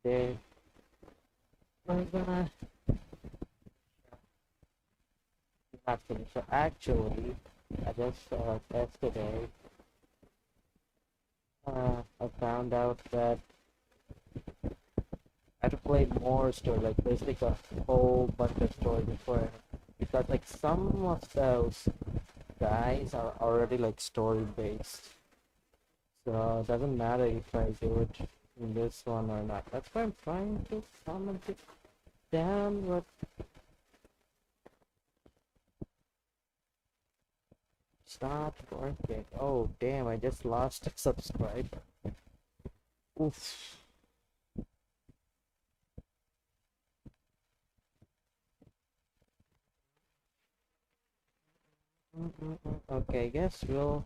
They we're gonna not finish. So actually, I just yesterday I found out that I had to play more story. Like there's like a whole bunch of story before, because like some of those guys are already like story based. So it doesn't matter if I do it in this one or not. That's why I'm trying to comment it down, but it's not working. Oh damn, I just lost a subscriber. Oof. Okay, I guess we'll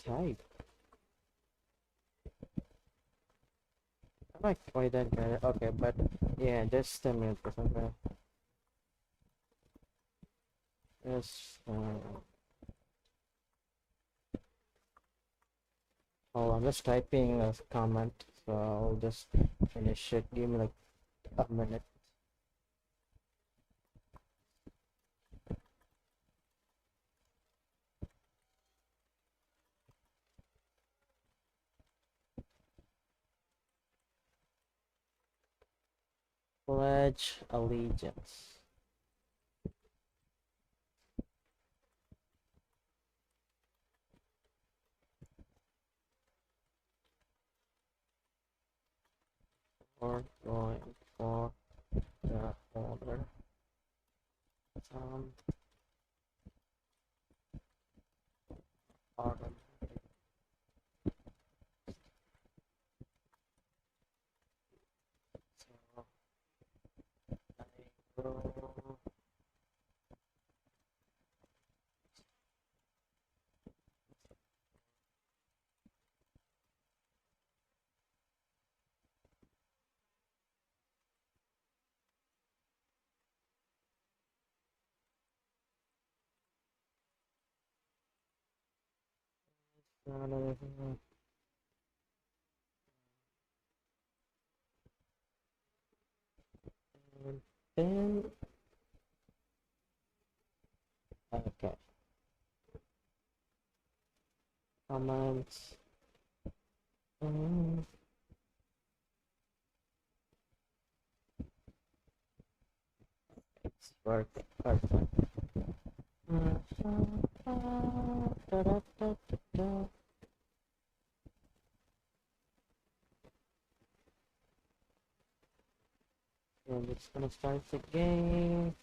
type. I might try that better. Okay, but yeah, just a minute or something. Yes. Oh, I'm just typing a comment, so I'll just finish it. Give me like a minute. Pledge allegiance. We're going for the order. Some order. So I will then okay. Comments. It's working perfect. And it's gonna start the game.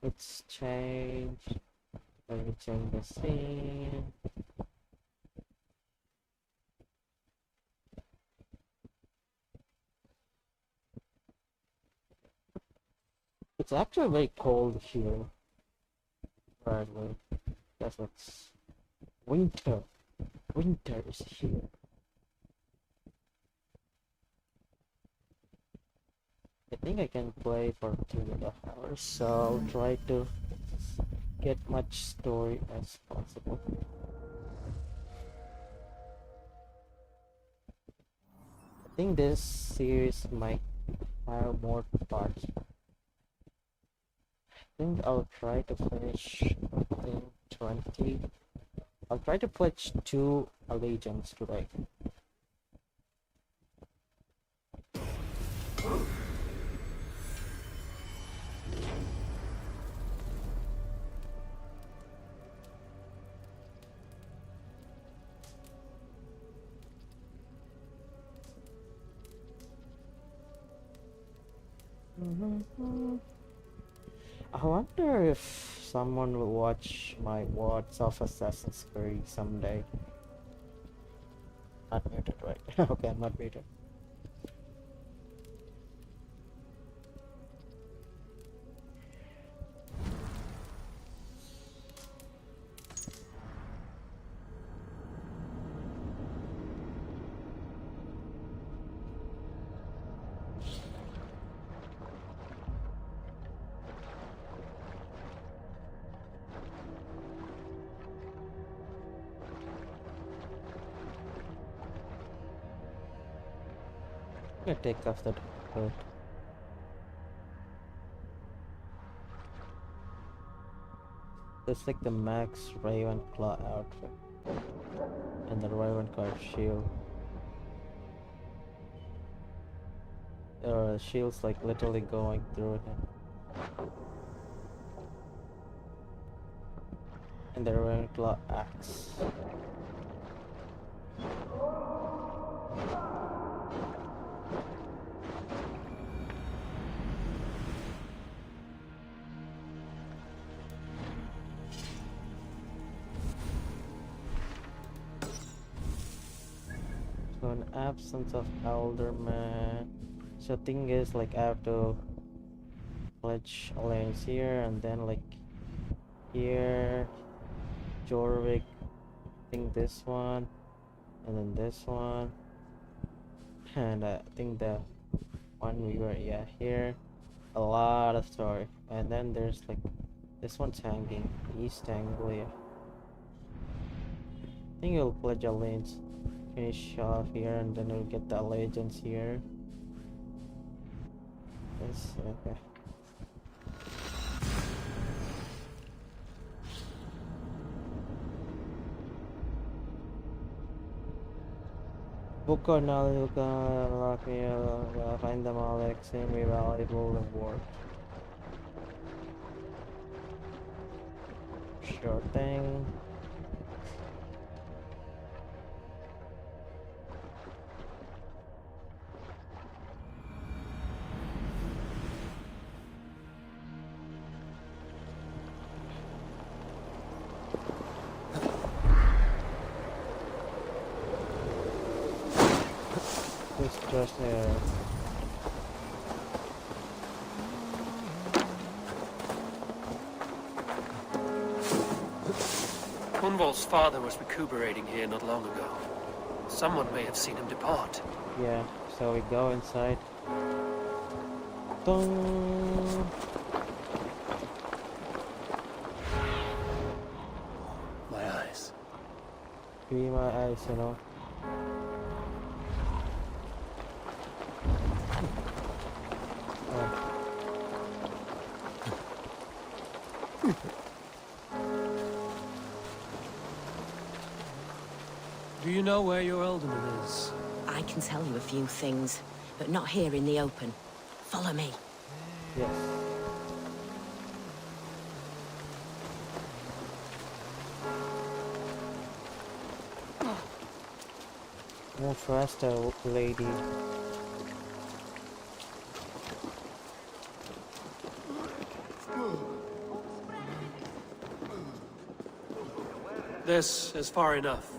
It's changed. Let me change the scene. It's actually very cold here. Apparently, that's what's winter. Winter is here. I think I can play for 2.5 hours, so I'll try to get much story as possible. I think this series might have more parts. I think I'll try to finish in 20. I'll try to pledge 2 allegiance today. I wonder if someone will watch my WODs of Assassin's Creed someday. Not muted, right? Okay, I'm not muted. I'm gonna take off that coat. It's like the Max Ravenclaw outfit and the Ravenclaw shield. There are shields like literally going through him. And the Ravenclaw axe. So an absence of alderman. So thing is like I have to pledge alliance here and then like here Jorvik, I think this one and then this one and I think the one we were here a lot of story and then there's like this one's hanging East Anglia. I think you'll pledge alliance, finish off here and then we'll get the allegiance here. Yes, okay. Book or knowledge will unlock me, find them all extremely valuable and work. Sure thing. Just there. Hunvol's father was recuperating here not long ago. Someone may have seen him depart. Yeah, so we go inside. Dong. My eyes. Give me my eyes, you know. Do you know where your alderman is? I can tell you a few things, but not here in the open. Follow me. Yes. Move faster, lady. This is far enough.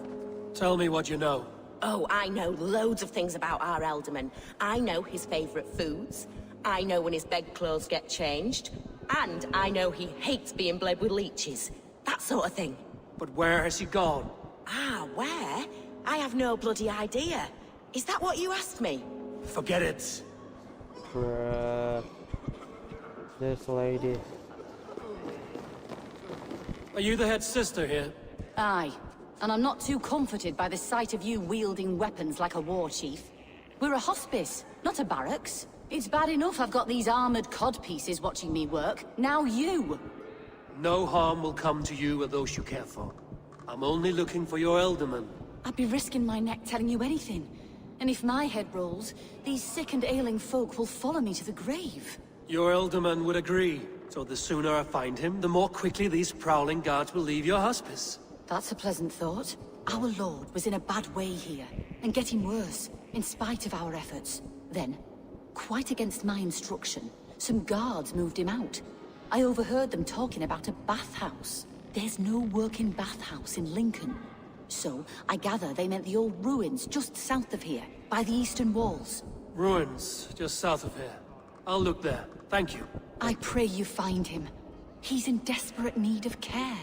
Tell me what you know. Oh, I know loads of things about our Elderman. I know his favorite foods. I know when his bedclothes get changed. And I know he hates being bled with leeches. That sort of thing. But where has he gone? Ah, where? I have no bloody idea. Is that what you asked me? Forget it. Bruh. This lady. Are you the head sister here? Aye, and I'm not too comforted by the sight of you wielding weapons like a war chief. We're a hospice, not a barracks. It's bad enough I've got these armored codpieces watching me work. Now you! No harm will come to you or those you care for. I'm only looking for your alderman. I'd be risking my neck telling you anything. And if my head rolls, these sick and ailing folk will follow me to the grave. Your alderman would agree. So the sooner I find him, the more quickly these prowling guards will leave your hospice. That's a pleasant thought. Our lord was in a bad way here, and getting worse, in spite of our efforts. Then, quite against my instruction, some guards moved him out. I overheard them talking about a bathhouse. There's no working bathhouse in Lincoln. So, I gather they meant the old ruins just south of here, by the eastern walls. Ruins, just south of here. I'll look there. Thank you. I pray you find him. He's in desperate need of care.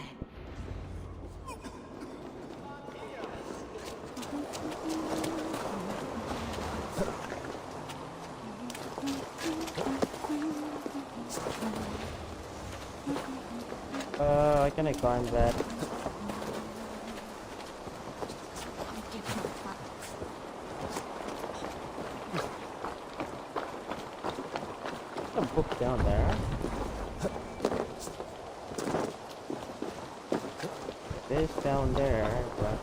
Can I climb that? a book down there. This down there, but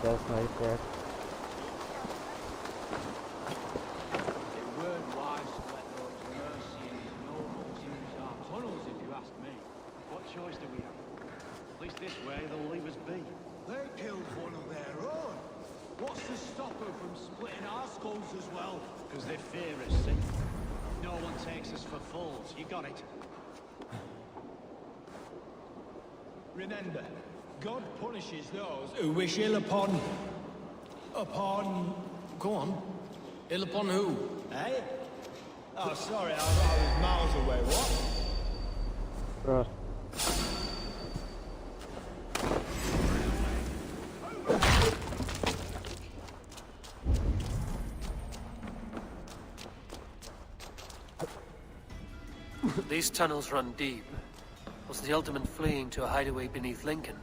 that's right there. It weren't wise to let those mercenaries nobles use our tunnels, if you ask me. What choice do we have? At least this way they'll leave us be. They killed one of their own. What's to stop them from splitting our skulls as well? Because they fear us, see? No one takes us for fools. You got it. Remember, God punishes those who wish ill upon... Go on. Ill upon who? Eh? Oh, sorry, I was miles away. What? Bro. These tunnels run deep. Was the Ultimate fleeing to a hideaway beneath Lincoln?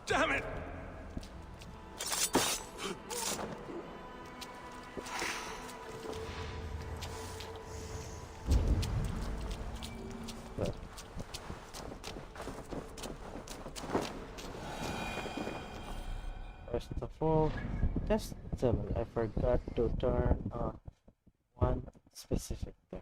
Damn it! First of all, testable. I forgot to turn on one specific there.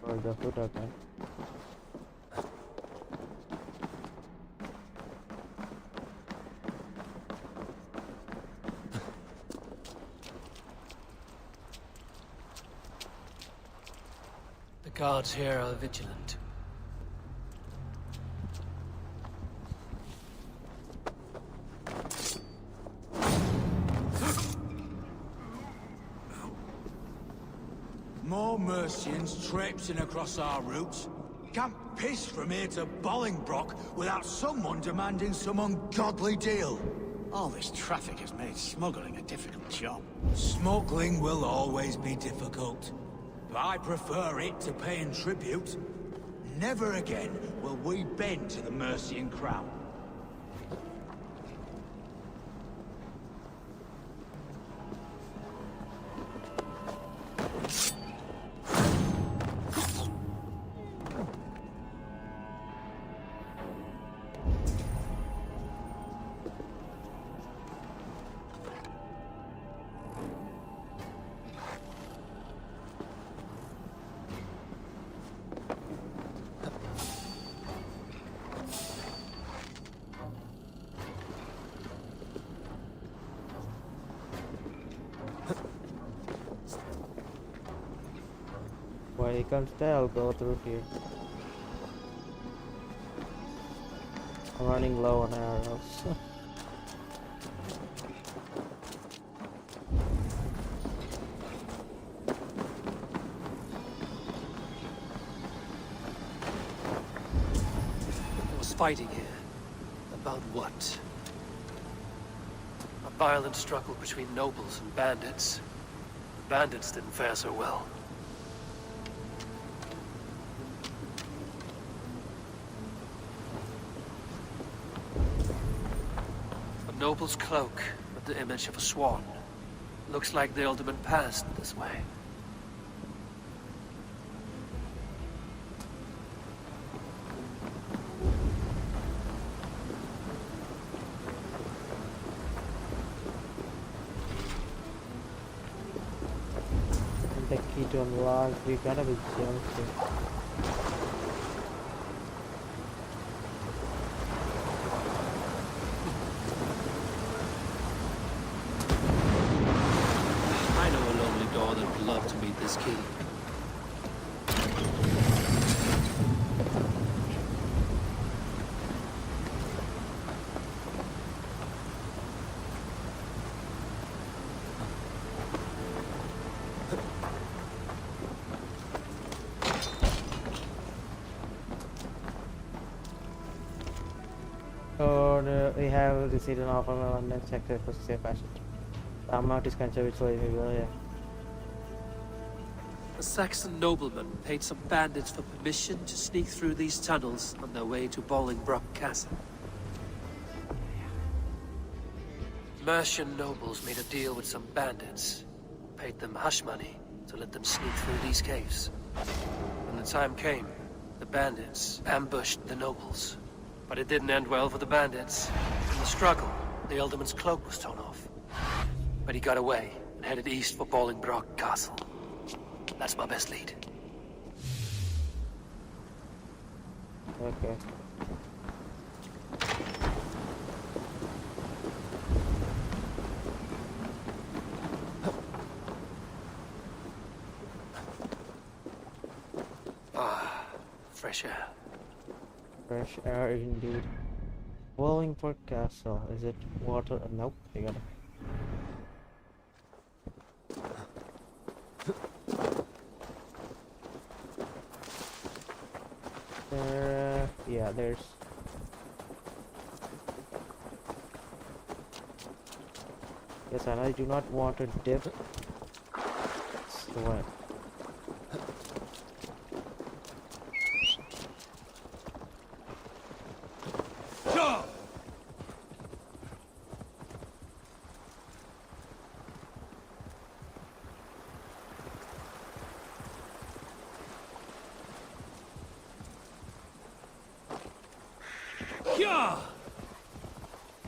Or the hood again. The guards here are vigilant. More Mercians traipsing across our routes. Can't piss from here to Bolingbroke without someone demanding some ungodly deal. All this traffic has made smuggling a difficult job. Smuggling will always be difficult. But I prefer it to paying tribute. Never again will we bend to the Mercian crown. Well, you can still go through here. I'm running low on arrows. There was fighting here. About what? A violent struggle between nobles and bandits. The bandits didn't fare so well. Noble's cloak with the image of a swan. Looks like the Ultimate passed this way. And the key to unlock, we gotta be joking. brother would love to meet this king. So we have received an offer on the sector for safe passage. The amount is considered so illegal, yeah. A Saxon nobleman paid some bandits for permission to sneak through these tunnels on their way to Bolingbroke Castle. Mercian nobles made a deal with some bandits, paid them hush money to let them sneak through these caves. When the time came, the bandits ambushed the nobles. But it didn't end well for the bandits. In the struggle, the Ealdorman's cloak was torn off. But he got away and headed east for Bolingbroke Castle. That's my best lead. Okay. Fresh air. Fresh air indeed. Wallingford Castle. Is it water? Nope. I got it. Yeah, there's. Yes, and I do not want to dip. So what?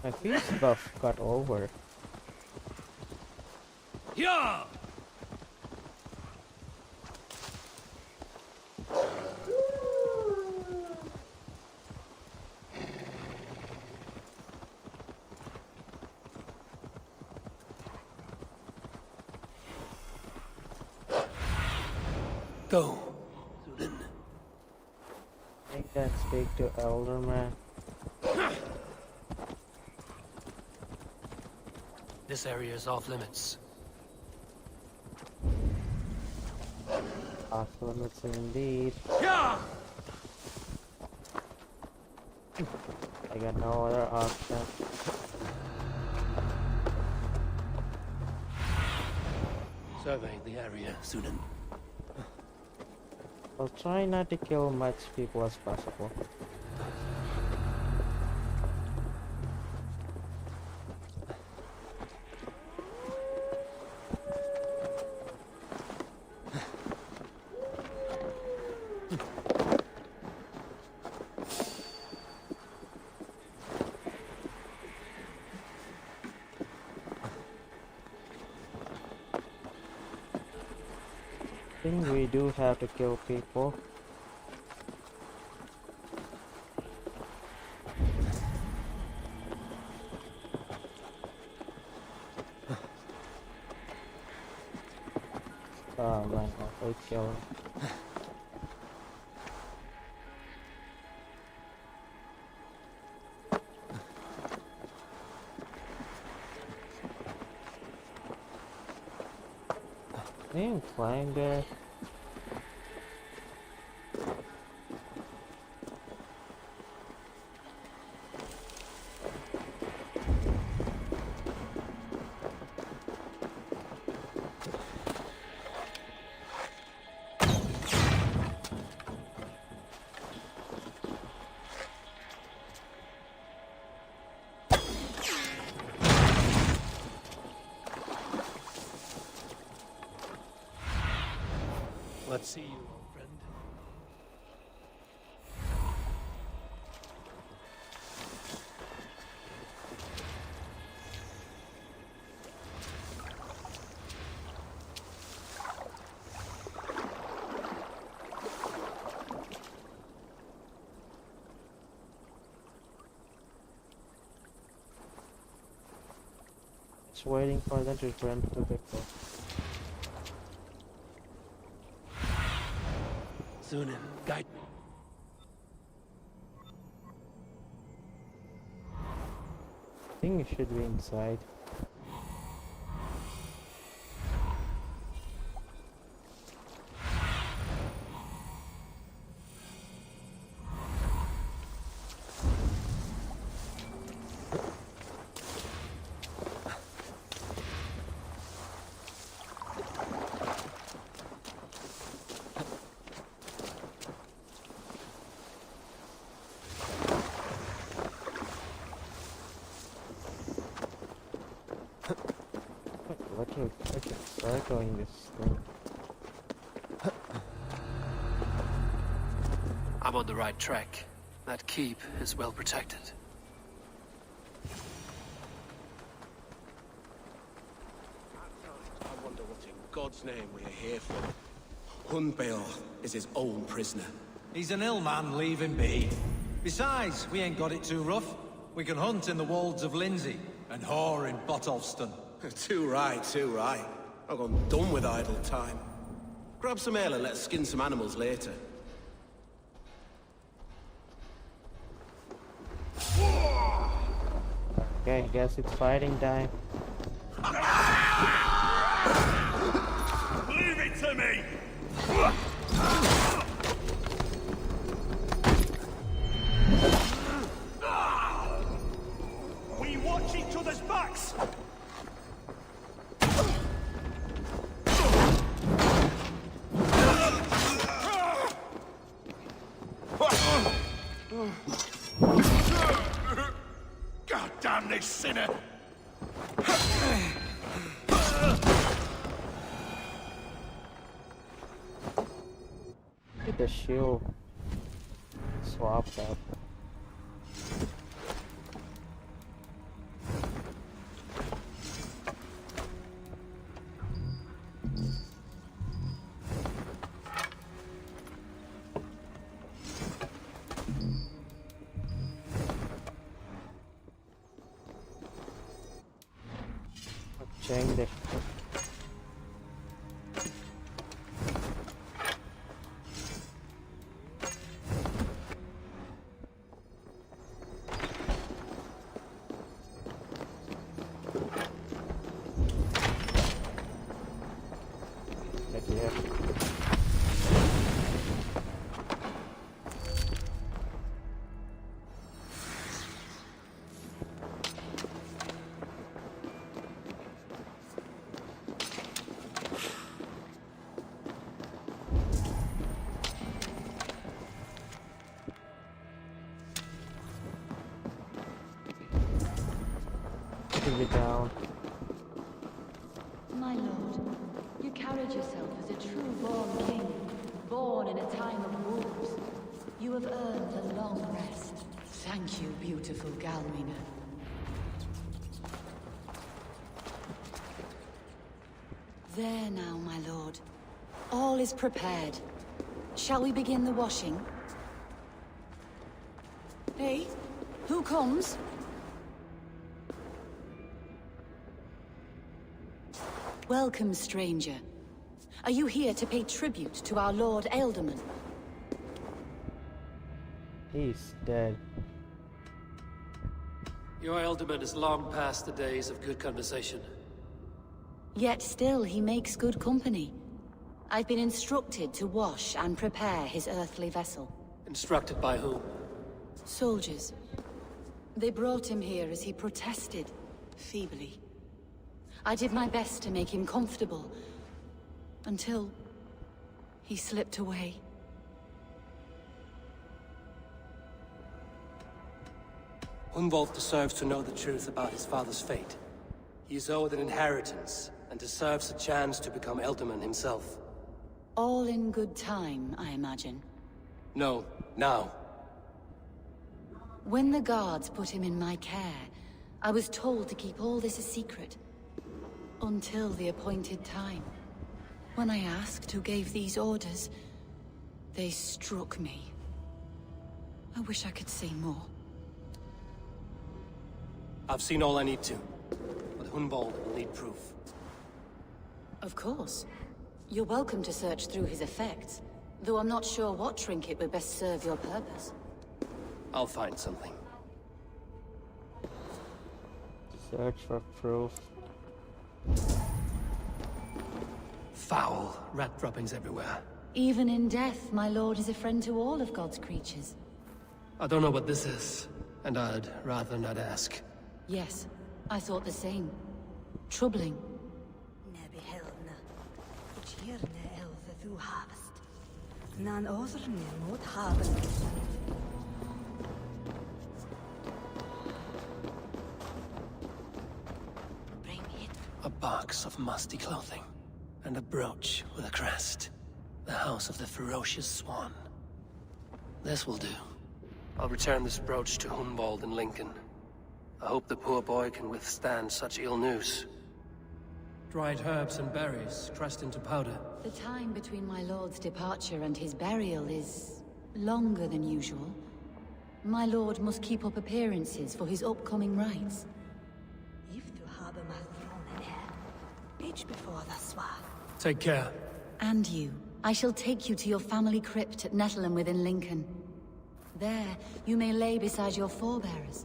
My face buff got over. Yeah! Go, Sunan. I can speak to Elderman. This area is off limits. Off limits indeed. Yeah! I got no other option. Survey the area, Sunan. I'll try not to kill much people as possible. I think we do have to kill people. Oh man, I'll kill him. They ain't flying there. Let's see you, old friend. Just waiting for them to run to the coast. Thunin, guide me. I think it should be inside. Okay, start going this thing. I'm on the right track. That keep is well protected. I wonder what in God's name we are here for. Hunbeor is his own prisoner. He's an ill man, leave him be. Besides, we ain't got it too rough. We can hunt in the wolds of Lindsey, and whore in Botolston. Too right, too right. I've gone done with idle time. Grab some ale and let's skin some animals later. Okay, I guess it's fighting time. Leave it to me! We watch each other's backs! God damn this sinner! Get the shield swapped up. Change the it down. My lord, you carried yourself as a true born king, born in a time of wolves. You have earned a long rest. Thank you, beautiful Galmina. There now, my lord. All is prepared. Shall we begin the washing? Hey, who comes? Welcome, stranger. Are you here to pay tribute to our Lord Ealdorman? He's dead. Your Ealdorman is long past the days of good conversation. Yet still he makes good company. I've been instructed to wash and prepare his earthly vessel. Instructed by whom? Soldiers. They brought him here as he protested, feebly. I did my best to make him comfortable, until he slipped away. Hunwald deserves to know the truth about his father's fate. He is owed an inheritance, and deserves a chance to become Ealdorman himself. All in good time, I imagine. No, now. When the guards put him in my care, I was told to keep all this a secret. Until the appointed time. When I asked who gave these orders, they struck me. I wish I could say more. I've seen all I need to, but Hunwald will need proof. Of course. You're welcome to search through his effects. though I'm not sure what trinket would best serve your purpose. I'll find something. Search for proof. Foul. Rat droppings everywhere. Even in death, my lord is a friend to all of God's creatures. I don't know what this is, and I'd rather not ask. Yes, I thought the same. Troubling. A box of musty clothing, and a brooch with a crest. The House of the Ferocious Swan. This will do. I'll return this brooch to Hunwald in Lincoln. I hope the poor boy can withstand such ill news. Dried herbs and berries, pressed into powder. The time between my lord's departure and his burial is longer than usual. My lord must keep up appearances for his upcoming rites. Take care. And you. I shall take you to your family crypt at Nettleton within Lincoln. There, you may lay beside your forebearers,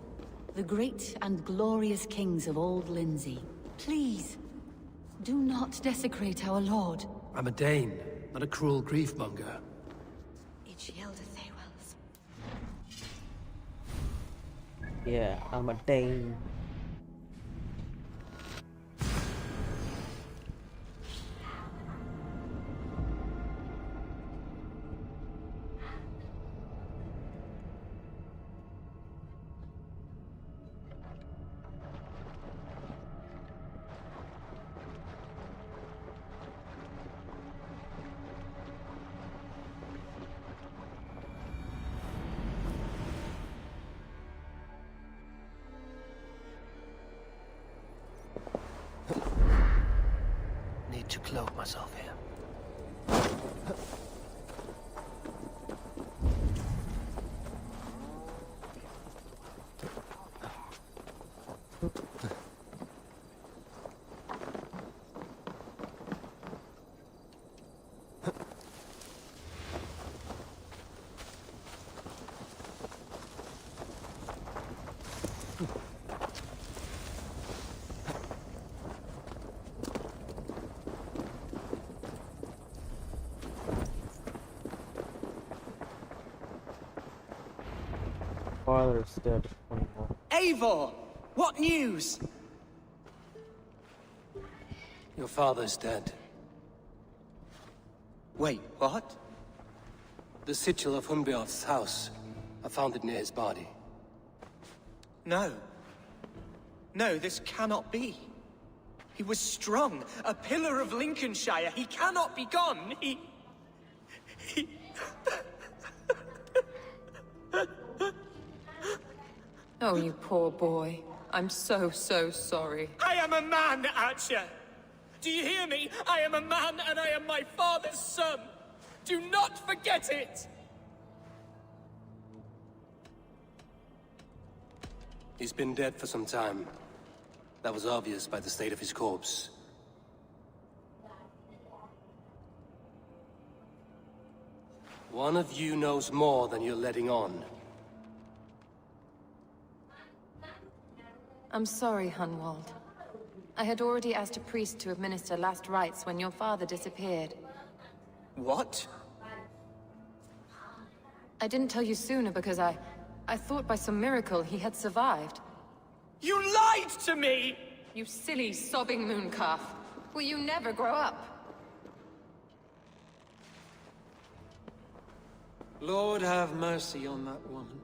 the great and glorious kings of Old Lindsey. Please, do not desecrate our lord. I'm a Dane, not a cruel grief-monger. Yeah, I'm a Dane. Need to cloak myself here. Father's dead. Eivor! What news? Your father's dead. Wait, what? The sigil of Hunbeoff's house. I found it near his body. No. No, this cannot be. He was strong, a pillar of Lincolnshire. He cannot be gone. He... Oh, you poor boy. I'm so sorry. I am a man, Archer! Do you hear me? I am a man and I am my father's son! Do not forget it! He's been dead for some time. That was obvious by the state of his corpse. One of you knows more than you're letting on. I'm sorry, Hunwald. I had already asked a priest to administer last rites when your father disappeared. What? I didn't tell you sooner because I thought by some miracle he had survived. You lied to me! You silly, sobbing mooncalf. Will you never grow up? Lord have mercy on that woman.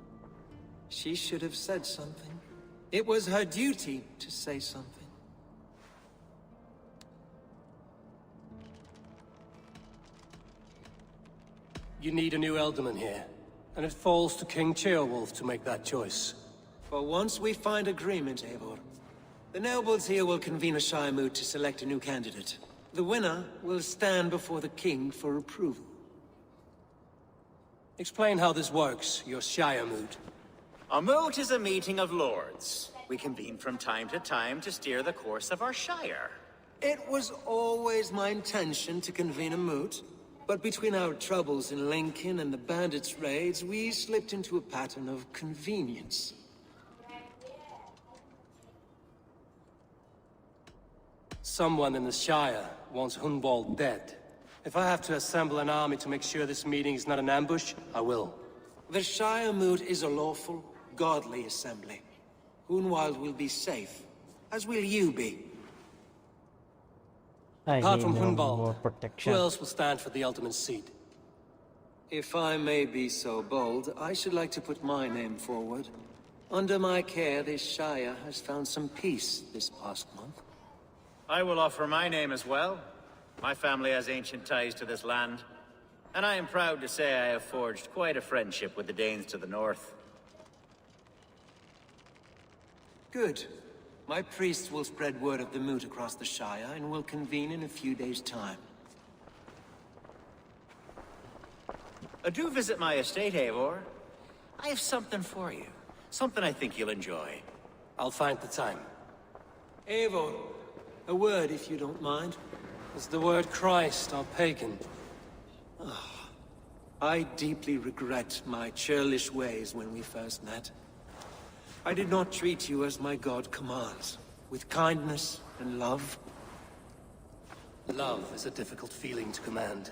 She should have said something. It was her duty to say something. You need a new Elderman here, and it falls to King Ceolwulf to make that choice. But once we find agreement, Eivor, the nobles here will convene a Shire moot to select a new candidate. The winner will stand before the king for approval. Explain how this works, your Shire moot. A moot is a meeting of lords. We convene from time to time to steer the course of our shire. It was always my intention to convene a moot, But between our troubles in Lincoln and the bandits' raids, we slipped into a pattern of convenience. Someone in the Shire wants Hunwald dead. If I have to assemble an army to make sure this meeting is not an ambush, I will. The Shire Moot is a lawful, godly assembly. Hunwald will be safe, as will you be. Apart from more Hunwald, protection. who else will stand for the ultimate seat? If I may be so bold, I should like to put my name forward. Under my care, this Shire has found some peace this past month. I will offer my name as well. My family has ancient ties to this land, and I am proud to say I have forged quite a friendship with the Danes to the north. Good. My priests will spread word of the moot across the Shire, and will convene in a few days' time. Do visit my estate, Eivor. I have something for you. Something I think you'll enjoy. I'll find the time. Eivor, a word if you don't mind. Is the word Christ or pagan? I deeply regret my churlish ways when we first met. I did not treat you as my god commands, with kindness and love. Love is a difficult feeling to command.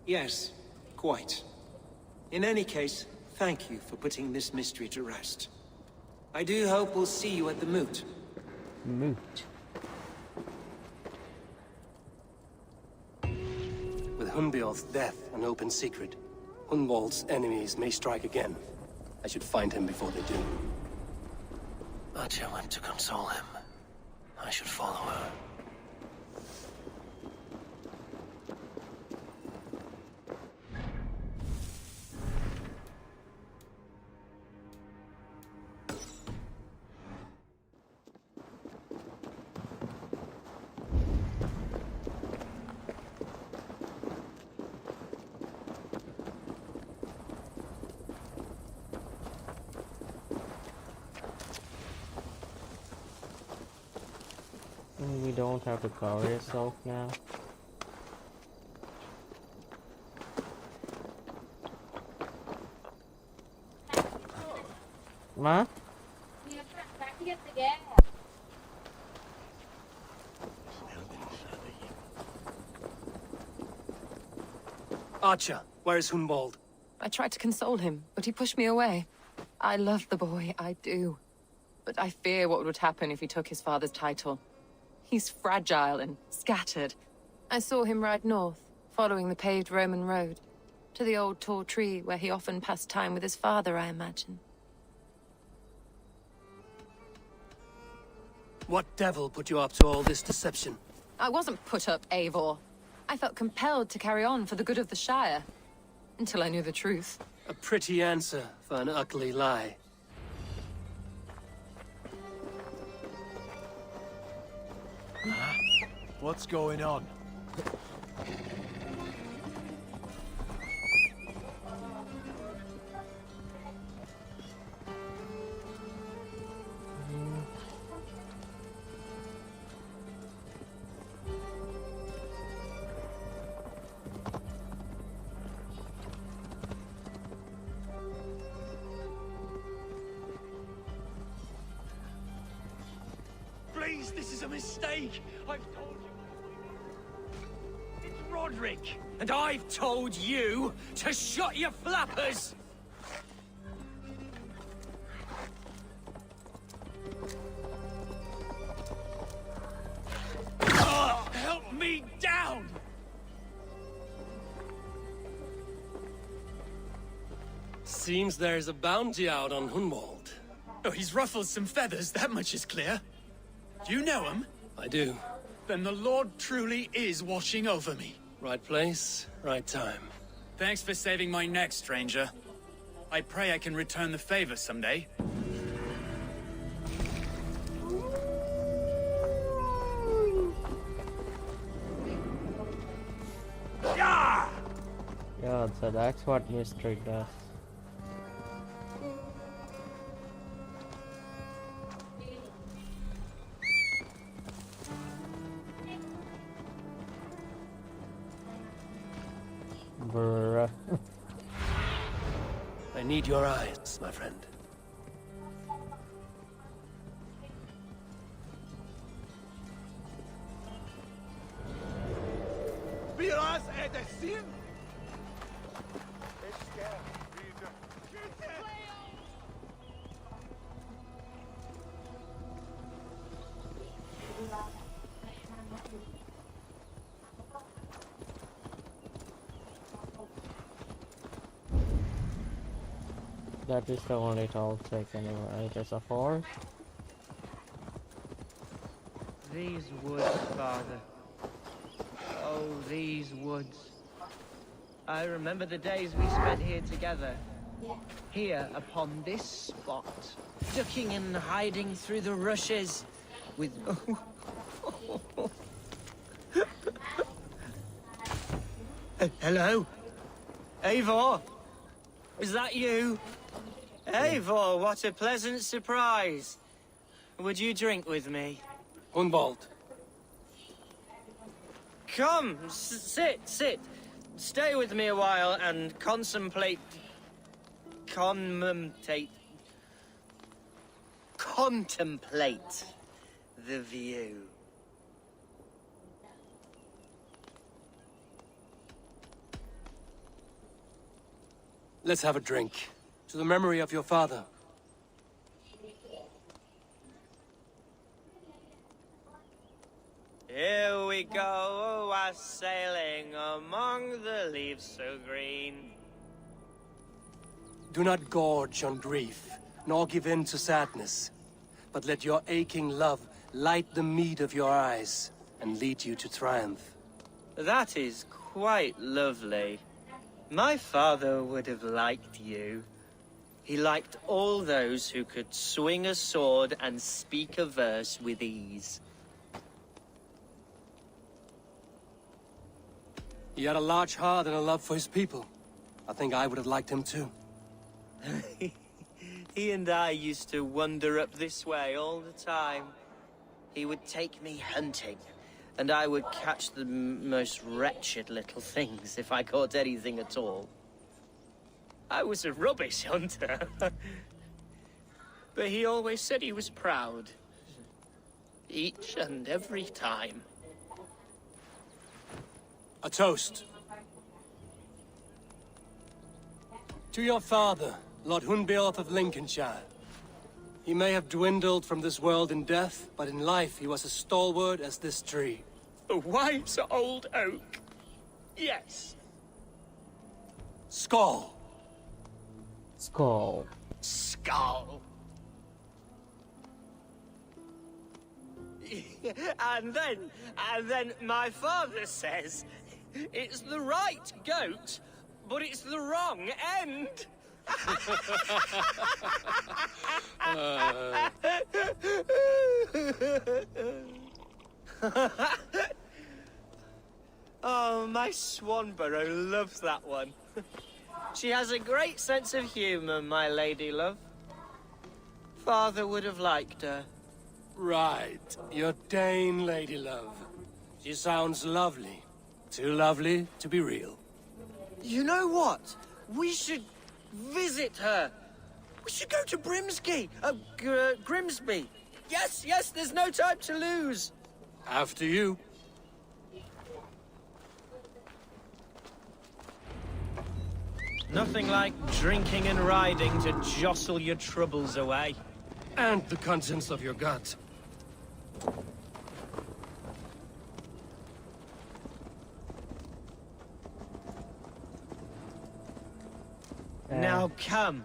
Yes, quite. In any case, thank you for putting this mystery to rest. I do hope we'll see you at the moot. Moot. With Hunbeorth's death an open secret, Hunwald's enemies may strike again. I should find him before they do. Atya went to console him. I should follow her. We don't have to cover yourself now. Ma? Atya, where is Hunwald? I tried to console him, but he pushed me away. I love the boy, I do. But I fear what would happen if he took his father's title. He's fragile and scattered. I saw him ride north, following the paved Roman road. To the old tall tree where he often passed time with his father, I imagine. What devil put you up to all this deception? I wasn't put up, Eivor. I felt compelled to carry on for the good of the Shire. Until I knew the truth. A pretty answer for an ugly lie. What's going on? Please, this is a mistake. I've told you. It's Roderick, and I've told you to shut your flappers. Help me down! Seems there's a bounty out on Hunwald. Oh, he's ruffled some feathers, that much is clear. Do you know him? I do. Then the Lord truly is watching over me. Right place, right time. Thanks for saving my neck, stranger. I pray I can return the favor someday. Yeah, so that's what mystery does. bro. I need your eyes, my friend. That is the only I'll take anyway. There's a horse. These woods, Father. Oh, these woods. I remember the days we spent here together. Here, upon this spot. Ducking and hiding through the rushes. With... Hello? Eivor? Is that you? Eivor, what a pleasant surprise. Would you drink with me? Unbald. Come, sit. Stay with me a while and contemplate the view. Let's have a drink. To the memory of your father. Here we go, sailing among the leaves so green. Do not gorge on grief, nor give in to sadness. But let your aching love light the mead of your eyes, and lead you to triumph. That is quite lovely. My father would have liked you. He liked all those who could swing a sword and speak a verse with ease. He had a large heart and a love for his people. I think I would have liked him too. He and I used to wander up this way all the time. He would take me hunting, and I would catch the most wretched little things if I caught anything at all. I was a rubbish hunter. But he always said he was proud. Each and every time. A toast. To your father, Lord Hunbeorth of Lincolnshire. He may have dwindled from this world in death, but in life he was as stalwart as this tree. A wise old oak. Yes. Skull. Skull. Skull. And then my father says, it's the right goat, but it's the wrong end. Oh, my Swanborough loves that one. She has a great sense of humor, my lady love. Father would have liked her. Right, your Dane lady love. She sounds lovely. Too lovely to be real. You know what? We should visit her. We should go to Grimsby. Yes, there's no time to lose. After you. Nothing like drinking and riding to jostle your troubles away. And the contents of your gut. Now come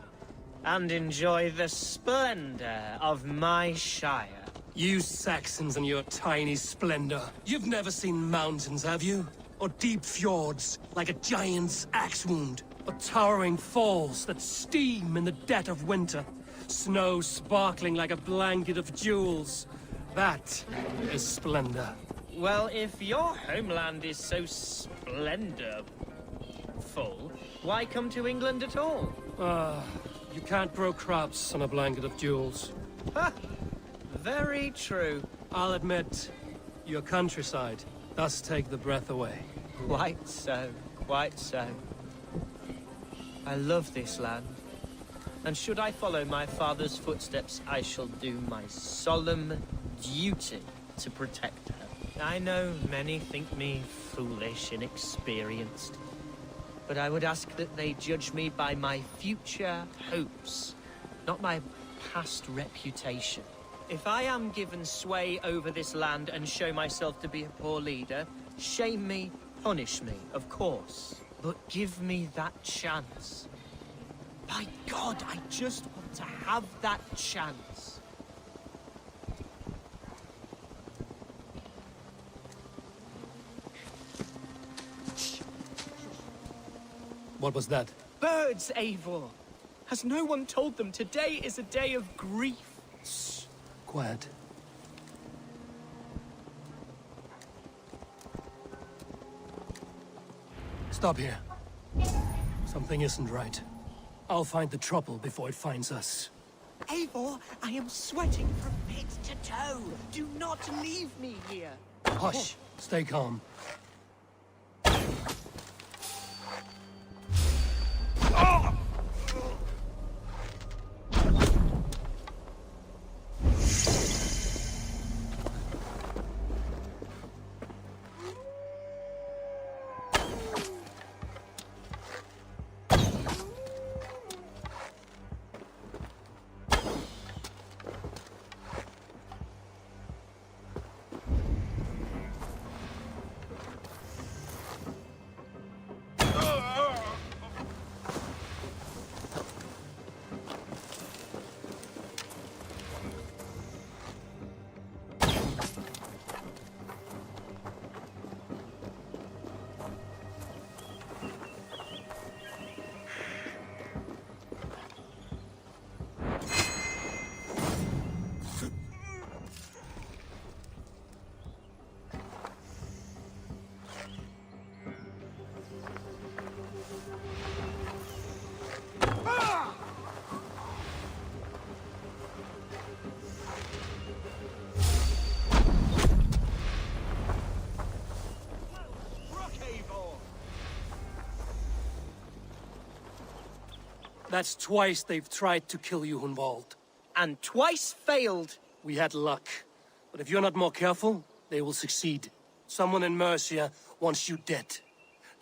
and enjoy the splendor of my shire. You Saxons and your tiny splendor. You've never seen mountains, have you? Or deep fjords, like a giant's axe wound. Or towering falls that steam in the dead of winter. Snow sparkling like a blanket of jewels. That is splendor. Well, if your homeland is so splendorful, why come to England at all? You can't grow crops on a blanket of jewels. Ha! Very true. I'll admit, your countryside does take the breath away. Quite so, quite so. I love this land. And should I follow my father's footsteps, I shall do my solemn duty to protect her. I know many think me foolish, inexperienced, but I would ask that they judge me by my future hopes, not my past reputation. If I am given sway over this land and show myself to be a poor leader, shame me, punish me, of course. But give me that chance. By God, I just want to have that chance. What was that? Birds, Eivor! Has no one told them today is a day of grief? Shh. Quiet. Stop here. Something isn't right. I'll find the trouble before it finds us. Eivor, I am sweating from pit to toe. Do not leave me here. Hush. Stay calm. That's twice they've tried to kill you, Hunwald. And twice failed. We had luck. But if you're not more careful, they will succeed. Someone in Mercia wants you dead.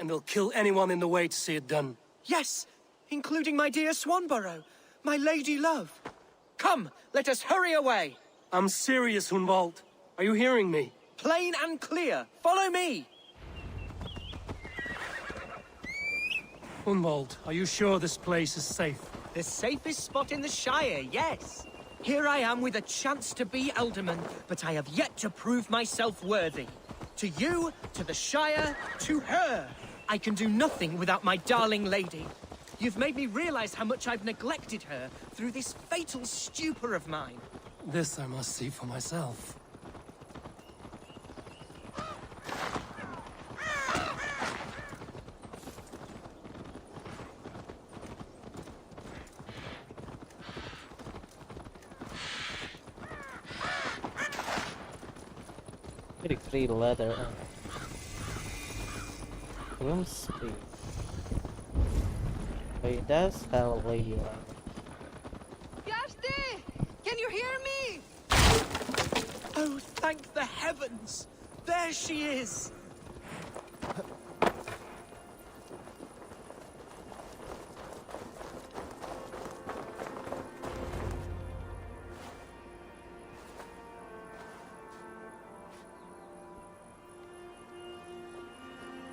And they'll kill anyone in the way to see it done. Yes, including my dear Swanborough, my lady love. Come, let us hurry away. I'm serious, Hunwald. Are you hearing me? Plain and clear. Follow me. Hunwald, are you sure this place is safe? The safest spot in the Shire, yes. Here I am with a chance to be Alderman, but I have yet to prove myself worthy. To you, to the Shire, to her. I can do nothing without my darling lady. You've made me realize how much I've neglected her through this fatal stupor of mine. This I must see for myself. Getting free leather. Room speed. But it does have a lady around. Gerte! Can you hear me? Oh, thank the heavens! There she is!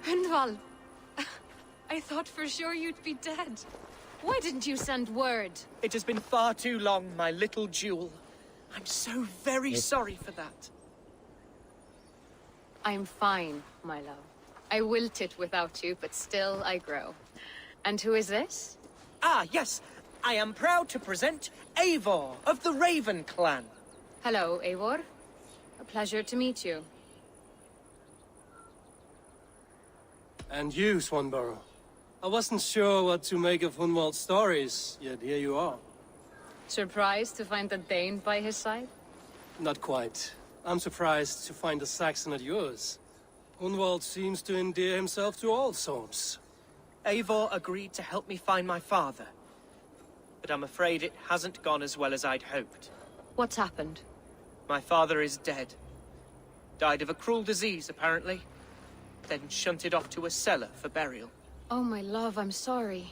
Hunwald, I thought for sure you'd be dead. Why didn't you send word? It has been far too long, my little jewel. I'm so very sorry for that. I'm fine, my love. I wilted without you, but still I grow. And who is this? Ah, yes. I am proud to present Eivor of the Raven clan. Hello, Eivor. A pleasure to meet you. And you, Swanborough. I wasn't sure what to make of Hunwald's stories, yet here you are. Surprised to find a Dane by his side? Not quite. I'm surprised to find a Saxon at yours. Hunwald seems to endear himself to all sorts. Eivor agreed to help me find my father. But I'm afraid it hasn't gone as well as I'd hoped. What's happened? My father is dead. Died of a cruel disease, apparently. Then shunted off to a cellar for burial. Oh, my love, I'm sorry.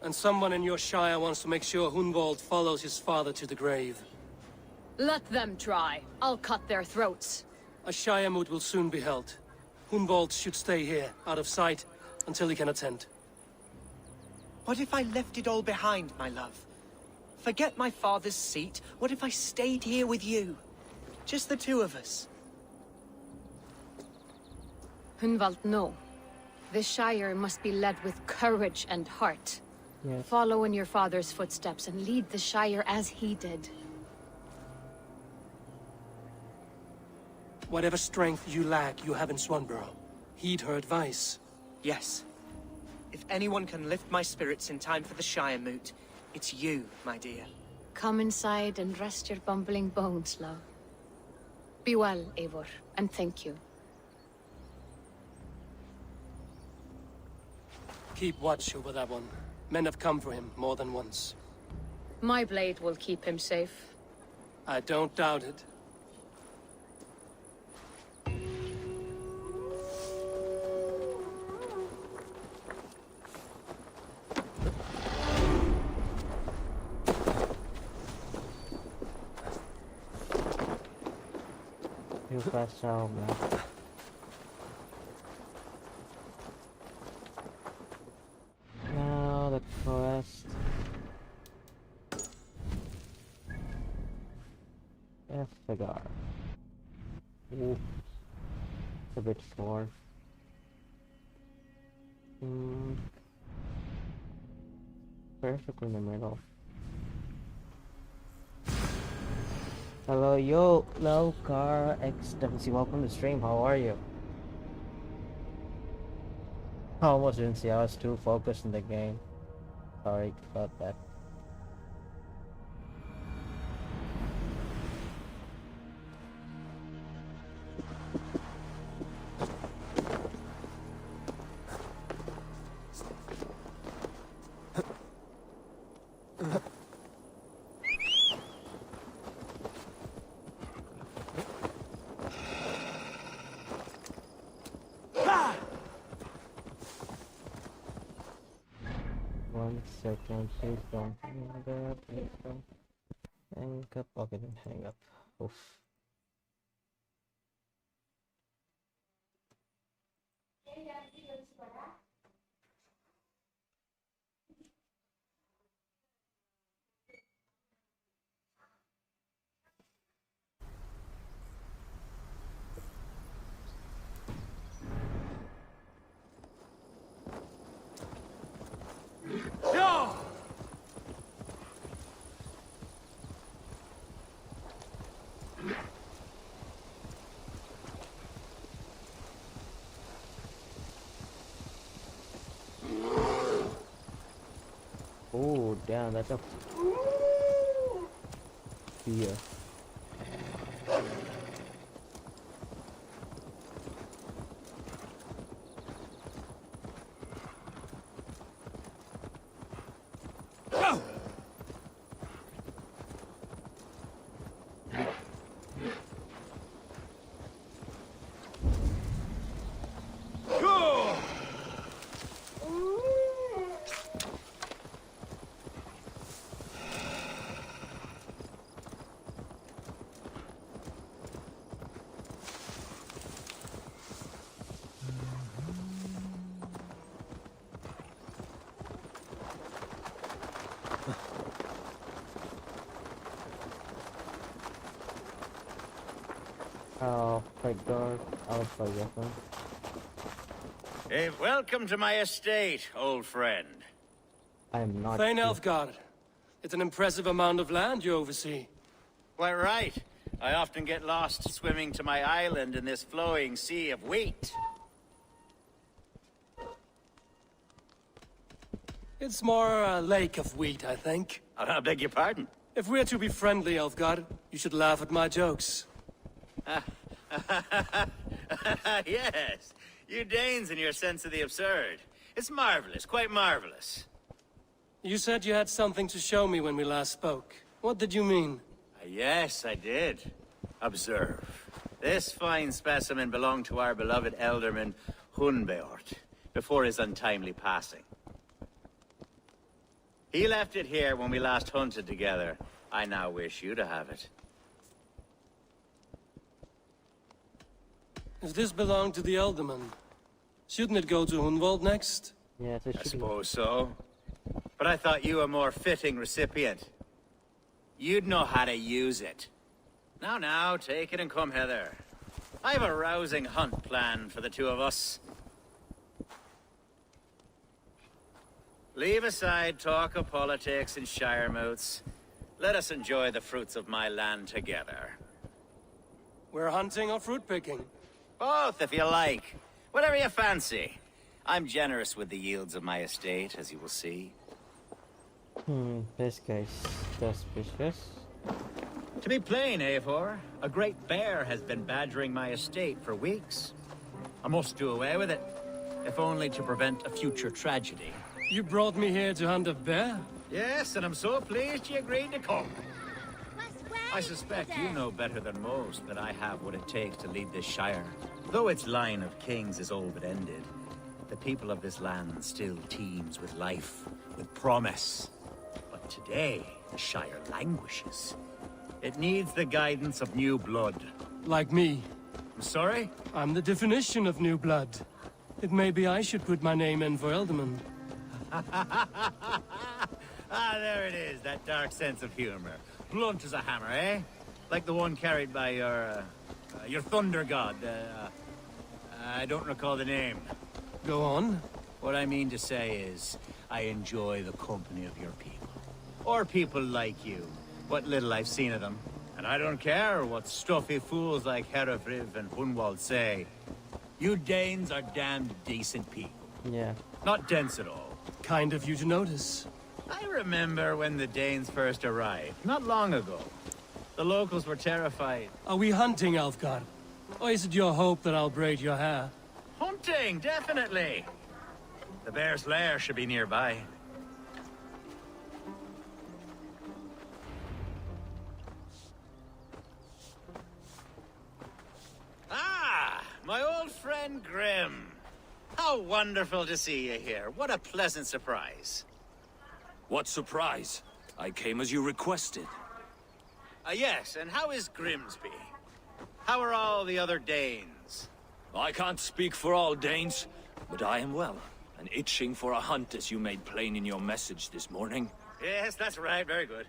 And someone in your shire wants to make sure Hunwald follows his father to the grave. Let them try. I'll cut their throats. A shire moot will soon be held. Hunwald should stay here, out of sight, until he can attend. What if I left it all behind, my love? Forget my father's seat. What if I stayed here with you? Just the two of us. Hunwald, no. This Shire must be led with courage and heart. Yes. Follow in your father's footsteps and lead the Shire as he did. Whatever strength you lack, you have in Swanborough. Heed her advice. Yes. If anyone can lift my spirits in time for the Shire moot, it's you, my dear. Come inside and rest your bumbling bones, love. Be well, Eivor, and thank you. Keep watch over that one. Men have come for him more than once. My blade will keep him safe. I don't doubt it. You fast out, man. Now the quest. Cigar. Ooh. It's a bit far. Perfectly in the middle. Hello, yo, low car XWC. Welcome to stream. How are you? I almost didn't see. I was too focused in the game. Sorry about that. Second, please don't hang up, please don't hang up. Okay, then hang up. Oof. Oh, damn, that's a fear. Oh, thank God. I was forgetting. Hey, welcome to my estate, old friend. I'm not. Thane Elfgard. It's an impressive amount of land you oversee. Quite right. I often get lost swimming to my island in this flowing sea of wheat. It's more a lake of wheat, I think. I beg your pardon? If we're to be friendly, Elfgard, you should laugh at my jokes. Yes, you Danes and your sense of the absurd. It's marvelous, quite marvelous. You said you had something to show me when we last spoke. What did you mean? Yes, I did. Observe. This fine specimen belonged to our beloved Elderman Hunbeort, before his untimely passing. He left it here when we last hunted together. I now wish you to have it. If this belonged to the Elderman, shouldn't it go to Hunwald next? Yes, it I should be. suppose so. But I thought you a more fitting recipient. You'd know how to use it. Now, take it and come hither. I have a rousing hunt planned for the two of us. Leave aside talk of politics and shire moots. Let us enjoy the fruits of my land together. We're hunting or fruit picking? Both, if you like. Whatever you fancy. I'm generous with the yields of my estate, as you will see. This guy's suspicious. To be plain, Eivor, a great bear has been badgering my estate for weeks. I must do away with it, if only to prevent a future tragedy. You brought me here to hunt a bear? Yes, and I'm so pleased you agreed to come. I suspect you know better than most that I have what it takes to lead this shire. Though its line of kings is all but ended, the people of this land still teems with life, with promise. But today, the shire languishes. It needs the guidance of new blood. Like me. I'm sorry? I'm the definition of new blood. It may be I should put my name in for Elderman. There it is, that dark sense of humor. Blunt as a hammer, eh? Like the one carried by your thunder god. I don't recall the name. Go on. What I mean to say is, I enjoy the company of your people. Or people like you. What little I've seen of them. And I don't care what stuffy fools like Herefriv and Hunwald say. You Danes are damned decent people. Yeah. Not dense at all. Kind of you to notice. I remember when the Danes first arrived, not long ago. The locals were terrified. Are we hunting, Alfgar? Or is it your hope that I'll braid your hair? Hunting, definitely. The bear's lair should be nearby. My old friend Grim. How wonderful to see you here. What a pleasant surprise. What surprise? I came as you requested. Yes, and how is Grimsby? How are all the other Danes? I can't speak for all Danes, but I am well, and itching for a hunt as you made plain in your message this morning. Yes, that's right. Very good.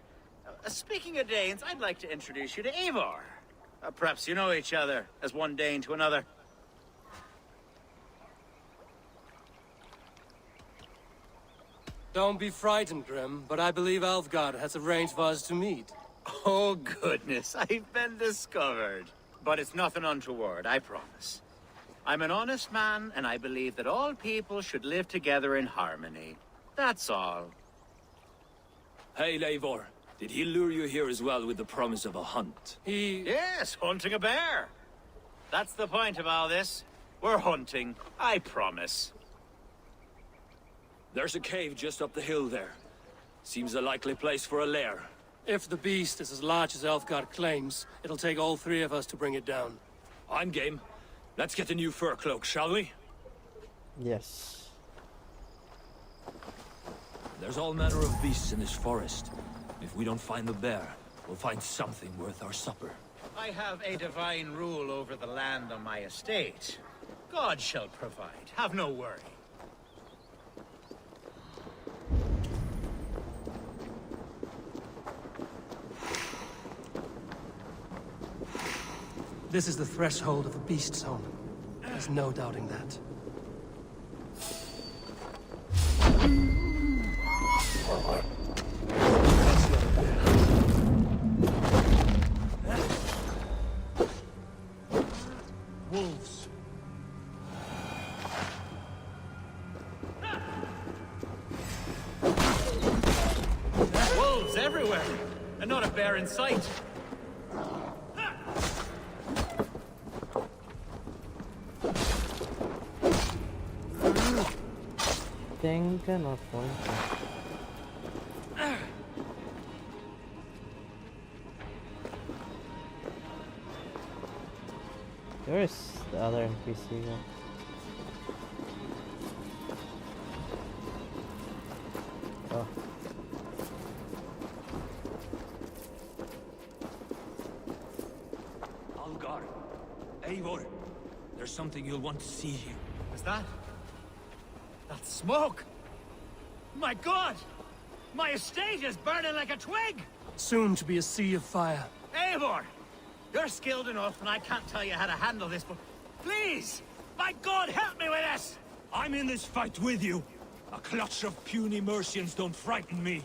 Speaking of Danes, I'd like to introduce you to Eivor. Perhaps you know each other, as one Dane to another. Don't be frightened, Grim, but I believe Alfgar has arranged for us to meet. Oh, goodness, I've been discovered. But it's nothing untoward, I promise. I'm an honest man, and I believe that all people should live together in harmony. That's all. Hey, Eivor. Did he lure you here as well with the promise of a hunt? Yes, hunting a bear. That's the point of all this. We're hunting, I promise. There's a cave just up the hill there. Seems a likely place for a lair. If the beast is as large as Alfgar claims, it'll take all three of us to bring it down. I'm game. Let's get a new fur cloak, shall we? Yes. There's all manner of beasts in this forest. If we don't find the bear, we'll find something worth our supper. I have a divine rule over the land on my estate. God shall provide. Have no worry. This is the threshold of the beast's home. There's no doubting that. Wolves. Wolves everywhere, and not a bear in sight. think not going to. Where is the other NPC one? Oh. Algar, Eivor, there's something you'll want to see here. Is that? That's smoke! My god! My estate is burning like a twig! Soon to be a sea of fire. Eivor! You're skilled enough, and I can't tell you how to handle this, but please! My god, help me with this! I'm in this fight with you. A clutch of puny Mercians don't frighten me.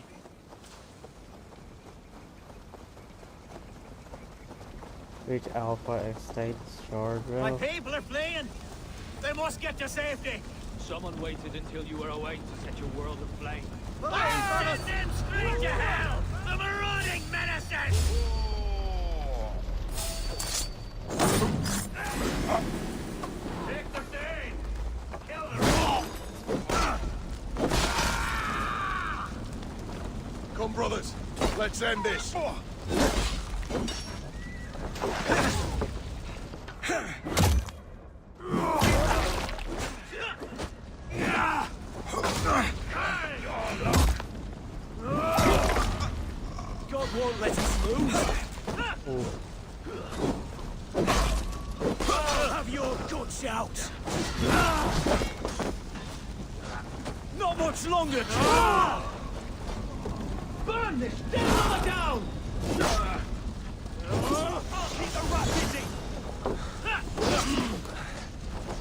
Reach Alpha Estate Shore My Drill. people are fleeing! They must get to safety! Someone waited until you were awake to set your world aflame. Fire them straight to hell! The marauding menaces! Take the thing! Kill them all! Come, brothers. Let's end this. God won't let us lose. Have your guts out. Not much longer. Burn this down! Down! Keep the rat busy.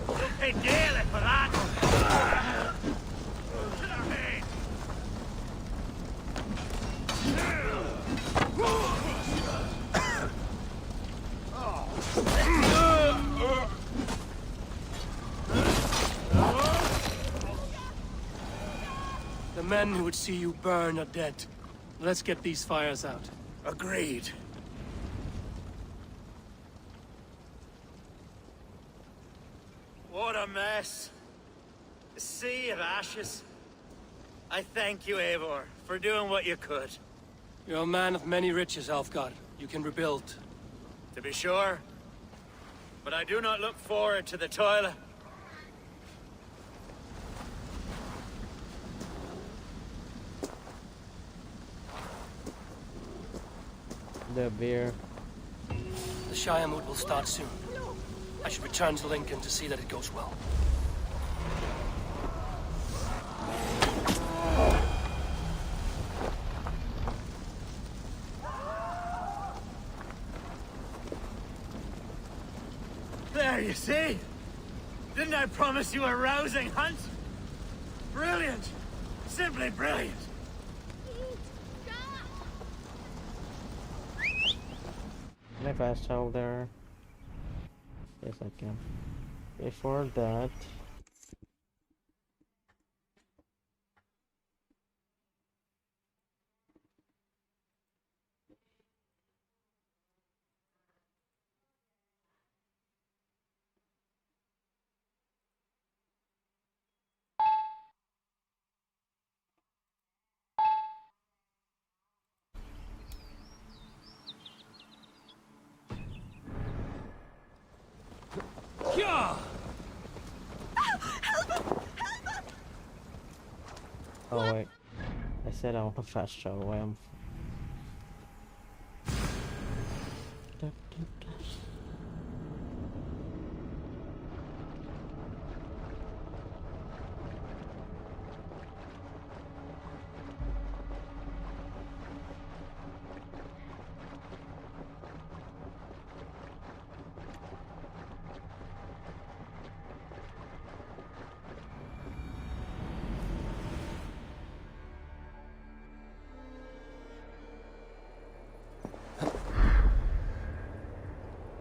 You'll pay dearly for that! The men who would see you burn are dead. Let's get these fires out. Agreed. What a mess. A sea of ashes. I thank you, Eivor, for doing what you could. You're a man of many riches, Alfgard. You can rebuild. To be sure. But I do not look forward to the toilet. The beer. The Shire moot will start soon. I should return to Lincoln to see that it goes well. There, you see? Didn't I promise you a rousing hunt? Brilliant. Simply brilliant. Can I fast travel there? Yes, I can. Before that, oh wait, I said I want to fast travel. Why am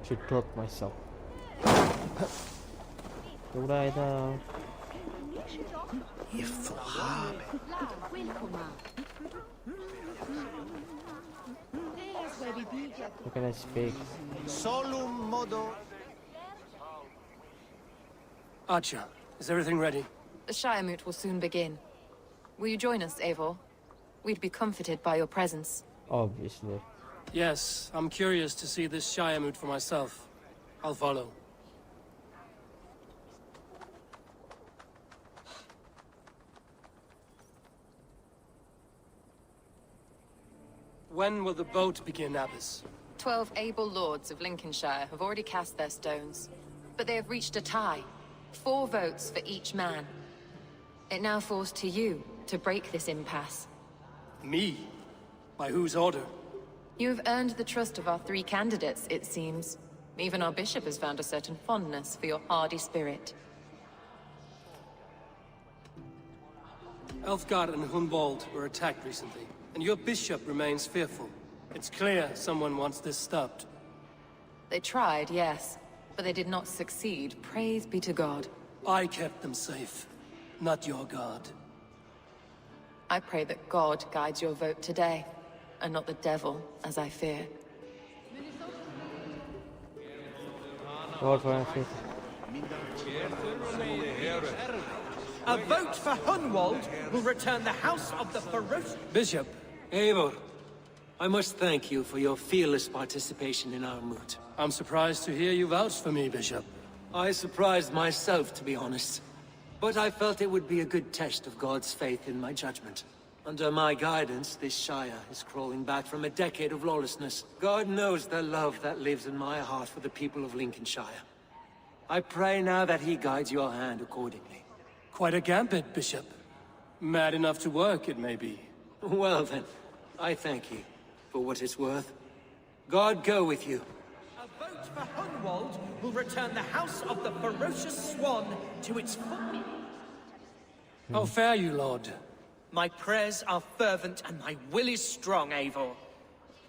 should talk myself. Gjorde jag det? How can I speak? Solum modo. Archer, is everything ready? The Shire moot will soon begin. Will you join us, Eivor? We'd be comforted by your presence. Obviously. Yes, I'm curious to see this Shire mood for myself. I'll follow. When will the boat begin, Abbess? 12 able lords of Lincolnshire have already cast their stones, but they have reached a tie. 4 votes for each man. It now falls to you to break this impasse. Me? By whose order? You have earned the trust of our 3 candidates, it seems. Even our bishop has found a certain fondness for your hardy spirit. Elfgard and Hunwald were attacked recently, and your bishop remains fearful. It's clear someone wants this stopped. They tried, yes, but they did not succeed. Praise be to God. I kept them safe, not your god. I pray that God guides your vote today, and not the devil, as I fear. Lord Francis. A vote for Hunwald will return the House of the Ferocious... Bishop. Eivor, I must thank you for your fearless participation in our moot. I'm surprised to hear you vouch for me, Bishop. I surprised myself, to be honest. But I felt it would be a good test of God's faith in my judgment. Under my guidance, this Shire is crawling back from a decade of lawlessness. God knows the love that lives in my heart for the people of Lincolnshire. I pray now that he guides your hand accordingly. Quite a gambit, Bishop. Mad enough to work, it may be. Well then, I thank you for what it's worth. God go with you. A vote for Hunwald will return the House of the Ferocious Swan to its full... How fare you, Lord? My prayers are fervent and my will is strong, Eivor.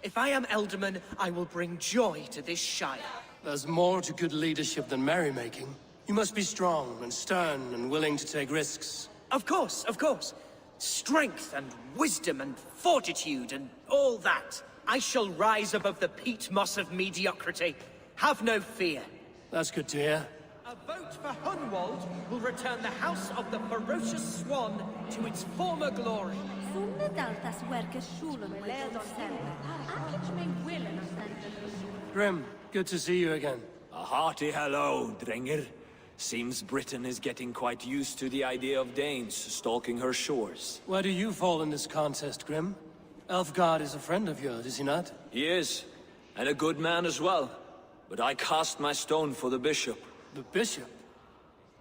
If I am Elderman, I will bring joy to this Shire. There's more to good leadership than merrymaking. You must be strong and stern and willing to take risks. Of course, of course. Strength and wisdom and fortitude and all that. I shall rise above the peat moss of mediocrity. Have no fear. That's good to hear. A vote for Hunwald will return the House of the Ferocious Swan to its former glory. Grim, good to see you again. A hearty hello, Drenger. Seems Britain is getting quite used to the idea of Danes stalking her shores. Where do you fall in this contest, Grim? Elfgard is a friend of yours, is he not? He is, and a good man as well. But I cast my stone for the bishop. The bishop?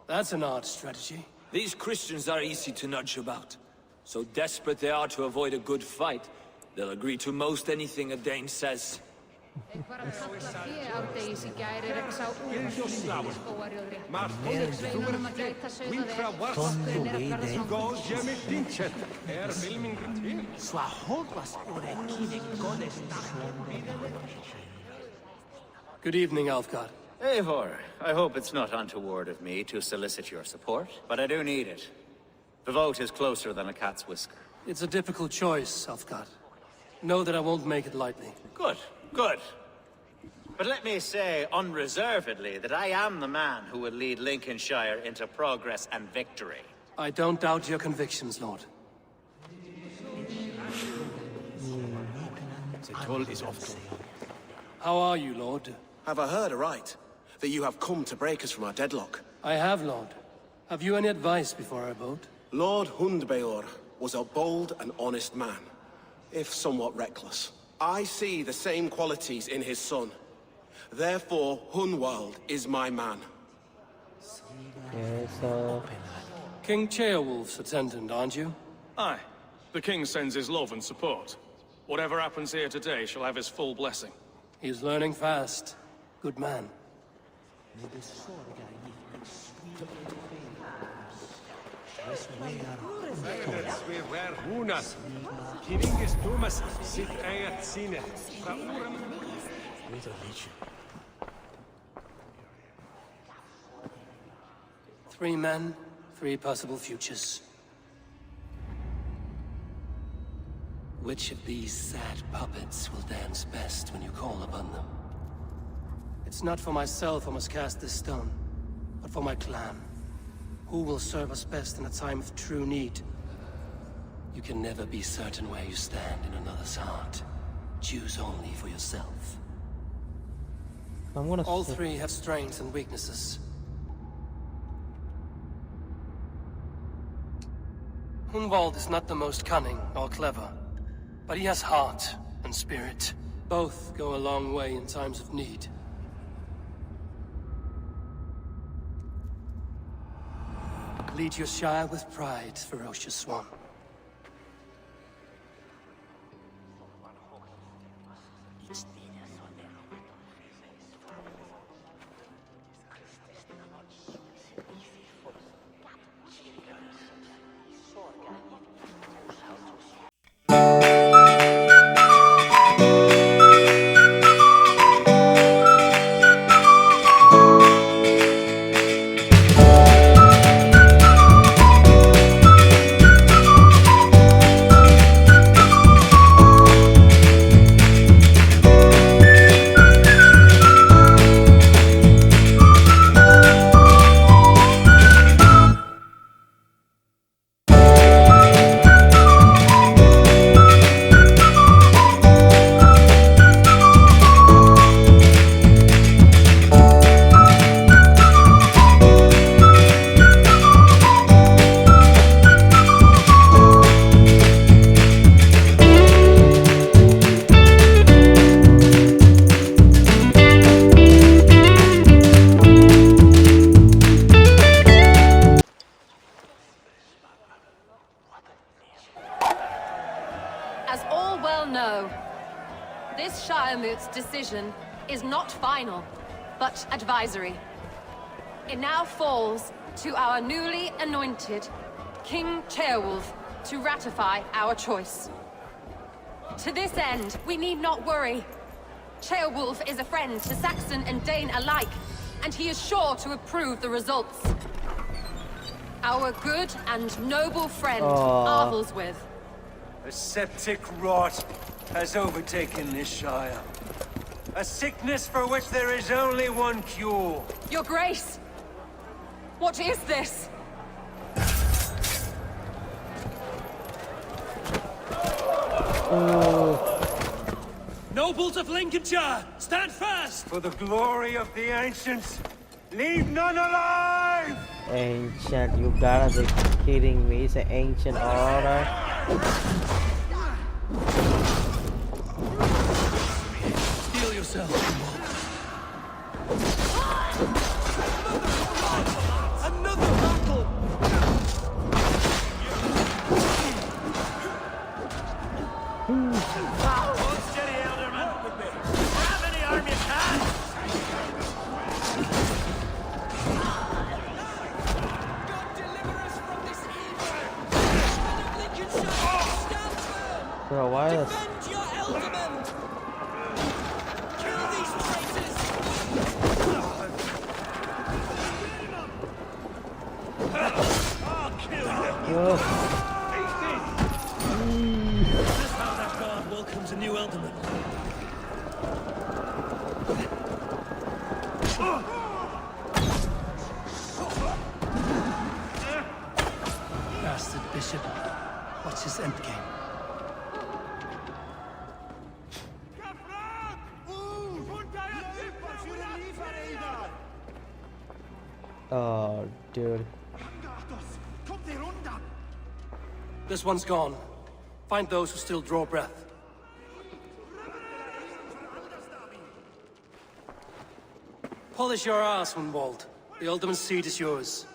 That's an odd strategy. These Christians are easy to nudge about. So desperate they are to avoid a good fight, they'll agree to most anything a Dane says. Good evening, Alfgard. Eivor, I hope it's not untoward of me to solicit your support, but I do need it. The vote is closer than a cat's whisker. It's a difficult choice, Alfgard. Know that I won't make it lightly. Good, good. But let me say unreservedly that I am the man who will lead Lincolnshire into progress and victory. I don't doubt your convictions, Lord. How are you, Lord? Have I heard aright? That you have come to break us from our deadlock? I have, Lord. Have you any advice before our vote? Lord Hundbeor was a bold and honest man, if somewhat reckless. I see the same qualities in his son. Therefore, Hunwald is my man. Yes, King Ceolwulf's attendant, aren't you? Aye. The king sends his love and support. Whatever happens here today shall have his full blessing. He's learning fast. Good man. Three men, 3 possible futures. Which of these sad puppets will dance best when you call upon them? It's not for myself I must cast this stone, but for my clan. Who will serve us best in a time of true need? You can never be certain where you stand in another's heart. Choose only for yourself. All three have strengths and weaknesses. Hunwald is not the most cunning or clever, but he has heart and spirit. Both go a long way in times of need. Lead your Shire with pride, ferocious one. As all well know, this Shiremoot's decision is not final, but advisory. It now falls to our newly anointed King Ceolwulf to ratify our choice. To this end, we need not worry. Ceolwulf is a friend to Saxon and Dane alike, and he is sure to approve the results. Our good and noble friend, Arvelswith. A septic rot has overtaken this Shire. A sickness for which there is only one cure. Your Grace! What is this? Nobles of Lincolnshire, stand fast! For the glory of the ancients, leave none alive! Ancient, you gotta be kidding me. It's an ancient order. Steel yourself. Another battle! Hold steady, Elderman. Grab any arm you can! God deliver us from this evil! Lincolnshire, stand firm! Bro, why is... Defend your Elderman! Kill these traitors! I'll kill you! This is how that god welcomes a new Elderman. Bastard bishop. What's his endgame? Oh, dude. This one's gone. Find those who still draw breath. Polish your ass, Hunwald. The Alderman's seat is yours.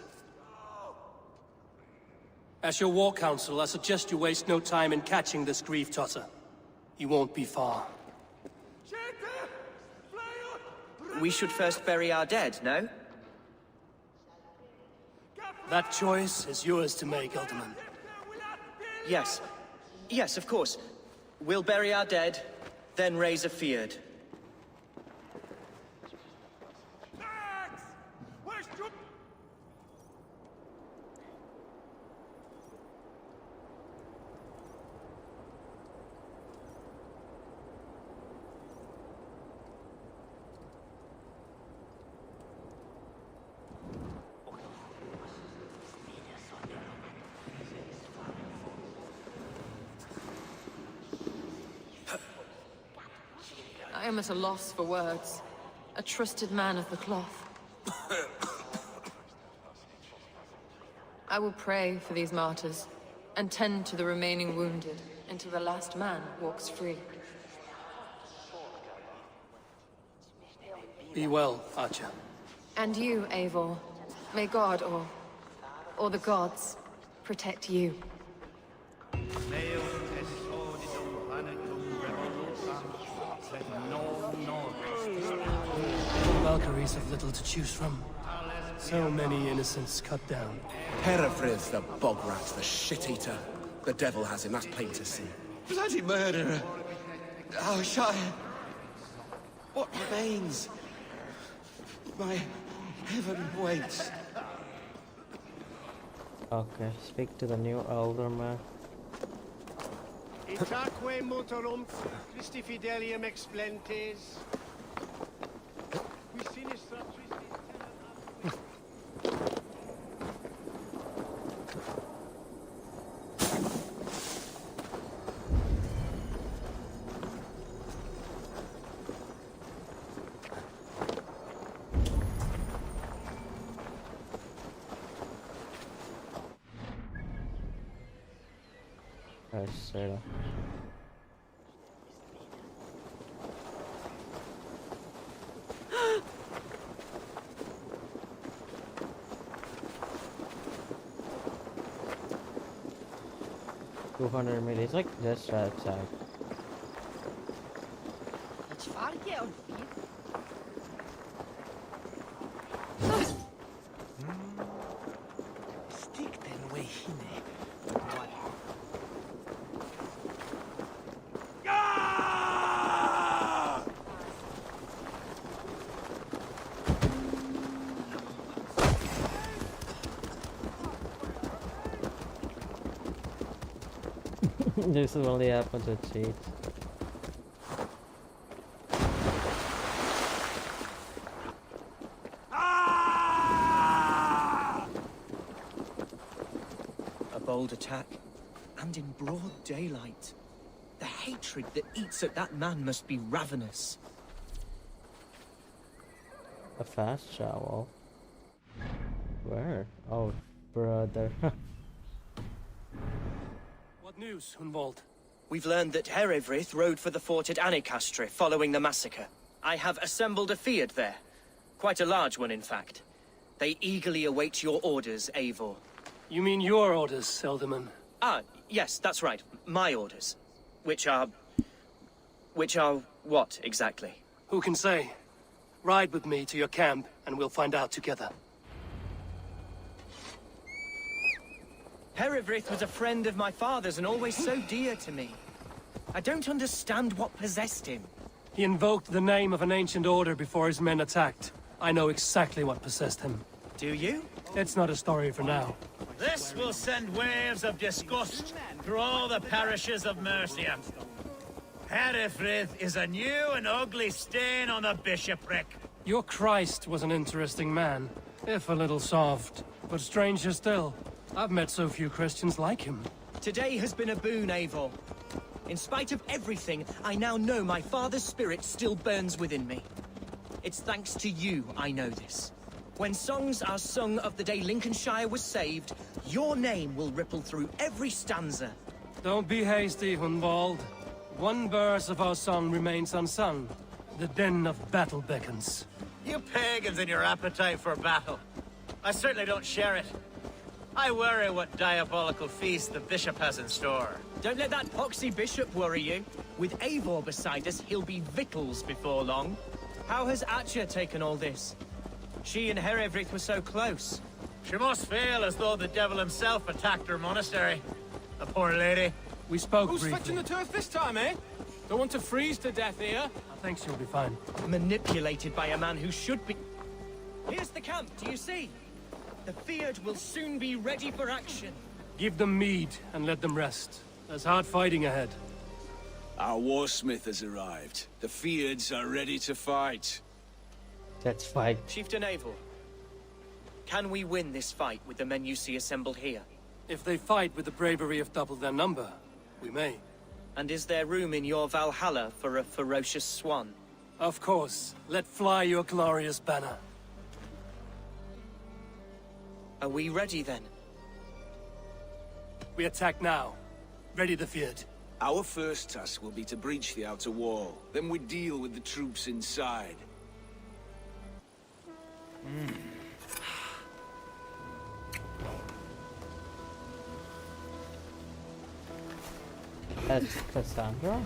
As your war council, I suggest you waste no time in catching this grief totter. He won't be far. We should first bury our dead, no? That choice is yours to make, Alderman. Yes. Yes, of course. We'll bury our dead, then raise a feared. I am at a loss for words. A trusted man of the cloth. I will pray for these martyrs, and tend to the remaining wounded, until the last man walks free. Be well, Archer. And you, Eivor. May God, or the gods, protect you. Valkyries have little to choose from. So many innocents cut down. Herefrith, the bog rat, the shit-eater. The devil has him, that's plain to see. Bloody murderer! Our Shire! What remains? My heaven waits. Okay, speak to the new elder man. Itaque motorum Christi fidelium explentes. Qui sinistra Christi Straight up. $200 it's like just outside. It's far out. Stick den way hine. This only happens with cheats. A bold attack, and in broad daylight. The hatred that eats at that man must be ravenous. A fast shovel? Where? Oh, brother. What news, Hunwald? We've learned that Herefrith rode for the fort at Annikastre following the massacre. I have assembled a field there. Quite a large one, in fact. They eagerly await your orders, Eivor. You mean your orders, Elderman? Ah, yes, that's right. My orders. Which are what, exactly? Who can say? Ride with me to your camp, and we'll find out together. Herefrith was a friend of my father's and always so dear to me. I don't understand what possessed him. He invoked the name of an ancient order before his men attacked. I know exactly what possessed him. Do you? It's not a story for now. This will send waves of disgust through all the parishes of Mercia. Herefrith is a new and ugly stain on the bishopric. Your Christ was an interesting man, if a little soft. But stranger still, I've met so few Christians like him. Today has been a boon, Eivor. In spite of everything, I now know my father's spirit still burns within me. It's thanks to you I know this. When songs are sung of the day Lincolnshire was saved, your name will ripple through every stanza. Don't be hasty, Hunwald. One verse of our song remains unsung. The din of battle beckons. You pagans and your appetite for battle. I certainly don't share it. I worry what diabolical feast the bishop has in store. Don't let that poxy bishop worry you. With Eivor beside us, he'll be victuals before long. How has Atcha taken all this? She and Herefrith were so close. She must feel as though the devil himself attacked her monastery. The poor lady. We spoke Who's briefly. fetching the turf this time, eh? Don't want to freeze to death here. I think she'll be fine. Manipulated by a man who should be... Here's the camp, do you see? The Field will soon be ready for action. Give them mead and let them rest. There's hard fighting ahead. Our warsmith has arrived. The Fields are ready to fight. Let's fight. Chieftain Eivor, can we win this fight with the men you see assembled here? If they fight with the bravery of double their number, we may. And is there room in your Valhalla for a ferocious swan? Of course. Let fly your glorious banner. Are we ready then? We attack now. Ready the field. Our first task will be to breach the outer wall. Then we deal with the troops inside. That's Cassandra?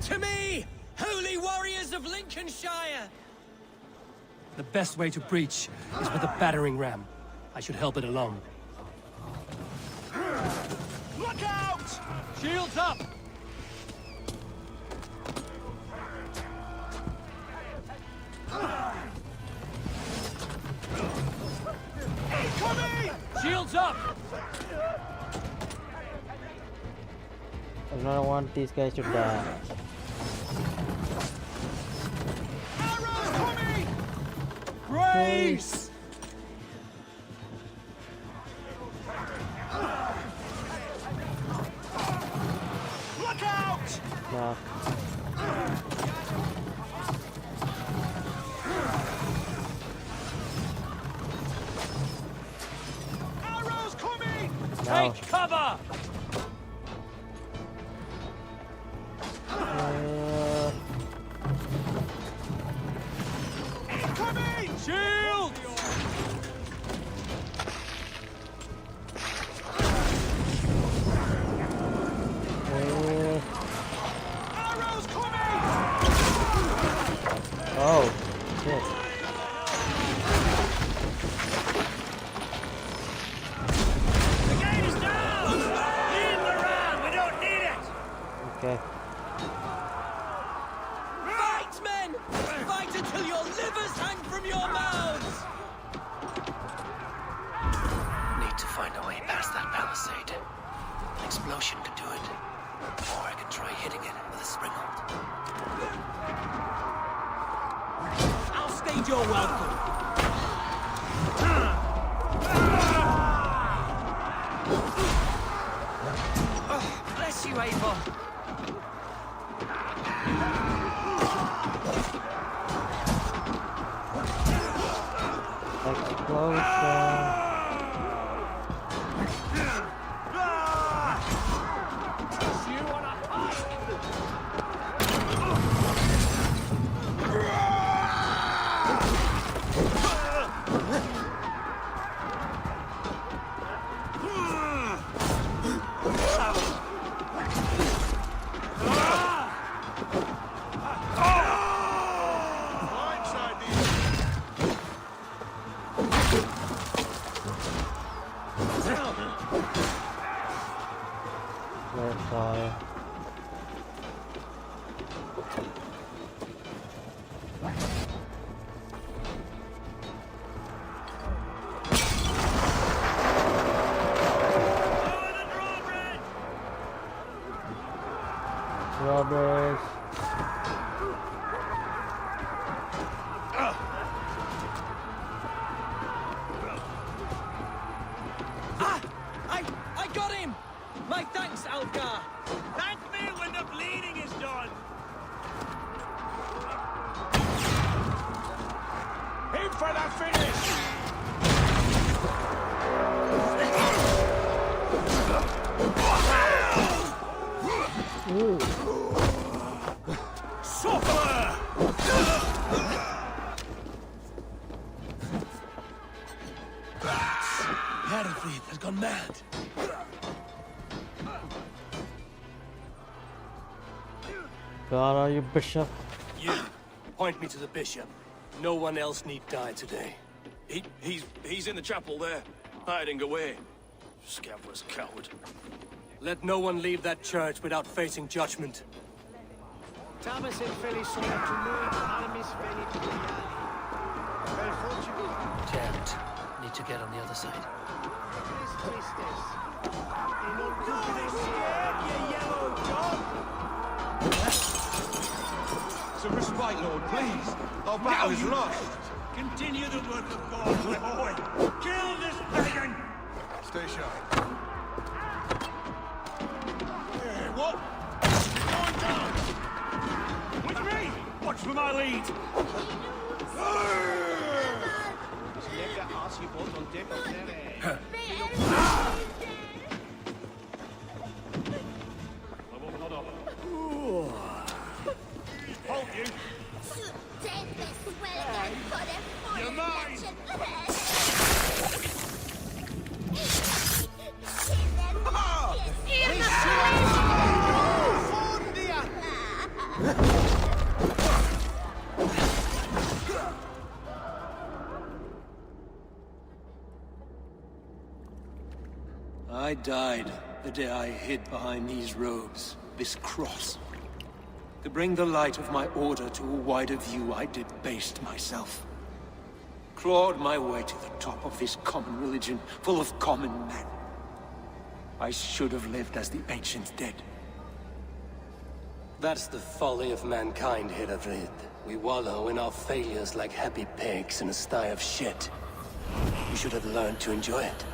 To me, holy warriors of Lincolnshire! The best way to breach is with a battering ram. I should help it along. Look out! Shields up! Incoming! Shields up! I don't want these guys to die. Arrows coming! Grace! Look out! No. Arrows coming! No. Take cover! Incoming! Shield! Arrows coming! Oh, shit. The gate is down! Leave the ram! We don't need it! Okay. Fight, men! Fight until your livers hang from your mouths! Need to find a way past that palisade. An explosion could do it. Or I could try hitting it with a springald. I'll stage your welcome. Bless you, Eivor. Explosion. Fire. Robbers. I got him! My thanks, Algar! Thank me when the bleeding is done! Aim for the finish! Ooh. Suffer! Battlefield has gone mad. God, are you bishop? You, point me to the bishop. No one else need die today. He's in the chapel there, hiding away. Scabrous coward. Let no one leave that church without facing judgment. Tabas in Feli sono tumui armis veni pugliani. Per fortune. Damn it. Need to get on the other side. Tris tristes. E non Cupid scared, you yellow dog! Some respite, Lord, please. Our battle is lost. Continue the work of God, my boy. Kill this pagan! Stay sharp. Hey, what? Going down! With me! Watch for my lead! Slecka as je bot on deck of their Halt you! You're mine! I died the day I hid behind these robes, this cross. To bring the light of my order to a wider view, I debased myself. Clawed my way to the top of this common religion, full of common men. I should have lived as the ancient dead. That's the folly of mankind, Heravrid. We wallow in our failures like happy pigs in a sty of shit. You should have learned to enjoy it.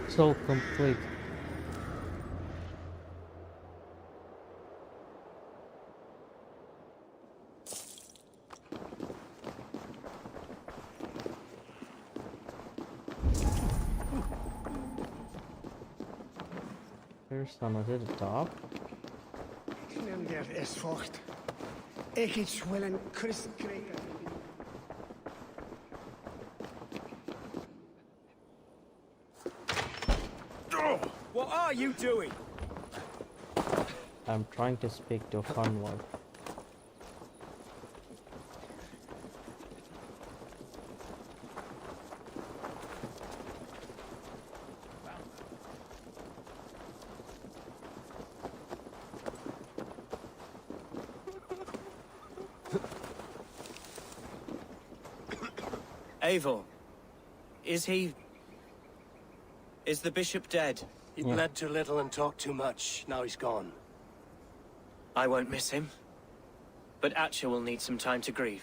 So complete. There's some of it top. Neem der is vocht. Ik iets willen Christ krijgen. What are you doing? I'm trying to speak to Hunwald. Eivor, is the bishop dead? He bled too little and talked too much. Now he's gone. I won't miss him. But Atcha will need some time to grieve.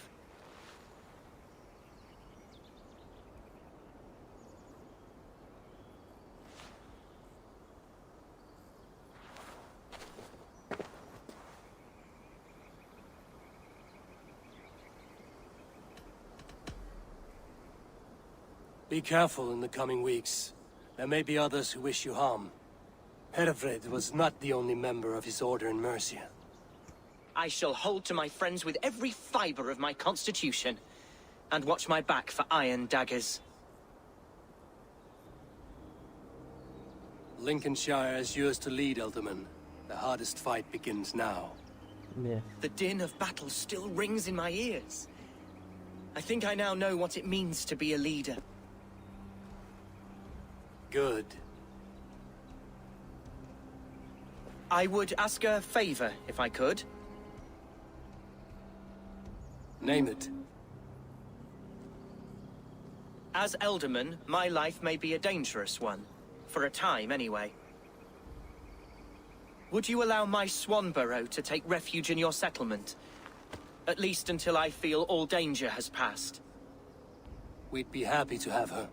Be careful in the coming weeks. There may be others who wish you harm. Heravrid was not the only member of his order in Mercia. I shall hold to my friends with every fiber of my constitution, and watch my back for iron daggers. Lincolnshire is yours to lead, Elderman. The hardest fight begins now. Yeah. The din of battle still rings in my ears. I think I now know what it means to be a leader. Good. I would ask a favor, if I could. Name it. As Elderman, my life may be a dangerous one. For a time, anyway. Would you allow my Swanborough to take refuge in your settlement? At least until I feel all danger has passed. We'd be happy to have her.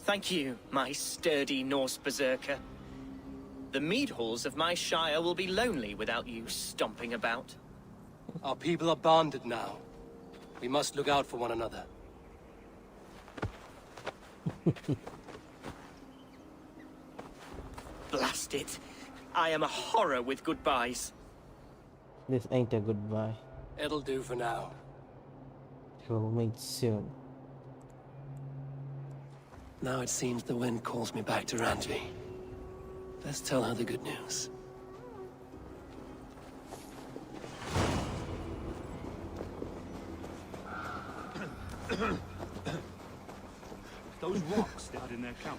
Thank you, my sturdy Norse berserker. The mead halls of my shire will be lonely without you stomping about. Our people are bonded now. We must look out for one another. Blast it. I am a horror with goodbyes. This ain't a goodbye. It'll do for now. We'll meet soon. Now it seems the wind calls me back to Randvi. Let's tell her the good news. Those rocks they had in their camp.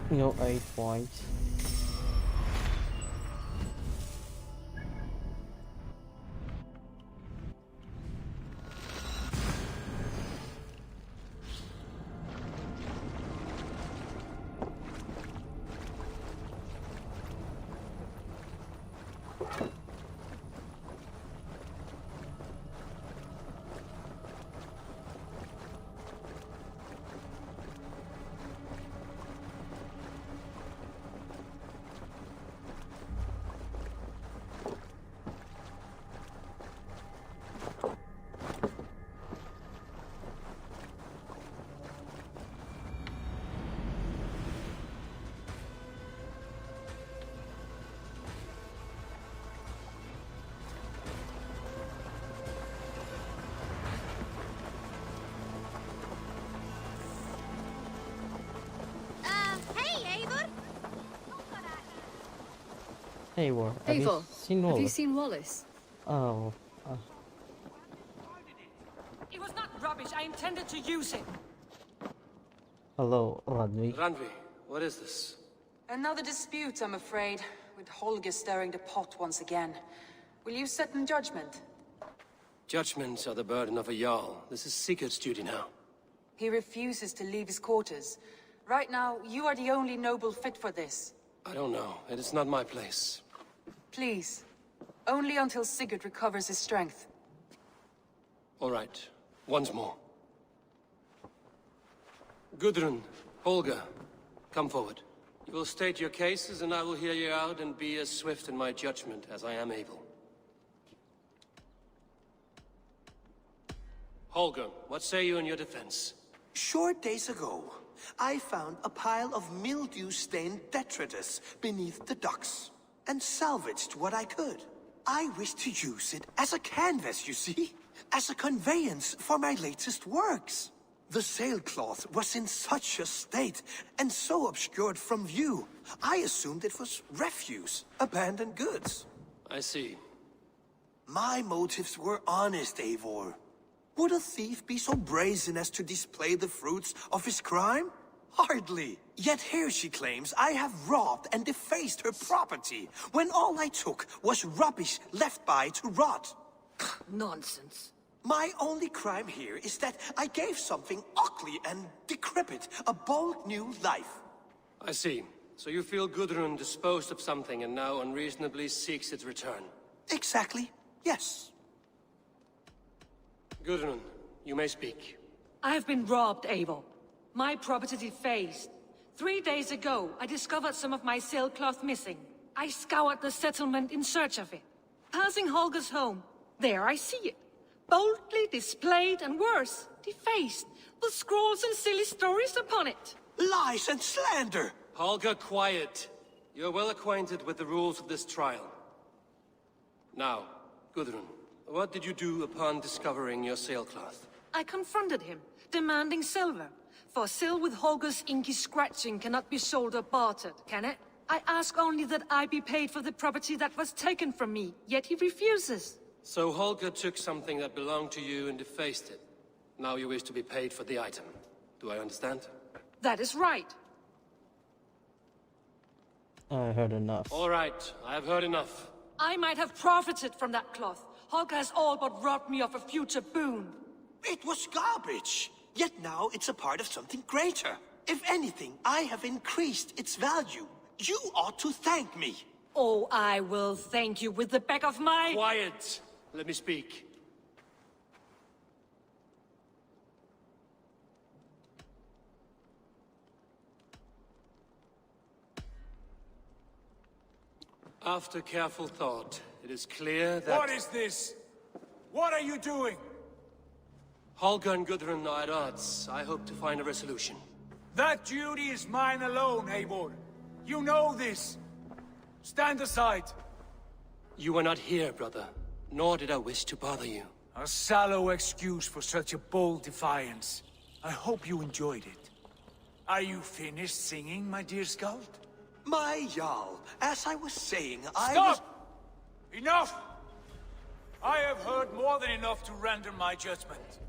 You know, 8 points. Hey, Eivor! Eivor, have you Eivor, seen have you Wallace? seen Wallace? Oh, It was not rubbish. I intended to use it. hello, Randvi. Randvi, what is this? Another dispute, I'm afraid, with Holger stirring the pot once again. Will you sit in judgment? Judgments are the burden of a Jarl. This is Sigurd's duty now. He refuses to leave his quarters. Right now, you are the only noble fit for this. I don't know. It is not my place. Please. Only until Sigurd recovers his strength. All right. Once more. Gudrun, Holger, come forward. You will state your cases, and I will hear you out and be as swift in my judgment as I am able. Holger, what say you in your defense? Short days ago, I found a pile of mildew-stained detritus beneath the docks, and salvaged what I could. I wish to use it as a canvas, you see? As a conveyance for my latest works. The sailcloth was in such a state, and so obscured from view, I assumed it was refuse, abandoned goods. I see. My motives were honest, Eivor. Would a thief be so brazen as to display the fruits of his crime? Hardly. Yet here she claims I have robbed and defaced her property, when all I took was rubbish left by to rot. Nonsense. My only crime here is that I gave something ugly and decrepit a bold new life. I see. So you feel Gudrun disposed of something and now unreasonably seeks its return? Exactly, yes. Gudrun, you may speak. I have been robbed, Eivor. My property defaced. 3 days ago, I discovered some of my sailcloth missing. I scoured the settlement in search of it. Passing Holger's home, there I see it. Boldly displayed and worse, defaced, with scrolls and silly stories upon it. Lies and slander! Holger, quiet. You're well acquainted with the rules of this trial. Now, Gudrun, what did you do upon discovering your sailcloth? I confronted him, demanding silver. For sil with Holger's inky scratching cannot be sold or bartered, can it? I ask only that I be paid for the property that was taken from me, yet he refuses. So Holger took something that belonged to you and defaced it. Now you wish to be paid for the item. Do I understand? That is right. I heard enough. All right, I have heard enough. I might have profited from that cloth. Holger has all but robbed me of a future boon. It was garbage. Yet now it's a part of something greater. If anything, I have increased its value. You ought to thank me. Oh, I will thank you with the back of my... Quiet! Let me speak. After careful thought, it is clear that... What is this? What are you doing? Holger and Gudrun are at odds. I hope to find a resolution. That duty is mine alone, Eivor. You know this. Stand aside. You were not here, brother. Nor did I wish to bother you. A sallow excuse for such a bold defiance. I hope you enjoyed it. Are you finished singing, my dear Skald? My Jarl, as I was saying, Stop! Enough! I have heard more than enough to render my judgment.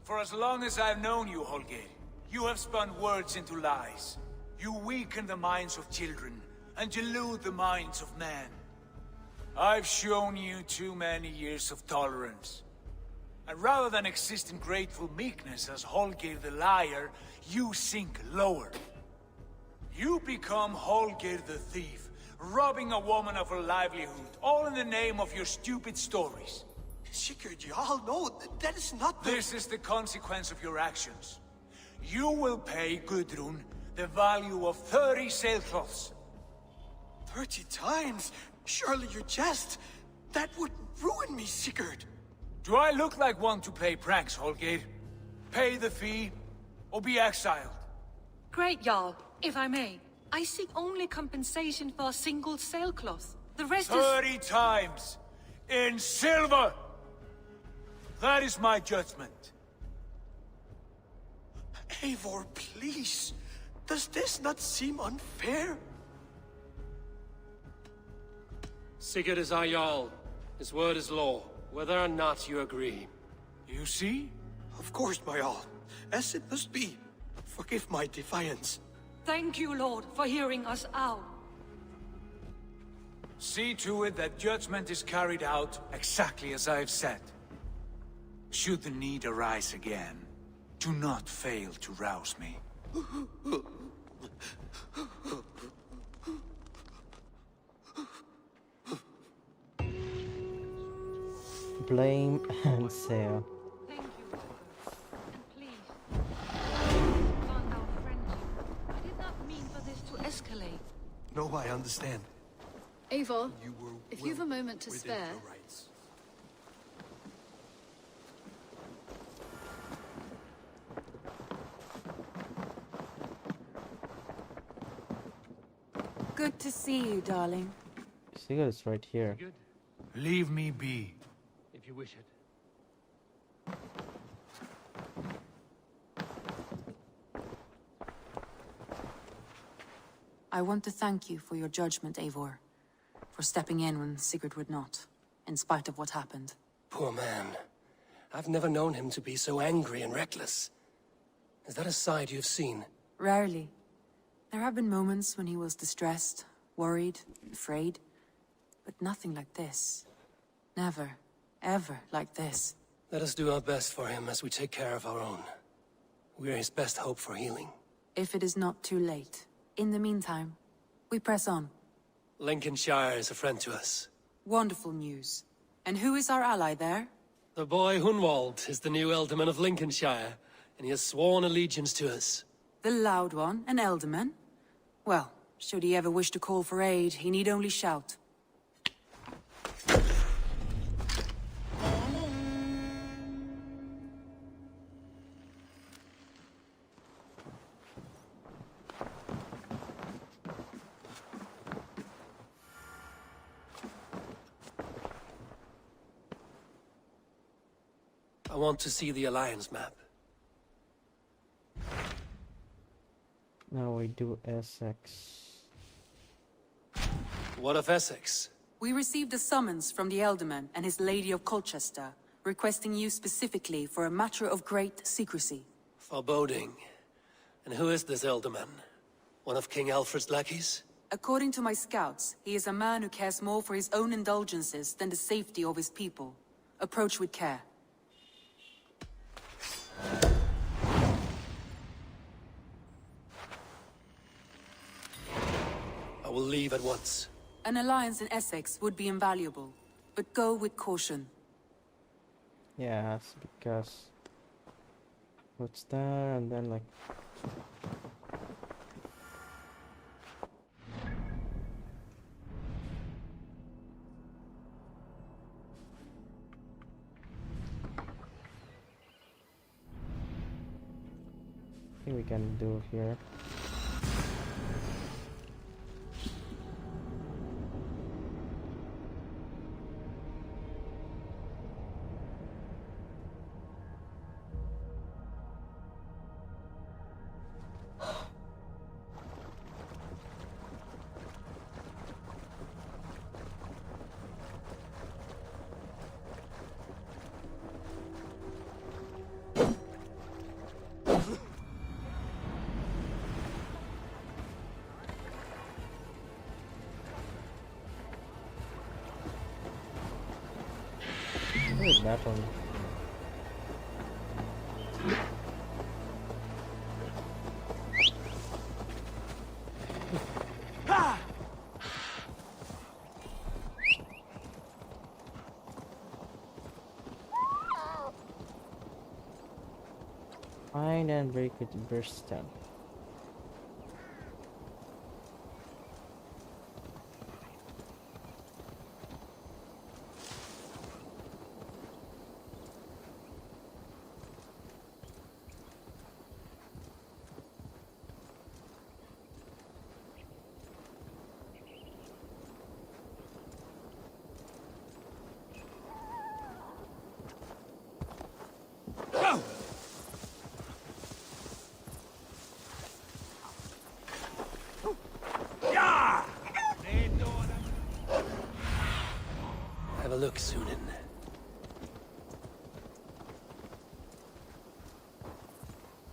For as long as I've known you, Holger, you have spun words into lies. You weaken the minds of children, and delude the minds of men. I've shown you too many years of tolerance. And rather than exist in grateful meekness as Holger the liar, you sink lower. You become Holger the thief, robbing a woman of her livelihood, all in the name of your stupid stories. Sigurd, Jarl, no, that is not the... This is the consequence of your actions. You will pay Gudrun the value of 30 sailcloths. 30 times? Surely you jest. That would ruin me, Sigurd. Do I look like one to play pranks, Holger? Pay the fee, or be exiled. Great, Jarl. If I may, I seek only compensation for a single sailcloth. The rest 30 times! In silver! That is my judgment. Eivor, please. Does this not seem unfair? Sigurd is our Jarl. His word is law, whether or not you agree. You see? Of course, my Jarl. As it must be. Forgive my defiance. Thank you, Lord, for hearing us out. See to it that judgment is carried out exactly as I have said. Should the need arise again, do not fail to rouse me. Blame and sale. Thank you, and please, bond our friendship. I did not mean for this to escalate. No, I understand. Eivor, You were if you've a well moment to within spare... your rights. Good to see you, darling. Sigurd is right here. Good, Leave me be. if you wish it. I want to thank you for your judgment, Eivor. For stepping in when Sigurd would not, in spite of what happened. Poor man. I've never known him to be so angry and reckless. Is that a side you've seen? Rarely. There have been moments when he was distressed, worried, afraid. But nothing like this. Never, ever like this. Let us do our best for him as we take care of our own. We are his best hope for healing. If it is not too late. In the meantime, we press on. Lincolnshire is a friend to us. Wonderful news. And who is our ally there? The boy Hunwald is the new Ealdorman of Lincolnshire, and he has sworn allegiance to us. The loud one, an Ealdorman? Well, should he ever wish to call for aid, he need only shout. I want to see the Alliance map. Now we do Essexe. What of Essex? We received a summons from the Ealdorman and his Lady of Colchester, requesting you specifically for a matter of great secrecy. Foreboding. And who is this Ealdorman? One of King Alfred's lackeys? According to my scouts, he is a man who cares more for his own indulgences than the safety of his people. Approach with care. I will leave at once. An alliance in Essex would be invaluable, but go with caution. Yes, because what's there and then like I think we can do here. Where's that one? Find and break it to burst down. Have a look, Sunan.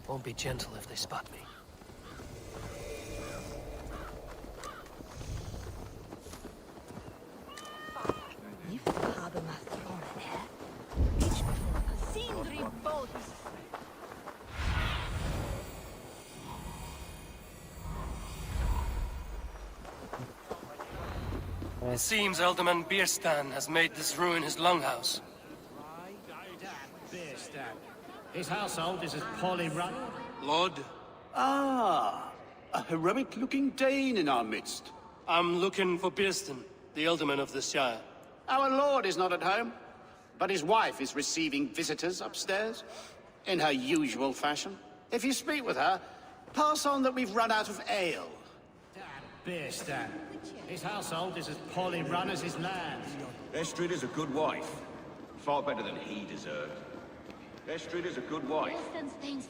Won't be gentle if they spot me. It seems Alderman Bierstan has made this ruin his longhouse. Bierstan. His household is as poorly run. Lord? Ah, a heroic-looking Dane in our midst. I'm looking for Bierstan, the Alderman of the Shire. Our lord is not at home, but his wife is receiving visitors upstairs, in her usual fashion. If you speak with her, pass on that we've run out of ale. Bierstan. His household is as poorly run as his land. Estrid is a good wife. Far better than he deserved. Estrid is a good wife.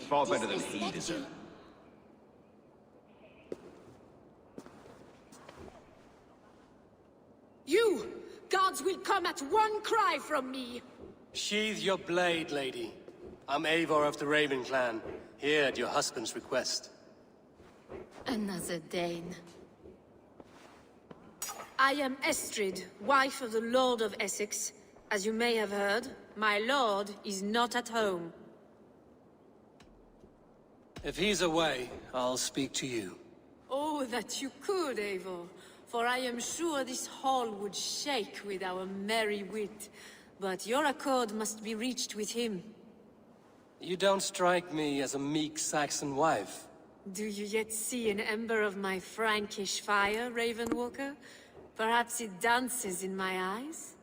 Far better than he deserved. You! Gods will come at one cry from me! Sheathe your blade, lady. I'm Eivor of the Raven clan, here at your husband's request. Another Dane. I am Estrid, wife of the Lord of Essexe. As you may have heard, my lord is not at home. If he's away, I'll speak to you. Oh, that you could, Eivor. For I am sure this hall would shake with our merry wit. But your accord must be reached with him. You don't strike me as a meek Saxon wife. Do you yet see an ember of my Frankish fire, Ravenwalker? Perhaps it dances in my eyes?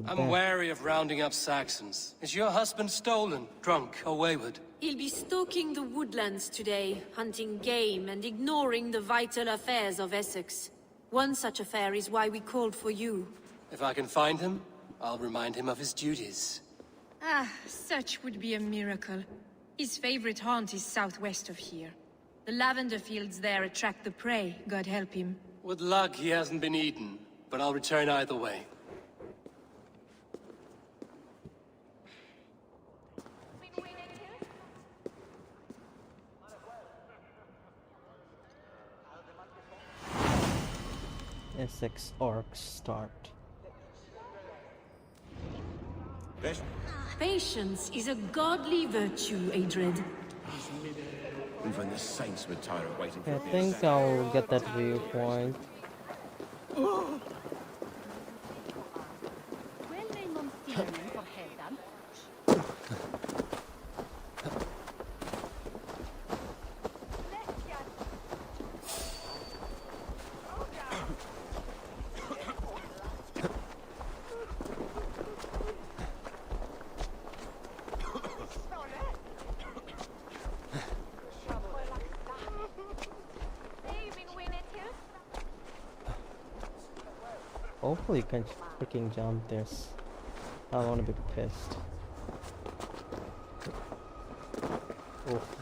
I'm wary of rounding up Saxons. Is your husband stolen, drunk, or wayward? He'll be stalking the woodlands today, hunting game and ignoring the vital affairs of Essex. One such affair is why we called for you. If I can find him, I'll remind him of his duties. Ah, such would be a miracle. His favorite haunt is southwest of here. The lavender fields there attract the prey, God help him. With luck, he hasn't been eaten, but I'll return either way. Essex orcs start. Patience is a godly virtue, Adred. Even the saints were tired of waiting for I think I'll get that viewpoint. Hopefully you can freaking jump this. I want to be pissed. Oof.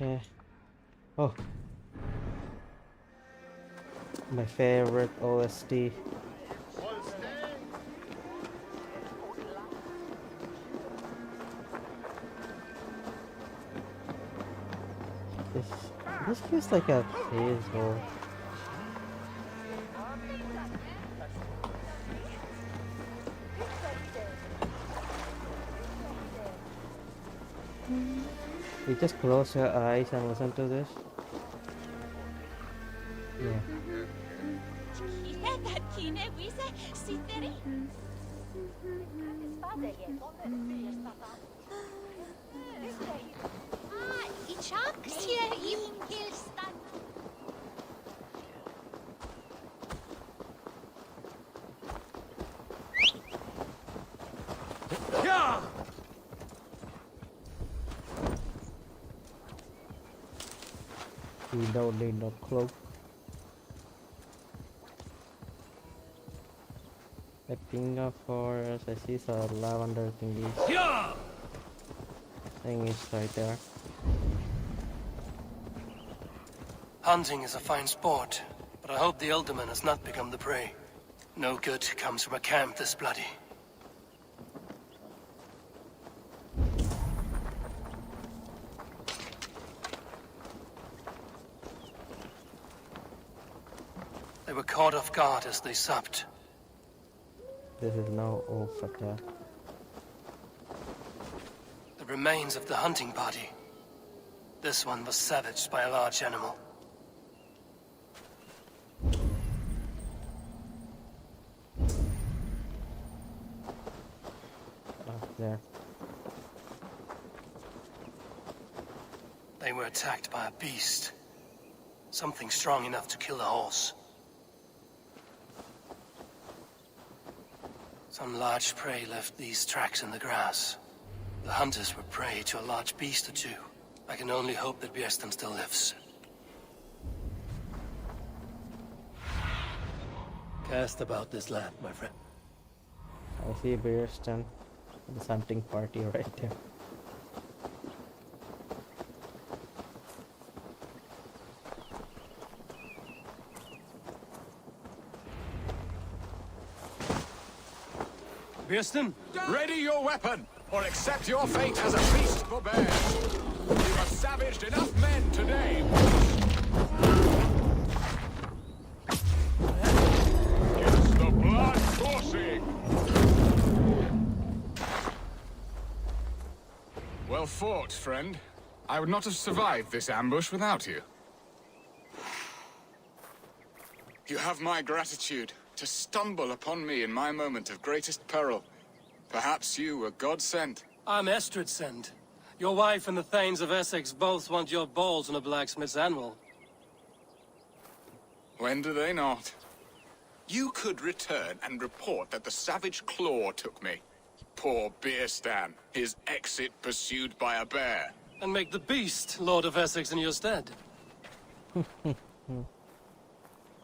Okay. Oh. My favorite OST. This feels like a phase. You just close your eyes and listen to this. Yeah. We don't need no cloak. A ping of forest. I see some lavender thingies. Thing is right there. Hunting is a fine sport, but I hope the Elderman has not become the prey. No good comes from a camp this bloody. They were caught off guard as they supped. This is no old attack. The remains of the hunting party. This one was savaged by a large animal. There. They were attacked by a beast. Something strong enough to kill a horse. Some large prey left these tracks in the grass. The hunters were prey to a large beast or two. I can only hope that Björsten still lives. Cast about this land, my friend. I see Björsten. The hunting party right there. Björsten? Ready your weapon, or accept your fate as a feast for bears. You have savaged enough men today. Gets the blood coursing. Well fought, friend. I would not have survived this ambush without you. You have my gratitude to stumble upon me in my moment of greatest peril. Perhaps you were God-sent. I'm Estrid sent. Your wife and the Thanes of Essexe both want your balls on a blacksmith's anvil. When do they not? You could return and report that the savage claw took me. Poor Björsten, his exit pursued by a bear. And make the beast Lord of Essex in your stead.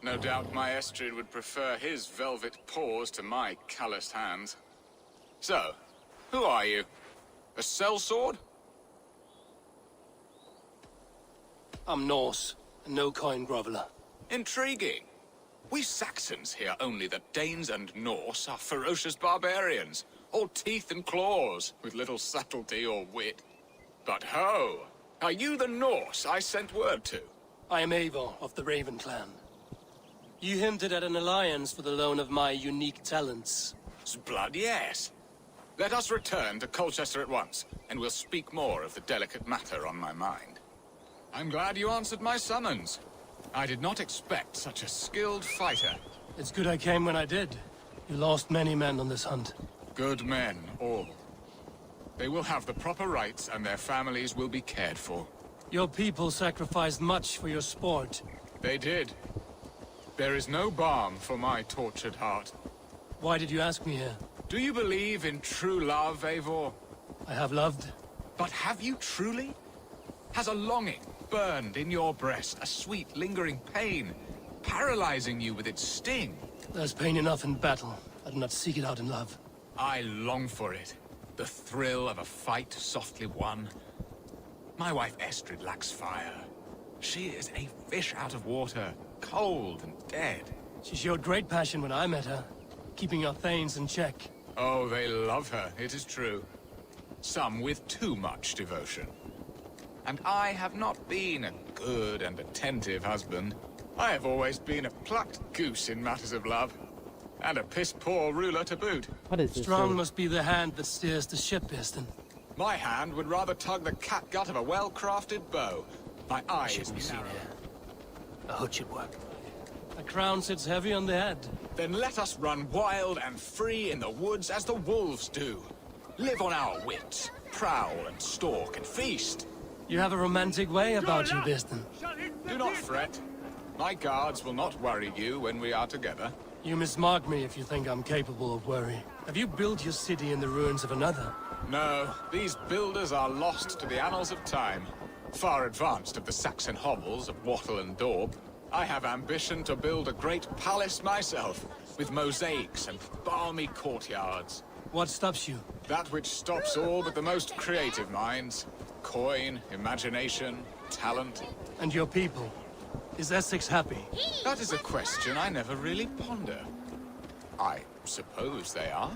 No doubt my Estrid would prefer his velvet paws to my calloused hands. So, who are you? A sellsword? I'm Norse, a no-coin groveler. Intriguing. We Saxons hear only that Danes and Norse are ferocious barbarians, all teeth and claws, with little subtlety or wit. But ho! Are you the Norse I sent word to? I am Eivor of the Raven clan. You hinted at an alliance for the loan of my unique talents. Blood, yes. Let us return to Colchester at once, and we'll speak more of the delicate matter on my mind. I'm glad you answered my summons. I did not expect such a skilled fighter. It's good I came when I did. You lost many men on this hunt. Good men, all. They will have the proper rights, and their families will be cared for. Your people sacrificed much for your sport. They did. There is no balm for my tortured heart. Why did you ask me here? Do you believe in true love, Eivor? I have loved. But have you truly? Has a longing burned in your breast, a sweet, lingering pain, paralyzing you with its sting? There's pain enough in battle. I do not seek it out in love. I long for it. The thrill of a fight softly won. My wife Estrid lacks fire. She is a fish out of water, cold and dead. She showed great passion when I met her, keeping our thanes in check. Oh, they love her, it is true. Some with too much devotion. And I have not been a good and attentive husband. I have always been a plucked goose in matters of love. And a piss-poor ruler to boot. What is this? Strong must be the hand that steers the ship, Birston. My hand would rather tug the catgut of a well-crafted bow. My eye is narrow. A hood should work. A crown sits heavy on the head. Then let us run wild and free in the woods as the wolves do. Live on our wits, prowl and stalk and feast. You have a romantic way about you, Birston. Do not fret. My guards will not worry you when we are together. You mismark me if you think I'm capable of worry. Have you built your city in the ruins of another? No, these builders are lost to the annals of time. Far advanced of the Saxon hovels of Wattle and Daub. I have ambition to build a great palace myself, with mosaics and balmy courtyards. What stops you? That which stops all but the most creative minds. Coin, imagination, talent. And your people? Is Essex happy? That is a question I never really ponder. I suppose they are.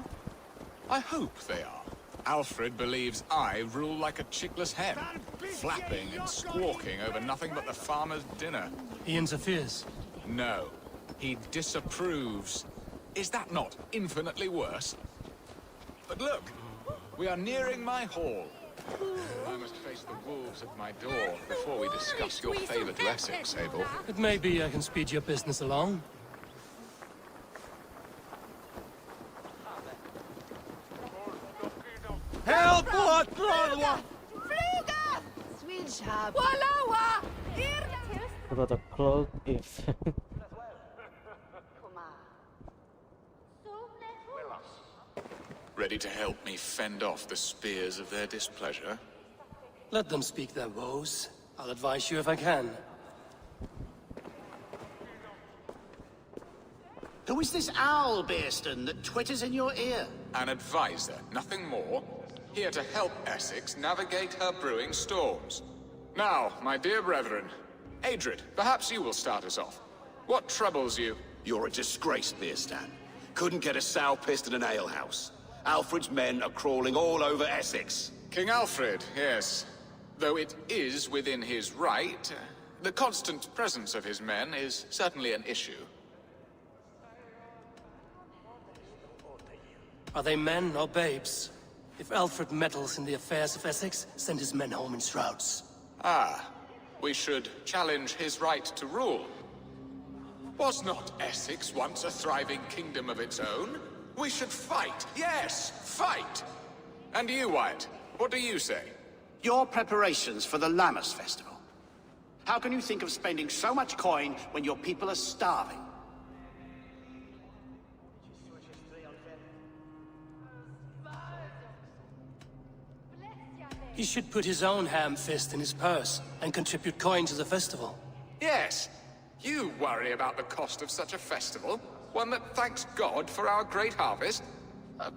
I hope they are. Alfred believes I rule like a chickless hen, flapping and squawking over nothing but the farmer's dinner. He interferes? No, he disapproves. Is that not infinitely worse? But look, we are nearing my hall. I must face the wolves at my door before we discuss your favor to Essex, Eivor. It may be I can speed your business along. Help! Fluga! Swilshab! Walawa! About the cloak is. Ready to help me fend off the spears of their displeasure? Let them speak their woes. I'll advise you if I can. Who is this owl, Birston, that twitters in your ear? An advisor, nothing more. Here to help Essex navigate her brewing storms. Now, my dear brethren, Adrid, perhaps you will start us off. What troubles you? You're a disgrace, Birstan. Couldn't get a sow pissed in an alehouse. Alfred's men are crawling all over Essex. King Alfred, yes. Though it is within his right, the constant presence of his men is certainly an issue. Are they men or babes? If Alfred meddles in the affairs of Essex, send his men home in shrouds. Ah, we should challenge his right to rule. Was not Essex once a thriving kingdom of its own? We should fight, yes, fight! And you, Wyatt, what do you say? Your preparations for the Lammas festival. How can you think of spending so much coin when your people are starving? He should put his own ham fist in his purse and contribute coin to the festival. Yes, you worry about the cost of such a festival, one that thanks God for our great harvest.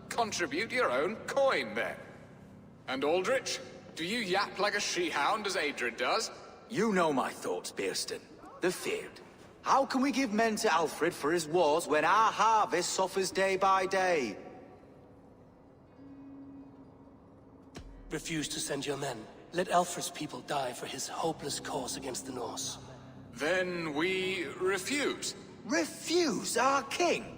Contribute your own coin, then. And Aldrich, do you yap like a she-hound as Adrid does? You know my thoughts, Birston. The feared. How can we give men to Alfred for his wars when our harvest suffers day by day? Refuse to send your men. Let Alfred's people die for his hopeless cause against the Norse. Then we refuse. Refuse our king?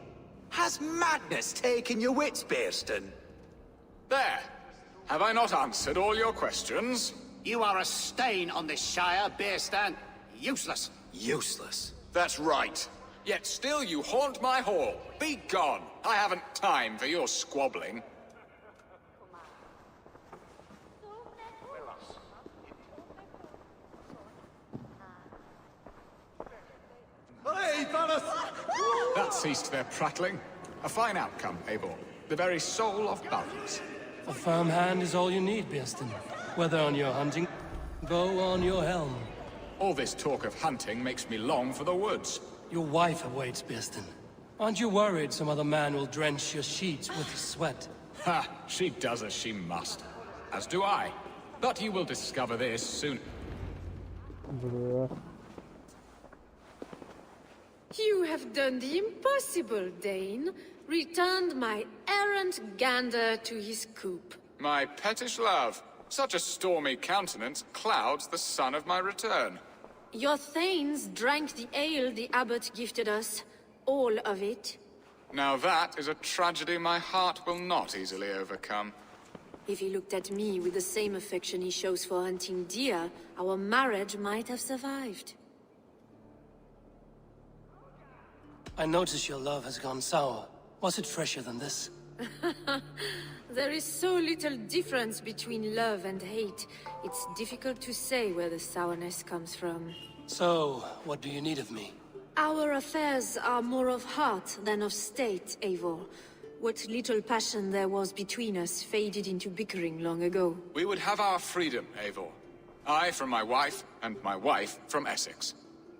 Has madness taken your wits, Birston? There. Have I not answered all your questions? You are a stain on this shire, Birstan. Useless. Useless? That's right. Yet still you haunt my hall. Be gone. I haven't time for your squabbling. That ceased their prattling. A fine outcome, Eivor. The very soul of balance. A firm hand is all you need, Birston. Whether on your hunting bow or on your helm. All this talk of hunting makes me long for the woods. Your wife awaits, Birston. Aren't you worried some other man will drench your sheets with his sweat? Ha! She does as she must. As do I. But you will discover this soon. Bruh. You have done the impossible, Dane. Returned my errant gander to his coop. My pettish love. Such a stormy countenance clouds the sun of my return. Your thanes drank the ale the abbot gifted us. All of it. Now that is a tragedy my heart will not easily overcome. If he looked at me with the same affection he shows for hunting deer, our marriage might have survived. I notice your love has gone sour. Was it fresher than this? There is so little difference between love and hate. It's difficult to say where the sourness comes from. So, what do you need of me? Our affairs are more of heart than of state, Eivor. What little passion there was between us faded into bickering long ago. We would have our freedom, Eivor. I from my wife, and my wife from Essex.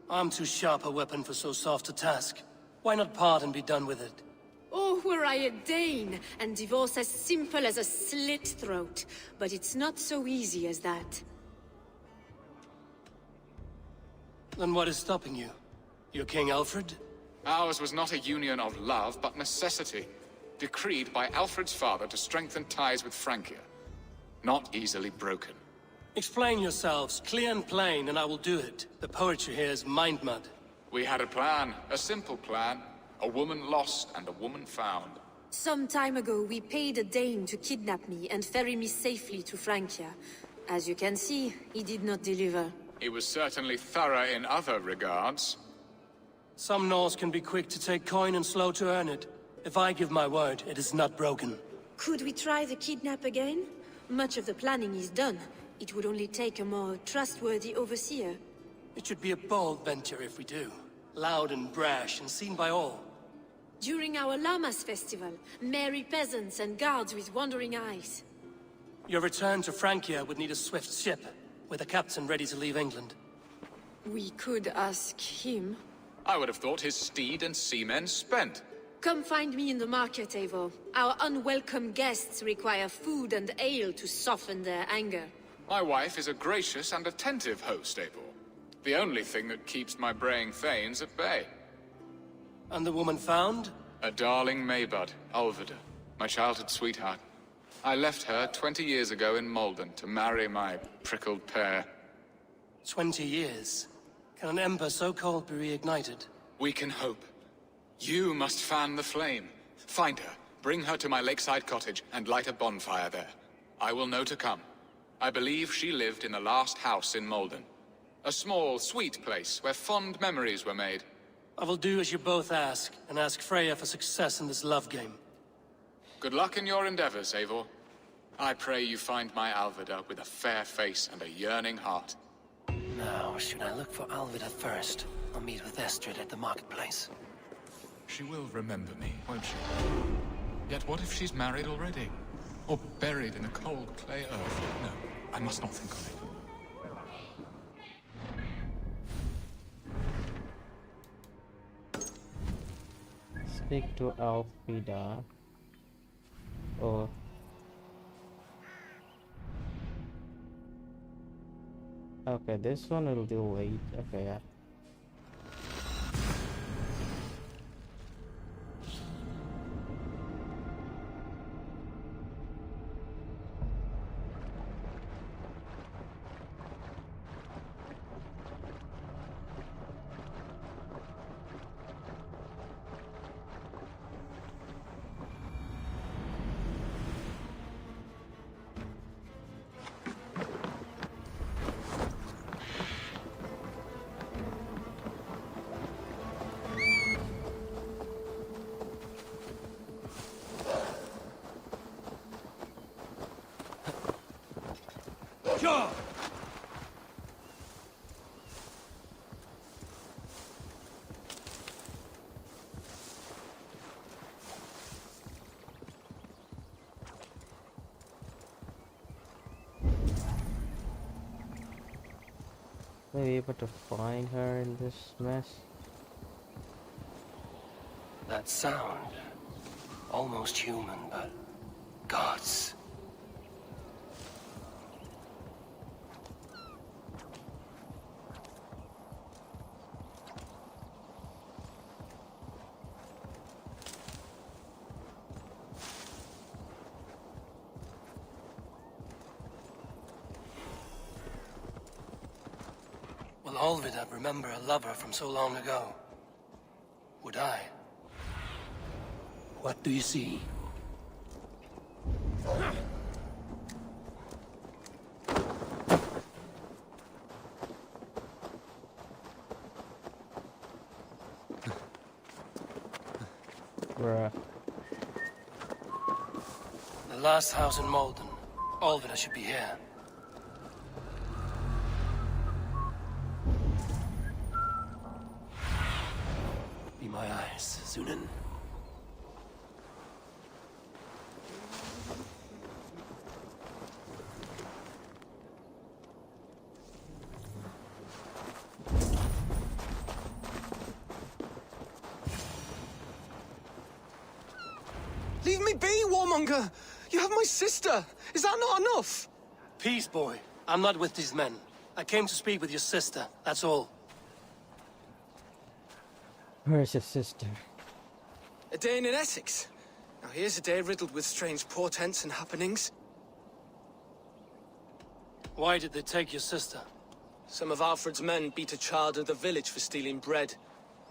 I'm too sharp a weapon for so soft a task. Why not part and be done with it? Oh, were I a Dane, and divorce as simple as a slit throat. But it's not so easy as that. Then what is stopping you? Your King Alfred? Ours was not a union of love, but necessity. Decreed by Alfred's father to strengthen ties with Francia. Not easily broken. Explain yourselves, clear and plain, and I will do it. The poetry here is mind mud. We had a plan, a simple plan. A woman lost and a woman found. Some time ago, we paid a Dane to kidnap me and ferry me safely to Francia. As you can see, he did not deliver. He was certainly thorough in other regards. Some Norse can be quick to take coin and slow to earn it. If I give my word, it is not broken. Could we try the kidnap again? Much of the planning is done. It would only take a more trustworthy overseer. It should be a bold venture if we do. Loud and brash and seen by all. During our Llamas festival, merry peasants and guards with wandering eyes. Your return to Francia would need a swift ship, with a captain ready to leave England. We could ask him. I would have thought his steed and seamen spent. Come find me in the market, Eivor. Our unwelcome guests require food and ale to soften their anger. My wife is a gracious and attentive host, Eivor. The only thing that keeps my braying thanes at bay. And the woman found? A darling Maybud, Alvida, my childhood sweetheart. I left her 20 years ago in Malden to marry my prickled pear. 20 years? Can an ember so cold be reignited? We can hope. You must fan the flame. Find her, bring her to my lakeside cottage, and light a bonfire there. I will know to come. I believe she lived in the last house in Malden. A small, sweet place where fond memories were made. I will do as you both ask, and ask Freya for success in this love game. Good luck in your endeavors, Eivor. I pray you find my Alvida with a fair face and a yearning heart. Now, should I look for Alvida first, or meet with Estrid at the marketplace? She will remember me, won't she? Yet what if she's married already? Or buried in a cold clay earth? No, I must not think of it. Speak to Alfreda. Oh. Okay, this one will do wait. Okay, yeah. Sure. Are we able to find her in this mess? That sound. Almost human, but... gods. Olvid I'd remember a lover from so long ago. Would I? What do you see? Bruh. The last house in Malden. Olvid should be here. Be my eyes, Sunan. Leave me be, warmonger! You have my sister! Is that not enough? Peace, boy. I'm not with these men. I came to speak with your sister, that's all. Where's your sister? A day in Essex. Now here's a day riddled with strange portents and happenings. Why did they take your sister? Some of Alfred's men beat a child of the village for stealing bread.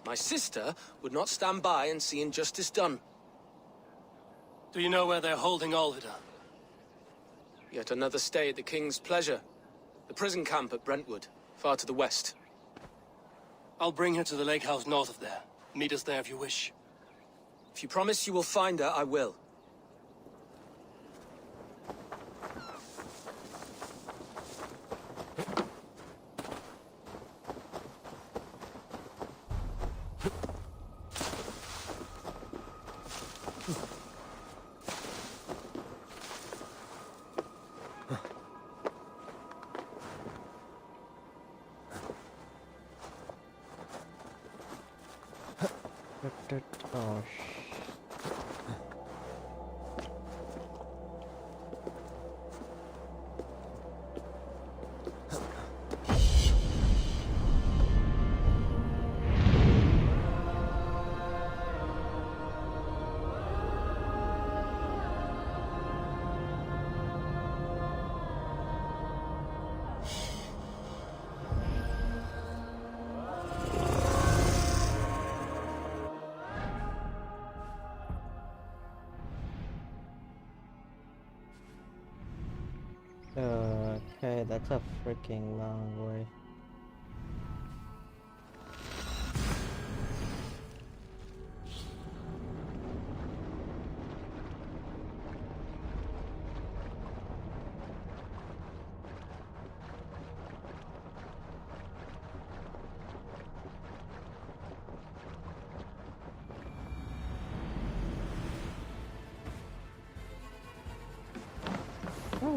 My sister would not stand by and see injustice done. Do you know where they're holding Olvid? Yet another stay at the King's pleasure. The prison camp at Brentwood, far to the west. I'll bring her to the lake house north of there. Meet us there if you wish. If you promise you will find her, I will. Oh, okay, that's a freaking long way. How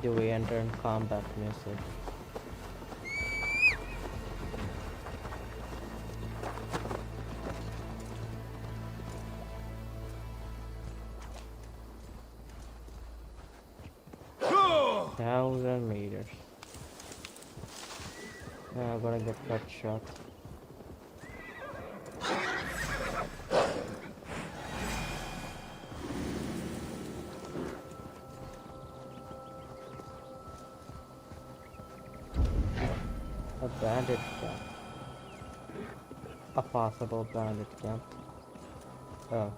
do we enter in combat music? Go! 1,000 meters. Yeah, I'm gonna get cut shot. A bandit camp. A possible bandit camp. Oh.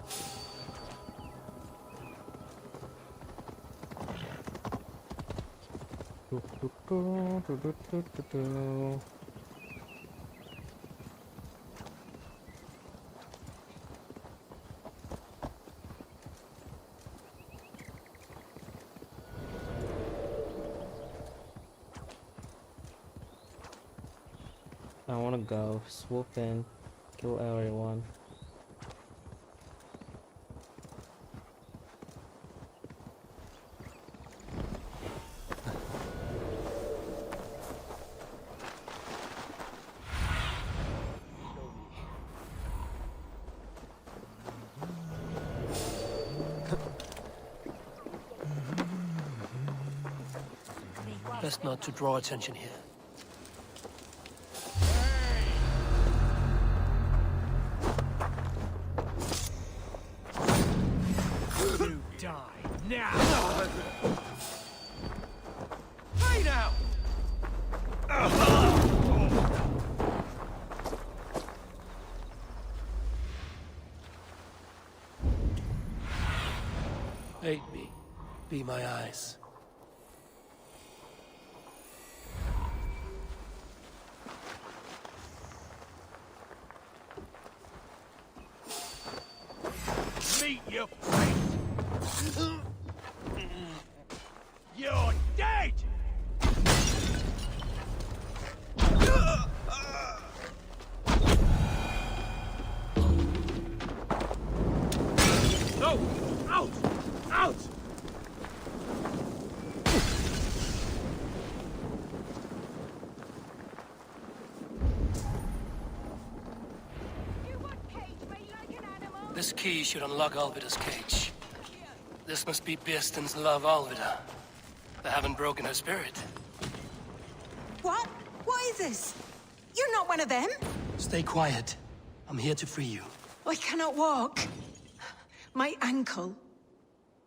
I wanna go swoop in, kill everyone. Best not to draw attention here. You die now! Hey now! Aid me. Be my eyes. Meet your fate! You're dead! No! Out! Out! This key should unlock Alvida's cage. This must be Birston's love, Alvida. They haven't broken her spirit. What? What is this? You're not one of them? Stay quiet. I'm here to free you. I cannot walk. My ankle.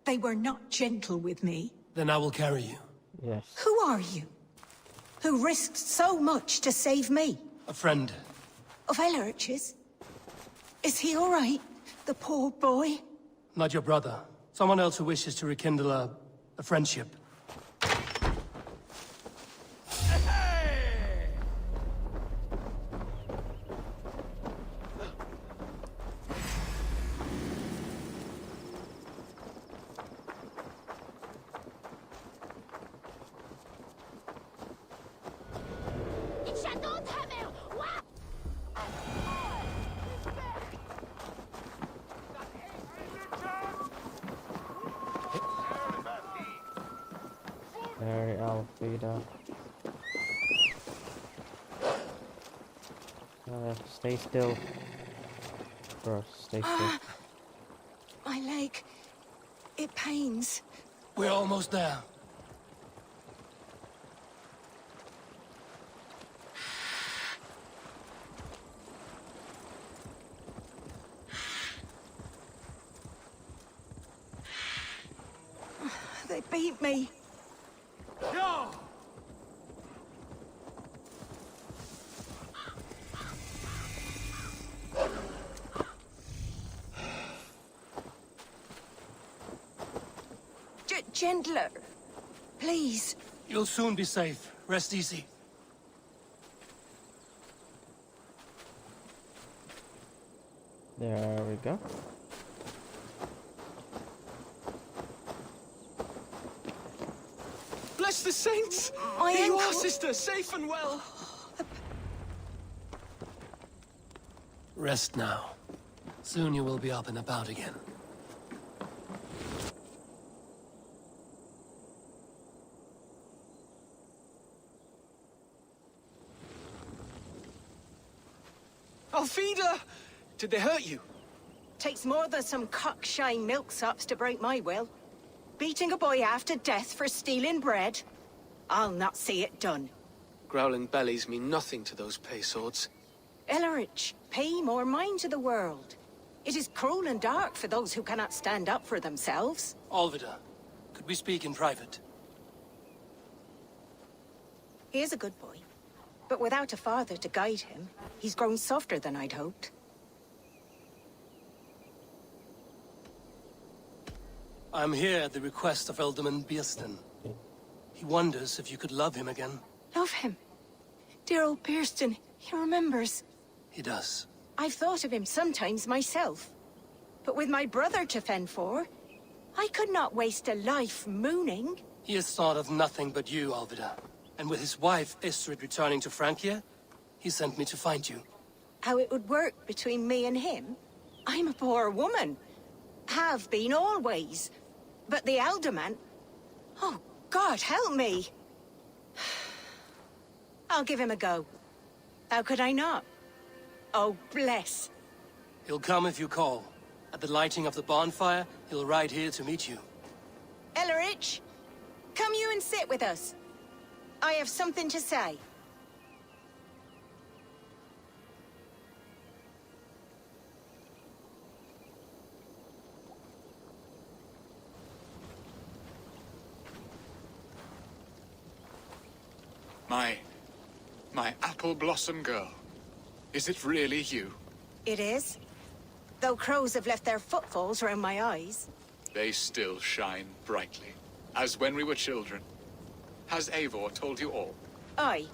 They were not gentle with me. Then I will carry you. Yes. Who are you? Who risked so much to save me? A friend. Of Elrich's? Is he all right? The poor boy? Not your brother. Someone else who wishes to rekindle a friendship. Very Alfreda. Stay still. Bro, stay still. My leg. It pains. We're almost there. They beat me. No! Gentler. Please. You'll soon be safe. Rest easy. There we go. Bless the saints! My Here you ankle. are, sister, safe and well. Rest now. Soon you will be up and about again. Alfida! Did they hurt you? Takes more than some cockshy milksops to break my will. Beating a boy half to death for stealing bread? I'll not see it done. Growling bellies mean nothing to those pay swords. Elrich, pay more mind to the world. It is cruel and dark for those who cannot stand up for themselves. Alvida, could we speak in private? He is a good boy. But without a father to guide him, he's grown softer than I'd hoped. I'm here at the request of Ealdorman Birston. He wonders if you could love him again. Love him. Dear old Birston, he remembers. He does. I've thought of him sometimes myself. But with my brother to fend for, I could not waste a life mooning. He has thought of nothing but you, Alvida. And with his wife, Istrid, returning to Francia, he sent me to find you. How it would work between me and him? I'm a poor woman. Have been always. But the Alderman... Oh, God, help me! I'll give him a go. How could I not? Oh, bless. He'll come if you call. At the lighting of the bonfire, he'll ride here to meet you. Elrich, come you and sit with us. I have something to say. My apple blossom girl. Is it really you? It is. Though crows have left their footfalls round my eyes. they still shine brightly, as when we were children. Has Eivor told you all? Aye,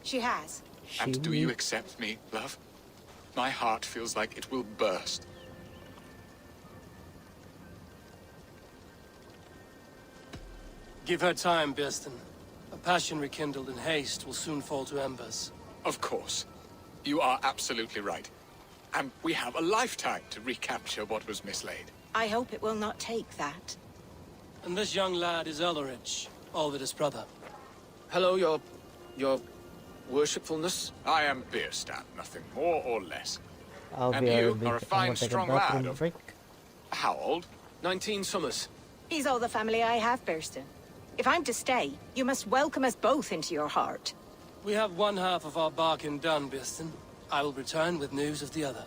she has. And do you accept me, love? My heart feels like it will burst. Give her time, Birston. A passion rekindled in haste will soon fall to embers. Of course. You are absolutely right. And we have a lifetime to recapture what was mislaid. I hope it will not take that. And this young lad is Elrich, Olvid's brother. Hello, your worshipfulness. I am Birstan, nothing more or less. I'll And be you a are a fine, strong lad of... break. How old? 19 summers. He's all the family I have, Burston. If I'm to stay, you must welcome us both into your heart. We have one half of our bargain done, Birston. I will return with news of the other.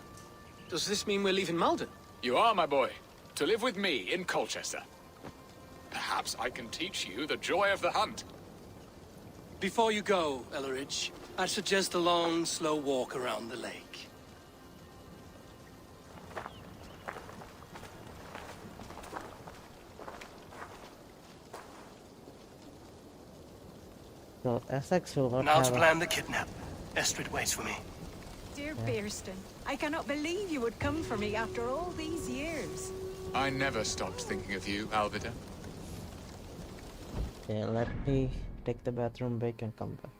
Does this mean we're leaving Malden? You are, my boy. To live with me in Colchester. Perhaps I can teach you the joy of the hunt. Before you go, Elrich, I'd suggest a long, slow walk around the lake. So Essexe will not Now have to plan the kidnap. Estrid waits for me. Dear Burston, I cannot believe you would come for me after all these years. I never stopped thinking of you, Alvida. Okay, let me take the bathroom break and come back.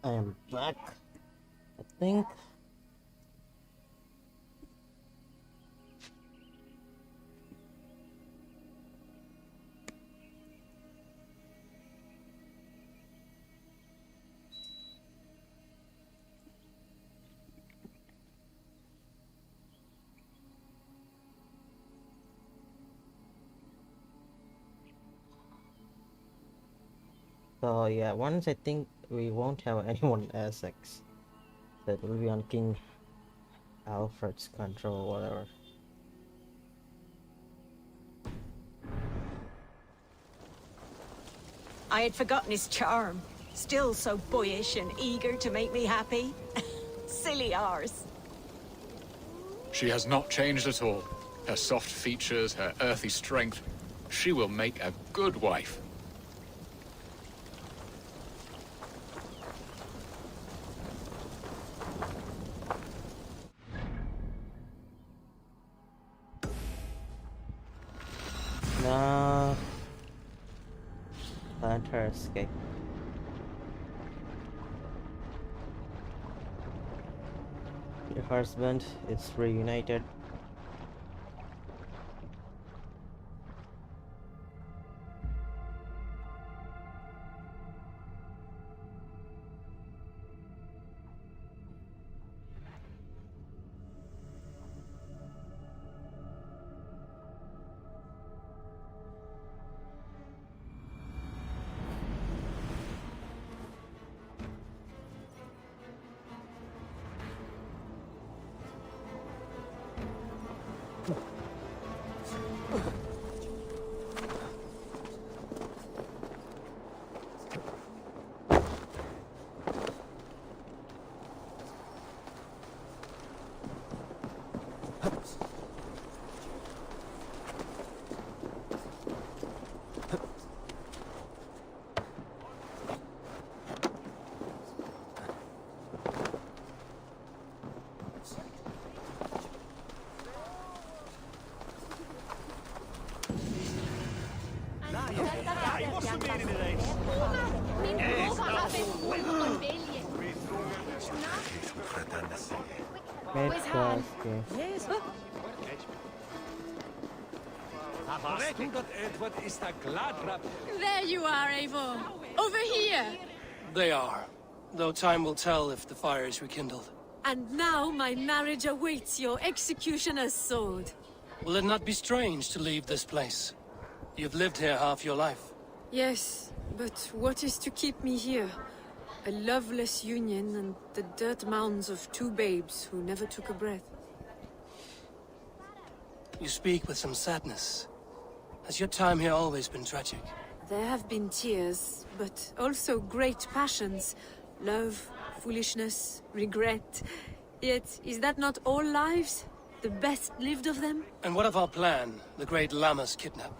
I am back, I think. So yeah, once I think we won't have anyone in Essexe. So it will be on King Alfred's control or whatever. I had forgotten his charm. Still so boyish and eager to make me happy. Silly ours. She has not changed at all. Her soft features, her earthy strength. She will make a good wife. No. Let her escape. Your husband is reunited. There you are, Eivor. Over here. They are. Though time will tell if the fire is rekindled. And now my marriage awaits your executioner's sword. Will it not be strange to leave this place? You've lived here half your life. Yes, but what is to keep me here? A loveless union and the dirt mounds of two babes who never took a breath. You speak with some sadness. Has your time here always been tragic? There have been tears, but also great passions. Love, foolishness, regret. Yet, is that not all lives? The best lived of them? And what of our plan, the great Lammas kidnap?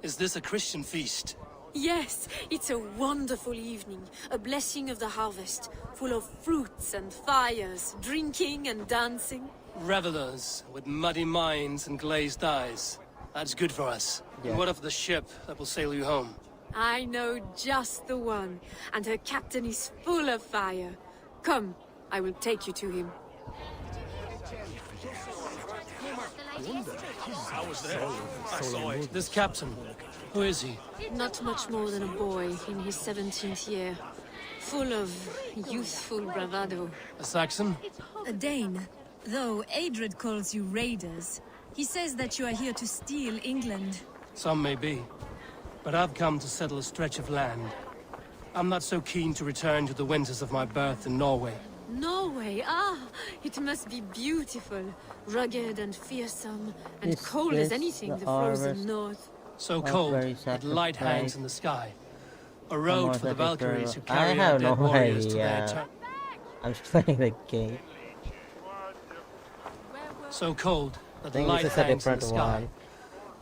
Is this a Christian feast? Yes, it's a wonderful evening. A blessing of the harvest, full of fruits and fires, drinking and dancing. Revelers with muddy minds and glazed eyes. That's good for us. Yeah. And what of the ship that will sail you home? I know just the one, and her captain is full of fire. Come, I will take you to him. I was there. I saw it. This captain, who is he? Not much more than a boy in his 17th year. Full of youthful bravado. A Saxon? A Dane. Though Adred calls you raiders. He says that you are here to steal England. Some may be. But I've come to settle a stretch of land. I'm not so keen to return to the winters of my birth in Norway. Norway, it must be beautiful. Rugged and fearsome, and Is cold as this anything the the frozen harvest north. So of cold very that light hangs sacrifice? in the sky. A Come road on, for the that is Valkyries who terrible. I carry our have dead no warriors to their idea. I'm just playing the game. So cold that I the think light this is a hangs in the different sky. one.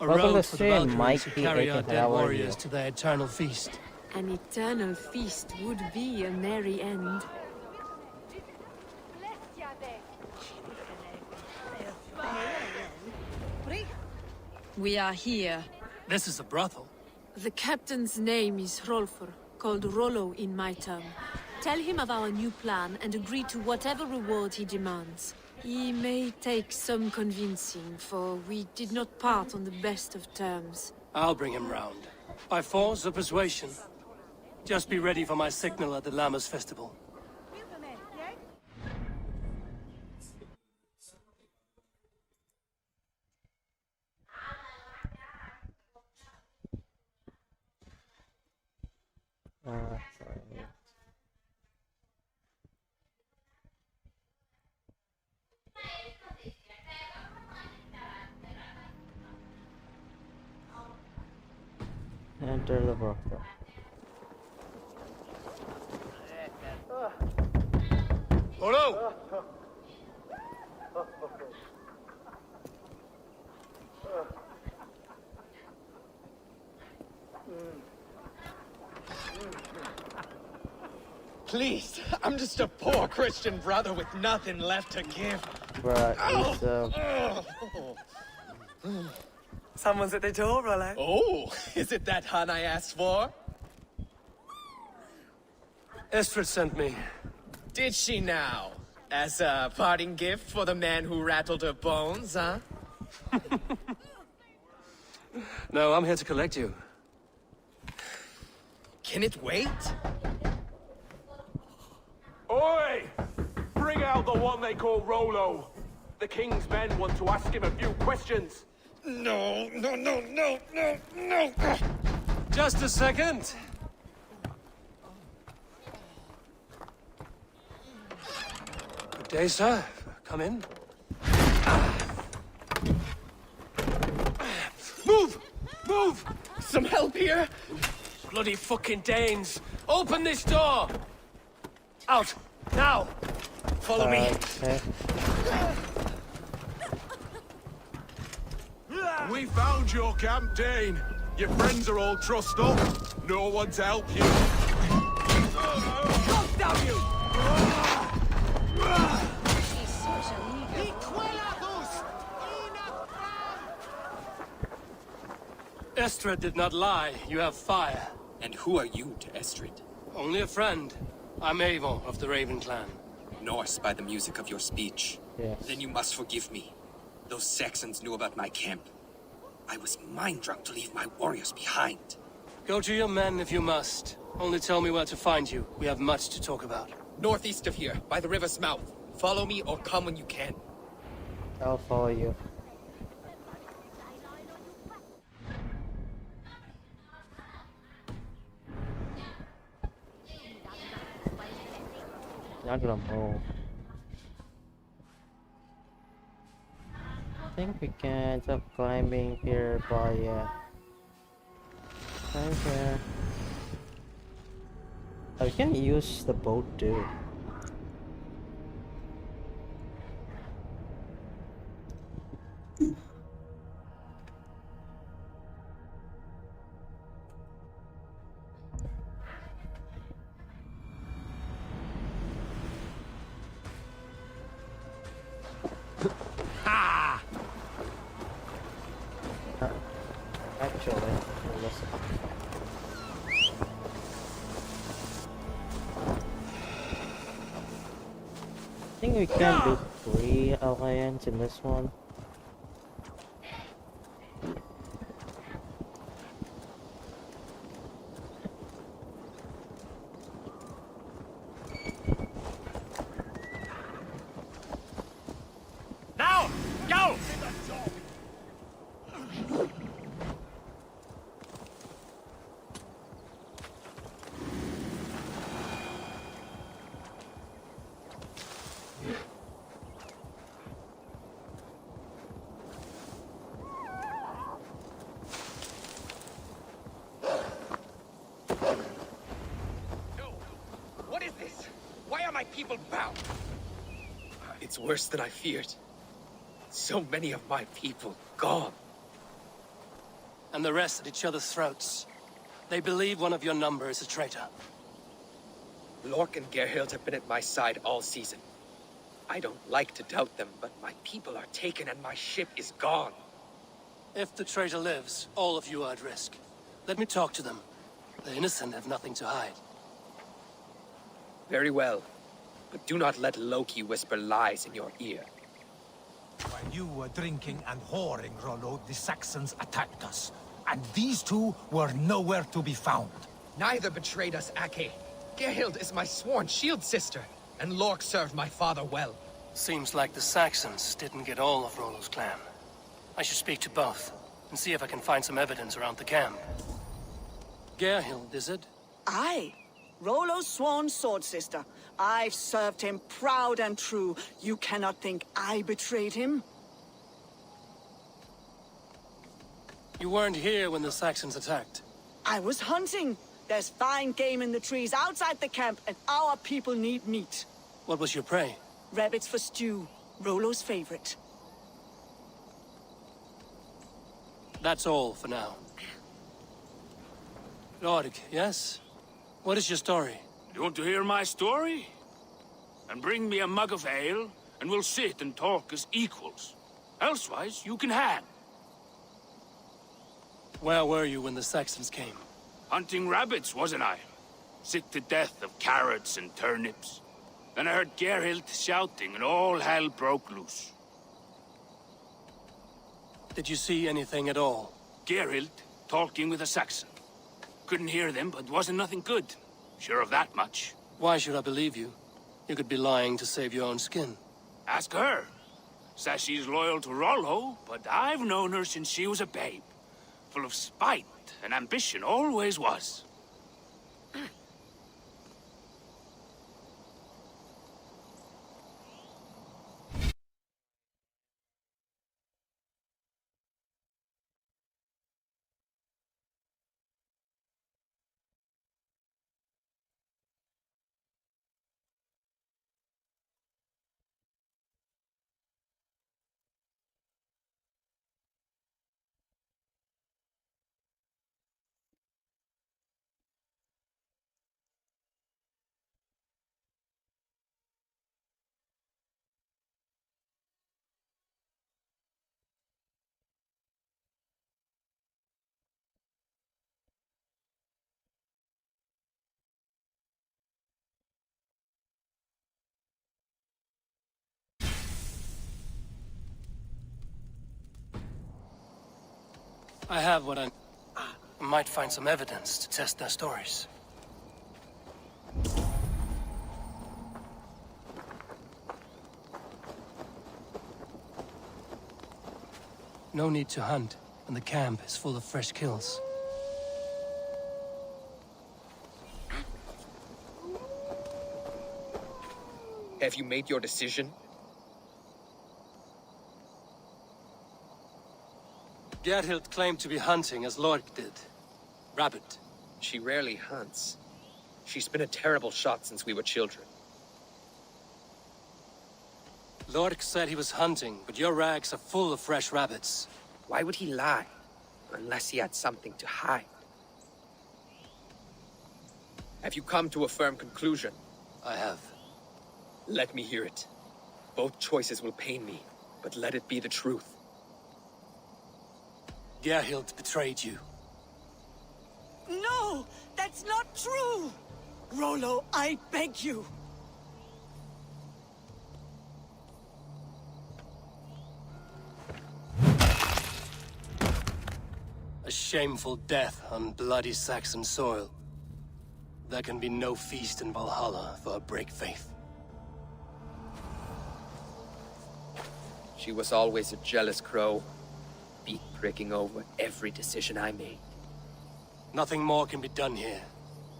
A Welcome road to for the stream, Valkyries who Mikey, carry our Aiken, dead how are warriors you? to their eternal feast. An eternal feast would be a merry end. We are here. This is a brothel. The captain's name is Hrolfr, called Rollo in my tongue. Tell him of our new plan and agree to whatever reward he demands. He may take some convincing, for we did not part on the best of terms. I'll bring him round. By force or persuasion. Just be ready for my signal at the Lammas festival. Sorry. Enter the brothel. Hello! Please, I'm just a poor Christian brother with nothing left to give. Bruh, Someone's at the door, Rollo. Oh, is it that hun I asked for? Estrid sent me. Did she now? As a parting gift for the man who rattled her bones, huh? No, I'm here to collect you. Can it wait? Oi! Bring out the one they call Rollo. The king's men want to ask him a few questions. No. Just a second. Good day, sir. Come in. Move! Move! Some help here? Bloody fucking Danes! Open this door! Out! Now! Follow me. Okay. We found your camp, Dane. Your friends are all trussed up. No one to help you. Go down, you! Estrid did not lie. You have fire. And who are you to Estrid? Only a friend. I'm Eivor of the Raven clan. Norse by the music of your speech. Yes. Then you must forgive me. Those Saxons knew about my camp. I was mind-drunk to leave my warriors behind. Go to your men if you must. Only tell me where to find you. We have much to talk about. Northeast of here, by the river's mouth. Follow me or come when you can. I'll follow you. Not gonna move. I think we can stop climbing here by climb here. Oh, we can use the boat too. Actually, listen. I think we can do 3 alliance in this one. Now! Go! What is this? Why are my people bound? It's worse than I feared. So many of my people gone. And the rest at each other's throats. They believe one of your number is a traitor. Lork and Gerhild have been at my side all season. I don't like to doubt them, but my people are taken and my ship is gone. If the traitor lives, all of you are at risk. Let me talk to them. The innocent have nothing to hide. Very well. But do not let Loki whisper lies in your ear. While you were drinking and whoring, Rollo, the Saxons attacked us. And these two were nowhere to be found. Neither betrayed us, Ake. Gerhild is my sworn shield sister, and Lork served my father well. Seems like the Saxons didn't get all of Rollo's clan. I should speak to both, and see if I can find some evidence around the camp. Gerhild, is it? Aye. Rollo's sworn sword sister. I've served him proud and true. You cannot think I betrayed him? You weren't here when the Saxons attacked. I was hunting. There's fine game in the trees outside the camp, and our people need meat. What was your prey? Rabbits for stew. Rollo's favorite. That's all for now. Lork, yes? What is your story? You want to hear my story? And bring me a mug of ale, and we'll sit and talk as equals. Elsewise, you can hang. Where were you when the Saxons came? Hunting rabbits, wasn't I? Sick to death of carrots and turnips. Then I heard Gerhild shouting, and all hell broke loose. Did you see anything at all? Gerhild talking with a Saxon. Couldn't hear them, but wasn't nothing good. Sure of that much. Why should I believe you? You could be lying to save your own skin. Ask her. Says she's loyal to Rollo, but I've known her since she was a babe. Full of spite and ambition, always was. I have what I might find some evidence to test their stories. No need to hunt, and the camp is full of fresh kills. Have you made your decision? Gerhild claimed to be hunting as Lork did. Rabbit. She rarely hunts. She's been a terrible shot since we were children. Lork said he was hunting, but your rags are full of fresh rabbits. Why would he lie? Unless he had something to hide. Have you come to a firm conclusion? I have. Let me hear it. Both choices will pain me, but let it be the truth. Gerhild betrayed you. No! That's not true! Rollo, I beg you! A shameful death on bloody Saxon soil. There can be no feast in Valhalla for a break faith. She was always a jealous crow, beak pricking over every decision I made. Nothing more can be done here,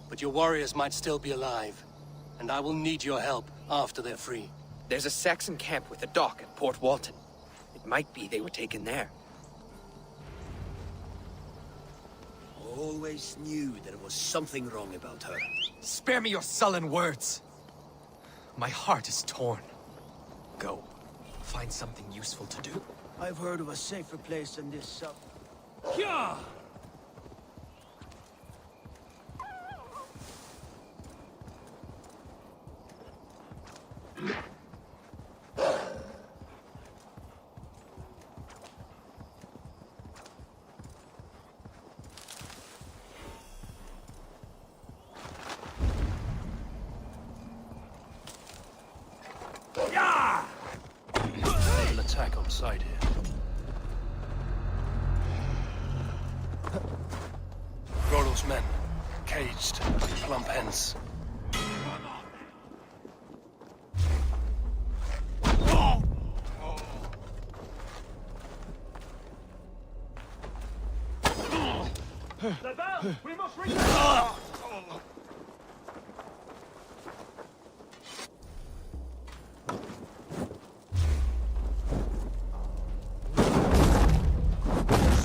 but your warriors might still be alive, and I will need your help after they're free. There's a Saxon camp with a dock at Port Walton. It might be they were taken there. Always knew there was something wrong about her. Spare me your sullen words. My heart is torn. Go. Find something useful to do. I've heard of a safer place than this sub. Yeah! sight here. Rollo's men, caged, plump hens. The bell! We must reach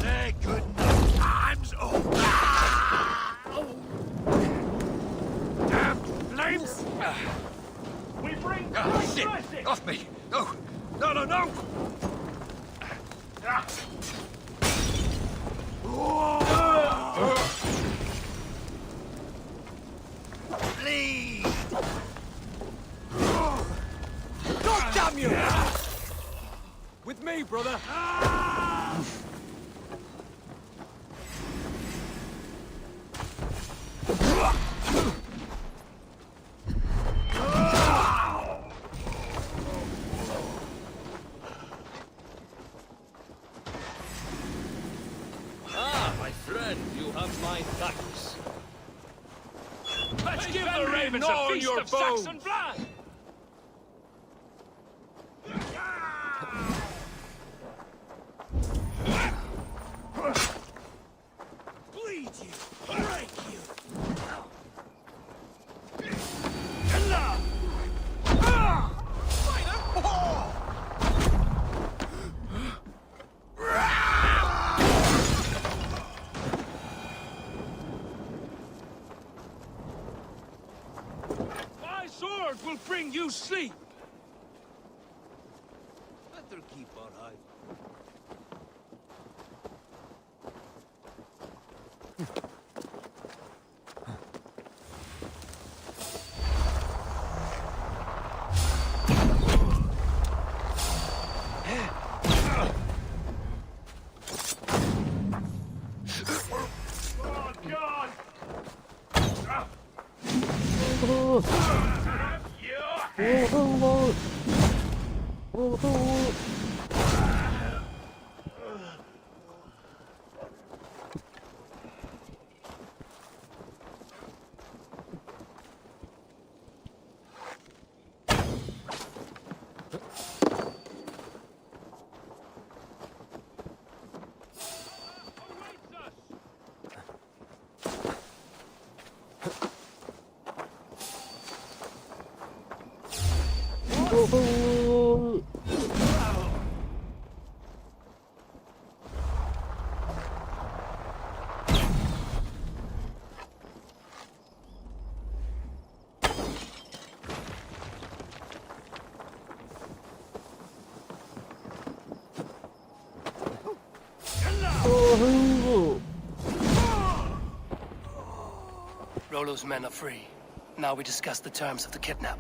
Say good night. Time's over. Damn flames! We bring Shit! Off me! No! No, no, no! Bleed! God damn you! With me, brother! Ah, my friend, you have my thanks. Let's give the ravens a feast of Saxon blood! Bleed you! Break you! My sword will bring you sleep! Better keep our eye. Oh, God! Rollo's men are free. Now we discuss the terms of the kidnap.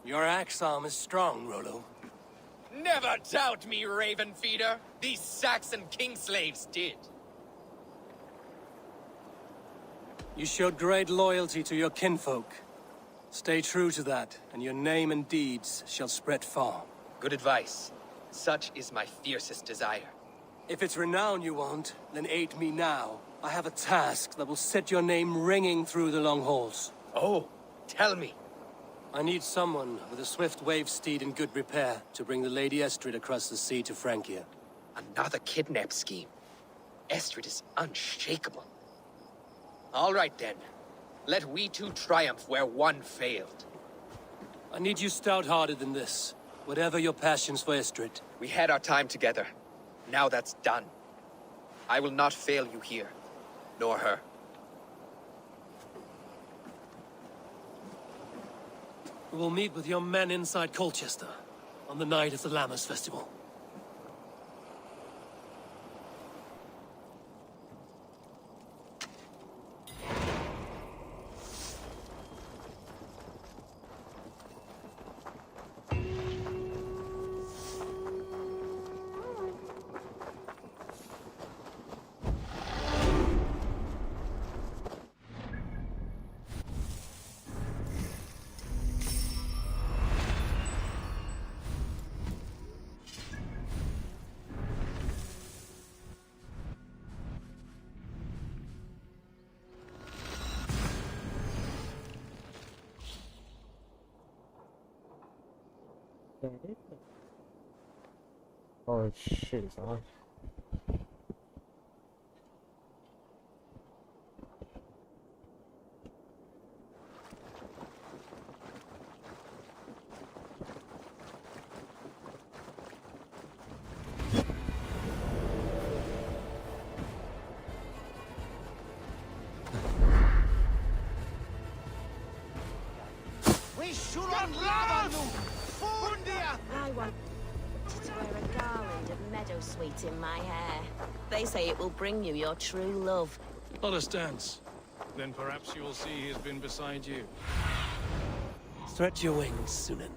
Your axe arm is strong, Rollo. Never doubt me, Raven Feeder. These Saxon king slaves did. You showed great loyalty to your kinfolk. Stay true to that, and your name and deeds shall spread far. Good advice. Such is my fiercest desire. If it's renown you want, then aid me now. I have a task that will set your name ringing through the long halls. Oh, tell me. I need someone with a swift wave steed in good repair to bring the Lady Estrid across the sea to Francia. Another kidnap scheme. Estrid is unshakable. All right then. Let we two triumph where one failed. I need you stout-hearted in this, whatever your passions for Estrid. We had our time together. Now that's done. I will not fail you here, nor her. We will meet with your men inside Colchester on the night of the Lammas Festival. Oh shit, it's on. I wanted to wear a garland of meadowsweet in my hair. They say it will bring you your true love. Not a stance. Then perhaps you'll see he's been beside you. Stretch your wings, Sunan.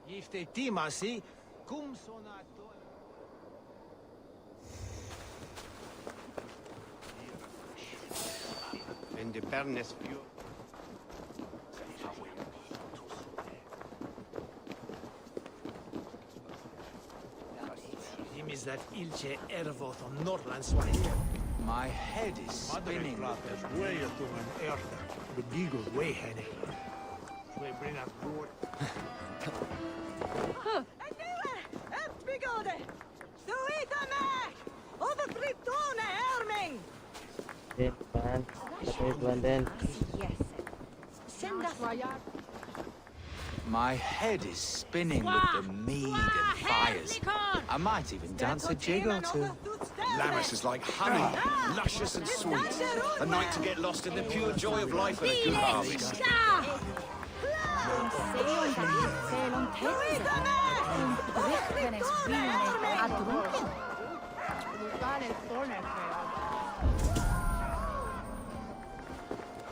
Gifte timasi, cum sonato. And the Bernes view. Him is that Ilche Ervoth on Norrlandswahir. My head is spinning. Way to an earth. The Beagle's way heading. We bring up board. Shit, man. Let me blend in. My head is spinning with the mead and fires. I might even dance a jig or two. Lammas is like honey, luscious and sweet. A night to get lost in the pure joy of life and a good harvest.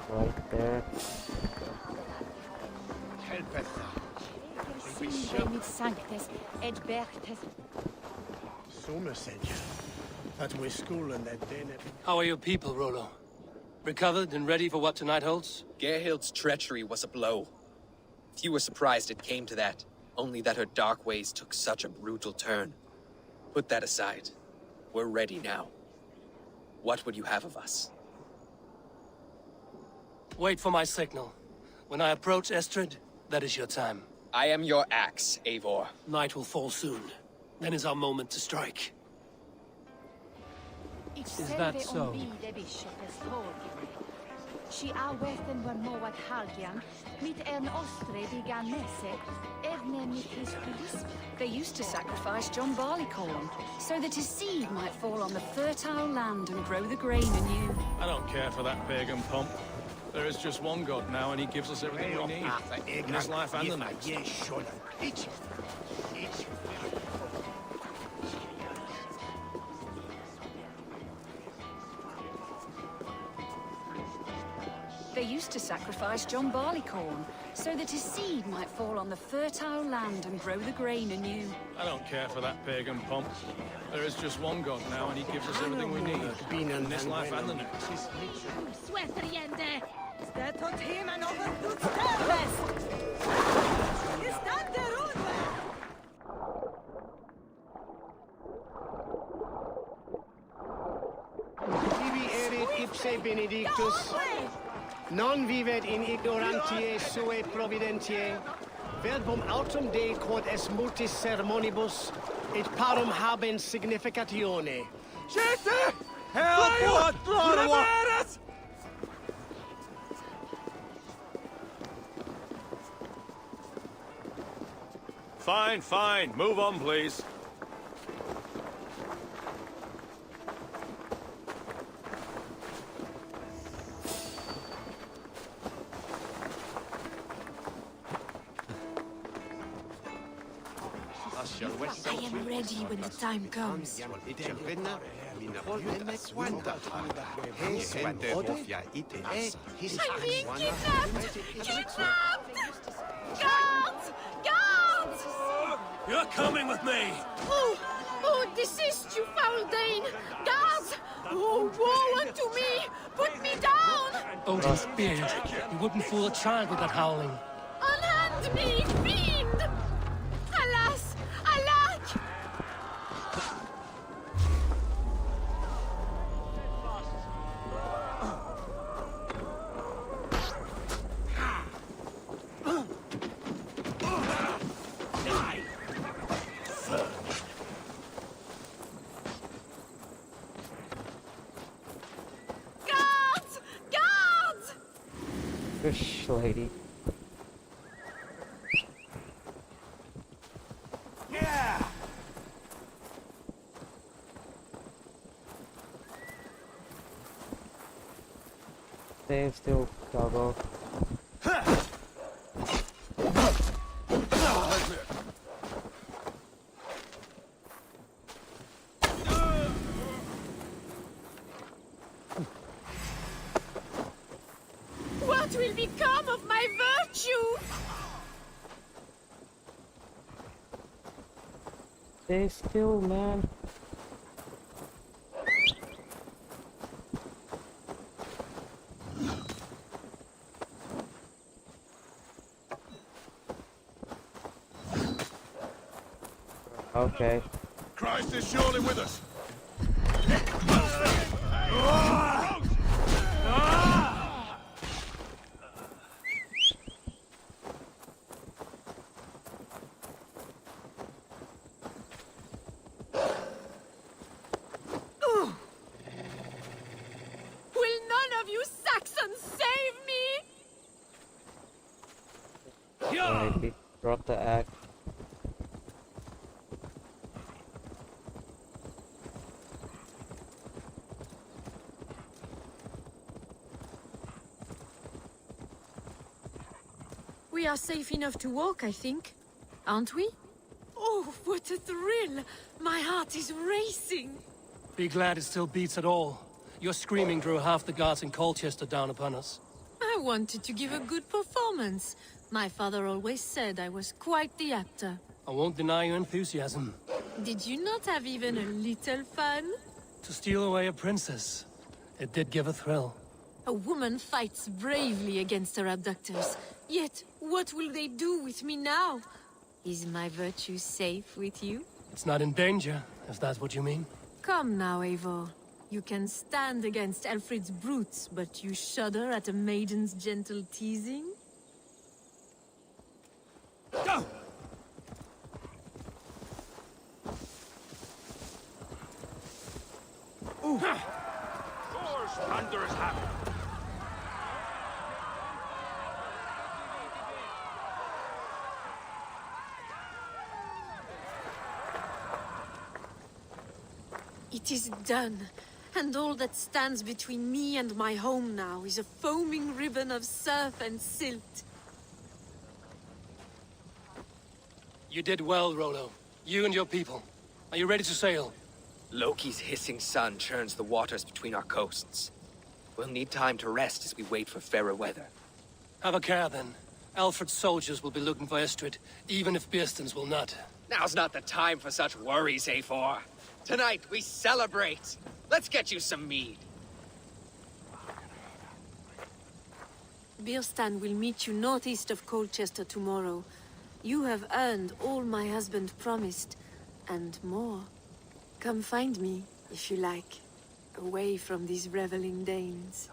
Right there. How are your people, Rollo? Recovered and ready for what tonight holds? Gerhild's treachery was a blow. Few were surprised it came to that, only that her dark ways took such a brutal turn. Put that aside. We're ready now. What would you have of us? Wait for my signal. When I approach Estrid, that is your time. I am your axe, Eivor. Night will fall soon. Then is our moment to strike. Is that so? They used to sacrifice John Barleycorn, so that his seed might fall on the fertile land and grow the grain anew. I don't care for that pagan pomp. There is just one God now, and he gives us everything we need. In this life and the next. They used to sacrifice John Barleycorn, so that his seed might fall on the fertile land and grow the grain anew. I don't care for that pagan pomp. There is just one God now, and he gives us everything we need. In this life and the next. Tibi erit ipse benedictus, non vivet in ignorantiae suae providentiae, verbum autem Dei quod est multis sermonibus, et parum habens significatione. Siete! Help! What? Fine, fine. Move on, please. I am ready when the time comes. I'm being kidnapped! Kidnapped! Guards! Guards! You're coming with me! Oh, desist, you foul Dane! Guards! Oh, woe unto me! Put me down! Odin's beard. You wouldn't fool a child with that howling. Unhand me, fiend! Alas! Alack! Guards! Guards! Fish lady. Yeah! Stay still, doggo. What will become of my virtue? Stay still, man. Okay. Christ is surely with us. Will none of you Saxons save me? Maybe drop the axe. We are safe enough to walk, I think. Aren't we? Oh, what a thrill! My heart is racing! Be glad it still beats at all. Your screaming drew half the guards in Colchester down upon us. I wanted to give a good performance. My father always said I was quite the actor. I won't deny your enthusiasm. Did you not have even a little fun? To steal away a princess, it did give a thrill. A woman fights bravely against her abductors. Yet, what will they do with me now? Is my virtue safe with you? It's not in danger, if that's what you mean. Come now, Eivor. You can stand against Alfred's brutes, but you shudder at a maiden's gentle teasing? Go! Thor's thunderous hammer. It is done, and all that stands between me and my home now is a foaming ribbon of surf and silt. You did well, Rollo. You and your people. Are you ready to sail? Loki's hissing sun churns the waters between our coasts. We'll need time to rest as we wait for fairer weather. Have a care, then. Alfred's soldiers will be looking for Estrid, even if Beersten's will not. Now's not the time for such worries, Eivor. Tonight, we celebrate! Let's get you some mead. Bierstan will meet you northeast of Colchester tomorrow. You have earned all my husband promised, and more. Come find me, if you like, away from these reveling Danes.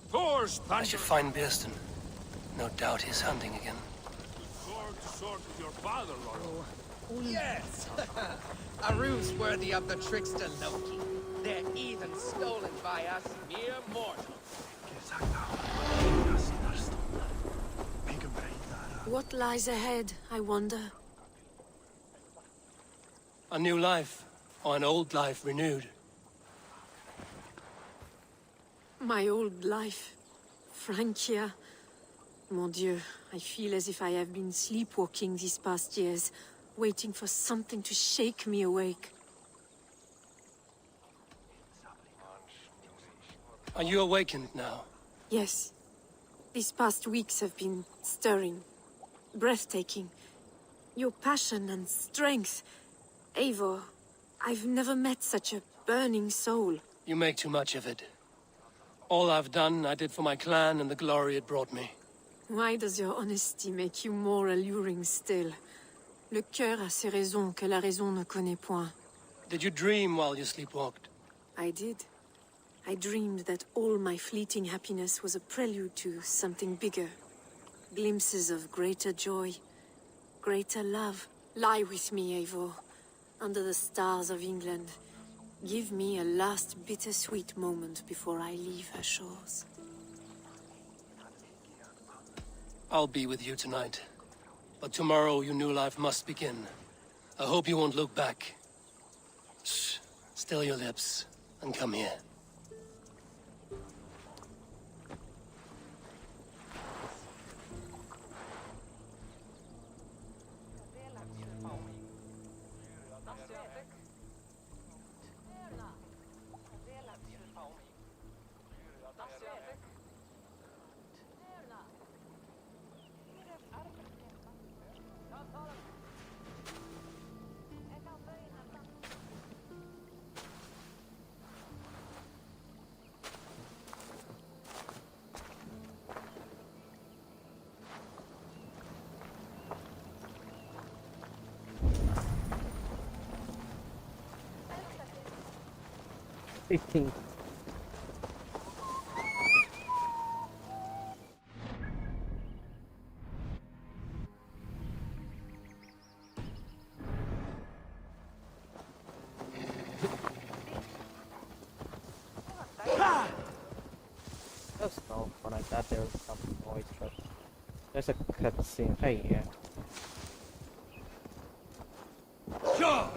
Thor's I should find Biersten. No doubt he's hunting again. sword with your father, Rollo. Yes! A ruse worthy of the trickster Loki. They're even stolen by us mere mortals. What lies ahead, I wonder? A new life, or an old life renewed. My old life. Francia. Mon Dieu, I feel as if I have been sleepwalking these past years, waiting for something to shake me awake. Are you awakened now? Yes. These past weeks have been stirring, breathtaking. Your passion and strength. Eivor, I've never met such a burning soul. You make too much of it. All I've done, I did for my clan and the glory it brought me. Why does your honesty make you more alluring still? Le cœur a ses raisons que la raison ne connaît point. Did you dream while you sleepwalked? I did. I dreamed that all my fleeting happiness was a prelude to something bigger. Glimpses of greater joy, greater love. Lie with me, Eivor, under the stars of England. Give me a last bittersweet moment before I leave her shores. I'll be with you tonight. But tomorrow your new life must begin. I hope you won't look back. Shh. Still your lips, and come here. Fifteen. There's no fun. I thought there was some noise, but there's a cutscene. Hey, yeah. Sure.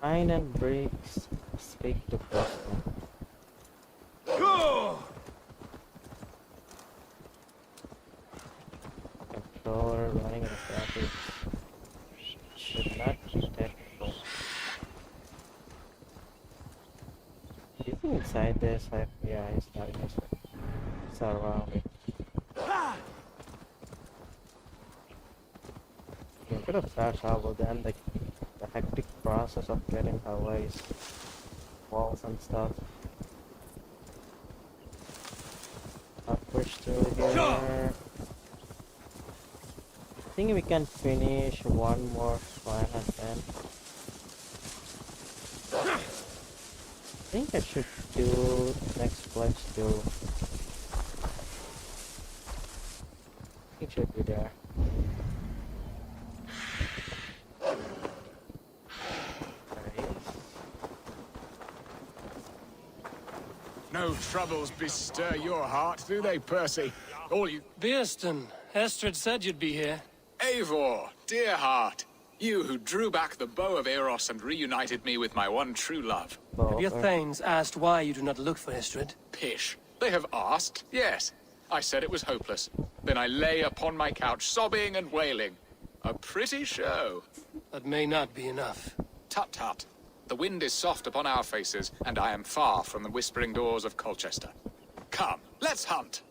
Iron and bricks speak to Preston. Controller running in traffic should not be technical. Do you think inside this? Yeah, it's not interesting. It's around it. You could have fast traveled then, like the hectic process of getting away, walls and stuff. I'll push through here. I think we can finish one more shrine and then I think I should do next pledge too. It should be there. No troubles bestir your heart, do they, Percy? All you... Bearston, Estrid said you'd be here. Eivor, dear heart. You who drew back the bow of Eros and reunited me with my one true love. Have your thanes asked why you do not look for Estrid? Pish. They have asked, yes. I said it was hopeless. Then I lay upon my couch, sobbing and wailing. A pretty show. That may not be enough. Tut tut. The wind is soft upon our faces, and I am far from the whispering doors of Colchester. Come, let's hunt!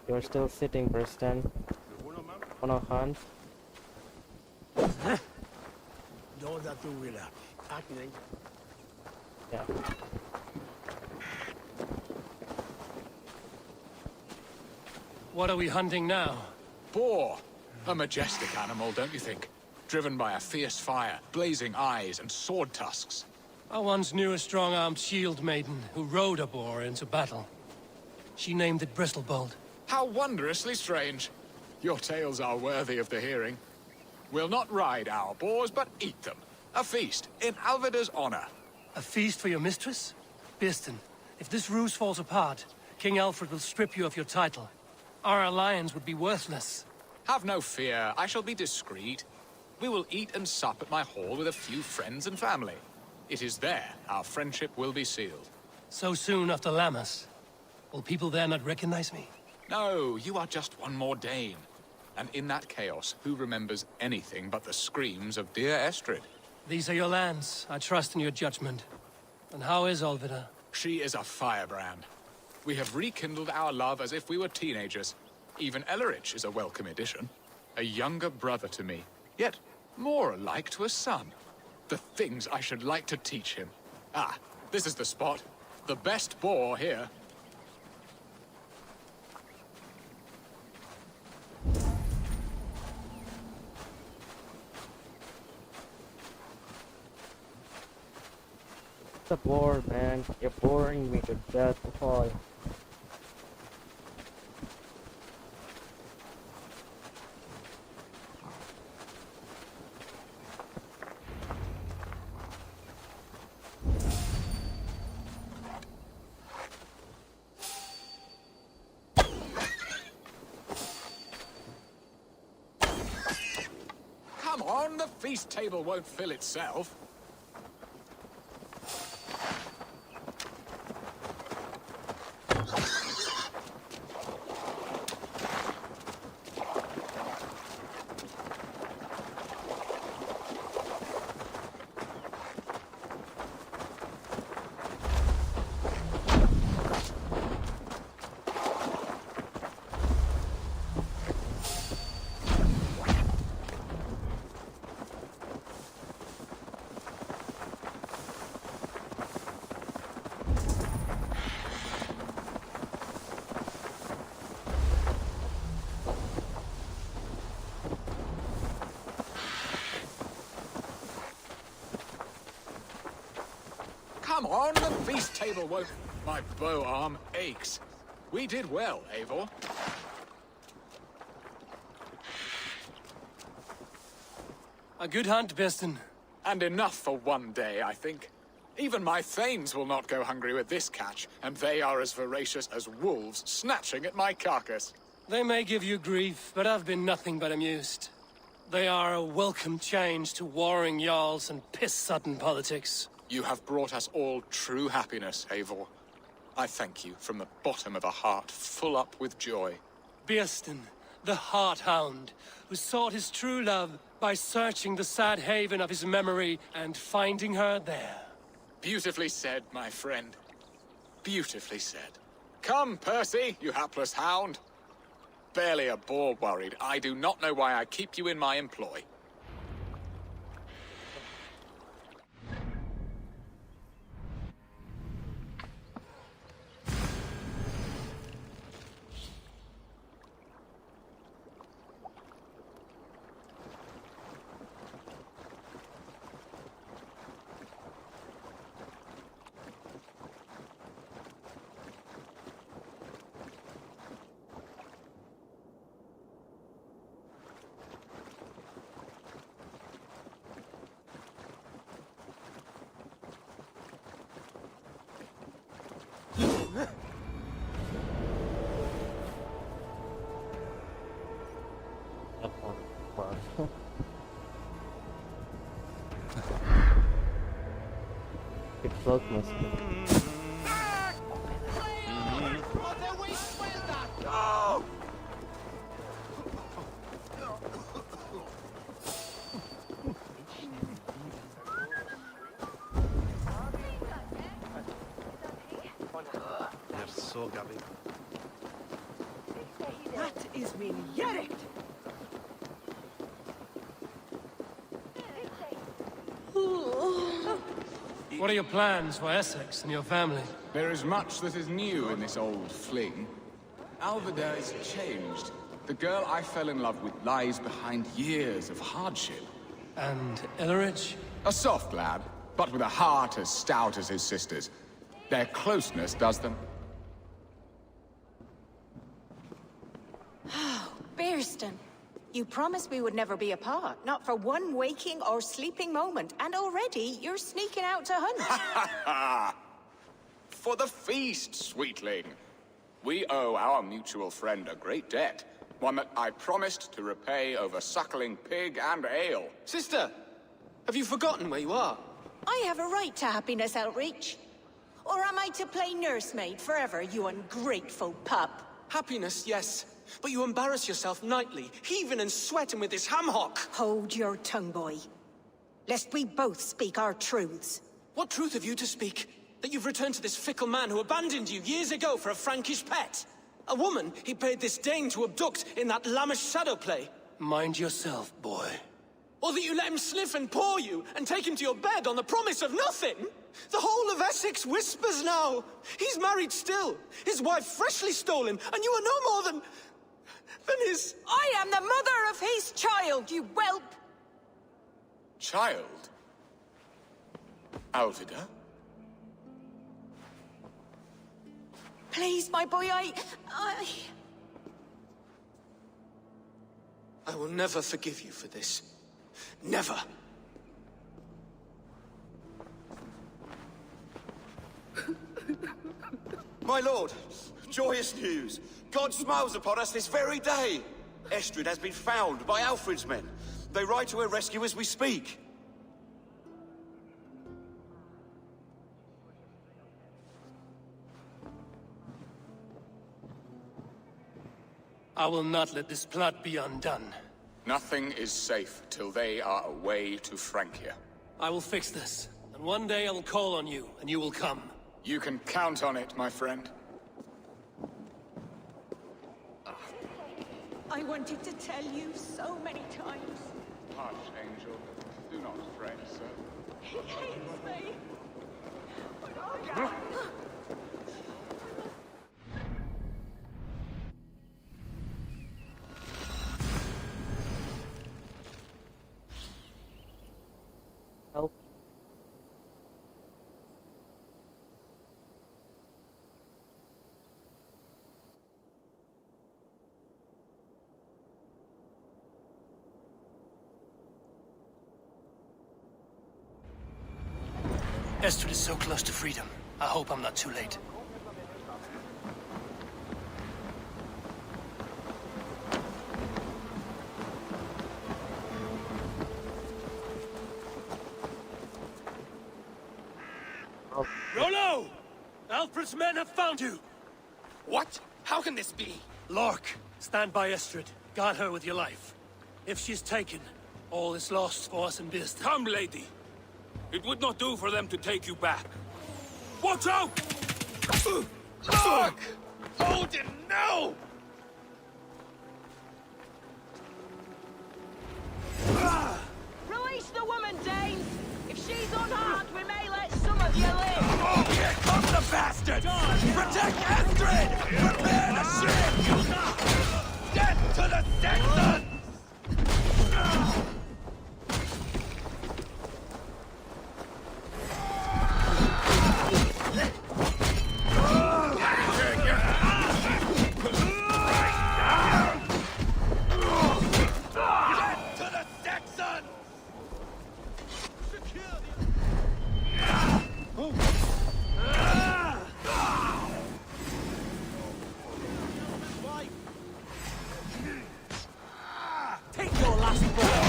You're still sitting, Preston. Wanna hunt? Yeah. What are we hunting now? Boar. A majestic animal, don't you think? Driven by a fierce fire, blazing eyes, and sword tusks. I once knew a strong-armed shield maiden who rode a boar into battle. She named it Bristlebolt. How wondrously strange. Your tales are worthy of the hearing. We'll not ride our boars, but eat them. A feast, in Alvida's honor. A feast for your mistress? Bearston, if this ruse falls apart, King Alfred will strip you of your title. Our alliance would be worthless. Have no fear, I shall be discreet. We will eat and sup at my hall with a few friends and family. It is there our friendship will be sealed. So soon after Lammas? Will people there not recognize me? No, you are just one more Dane. And in that chaos, who remembers anything but the screams of dear Estrid? These are your lands. I trust in your judgment. And how is Olvida? She is a firebrand. We have rekindled our love as if we were teenagers. Even Ellerich is a welcome addition. A younger brother to me, yet more alike to a son. The things I should like to teach him. Ah, this is the spot. The best boar here. The boar, man. You're boring me to death, Paul. Come on, the feast table won't fill itself. Come on, the feast table won't... My bow arm aches. We did well, Eivor. A good hunt, Beston. And enough for one day, I think. Even my thanes will not go hungry with this catch, and they are as voracious as wolves snatching at my carcass. They may give you grief, but I've been nothing but amused. They are a welcome change to warring jarls and piss-sudden politics. You have brought us all true happiness, Eivor. I thank you from the bottom of a heart full up with joy. Birsten, the Heart-Hound, who sought his true love by searching the sad haven of his memory and finding her there. Beautifully said, my friend. Beautifully said. Come, Percy, you hapless hound. Barely a boar worried. I do not know why I keep you in my employ. It broke my skin. They're so gubby. That is Minieric! What are your plans for Essex and your family? There is much that is new in this old fling. Alvida is changed. The girl I fell in love with lies behind years of hardship. And Ellerich? A soft lad, but with a heart as stout as his sister's. Their closeness does them. Birsten, you promised we would never be apart, not for one waking or sleeping moment, and already you're sneaking out to hunt. For the feast, sweetling. We owe our mutual friend a great debt. One that I promised to repay over suckling pig and ale. Sister, have you forgotten where you are? I have a right to happiness outreach. Or am I to play nursemaid forever, you ungrateful pup? Happiness, yes. But you embarrass yourself nightly, heaving and sweating with this ham-hock. Hold your tongue, boy. Lest we both speak our truths. What truth have you to speak? That you've returned to this fickle man who abandoned you years ago for a Frankish pet? A woman he paid this Dane to abduct in that lammish shadow play? Mind yourself, boy. Or that you let him sniff and paw you, and take him to your bed on the promise of nothing? The whole of Essex whispers now. He's married still, his wife freshly stolen, and you are no more than his... I am the mother of his child, you whelp! Child? Alvida? Please, my boy, I will never forgive you for this. Never. My lord, joyous news. God smiles upon us this very day. Estrid has been found by Alfred's men. They ride to her rescue as we speak. I will not let this plot be undone. Nothing is safe till they are away to Francia. I will fix this, and one day I will call on you, and you will come. You can count on it, my friend. I wanted to tell you so many times. Hush, Angel. Do not fret, sir. He hates me. Help. Estrid is so close to freedom. I hope I'm not too late. Rollo! Alfred's men have found you! What? How can this be? Lork, stand by Estrid. Guard her with your life. If she's taken, all is lost for us in Birst. Come, lady. It would not do for them to take you back. Watch out! Look! Odin, no! Release the woman, Dane! If she's unharmed, we may let some of you live! Oh, here comes the bastard! Protect Estrid! Prepare the ship! Death to the Saxons! Take your last breath!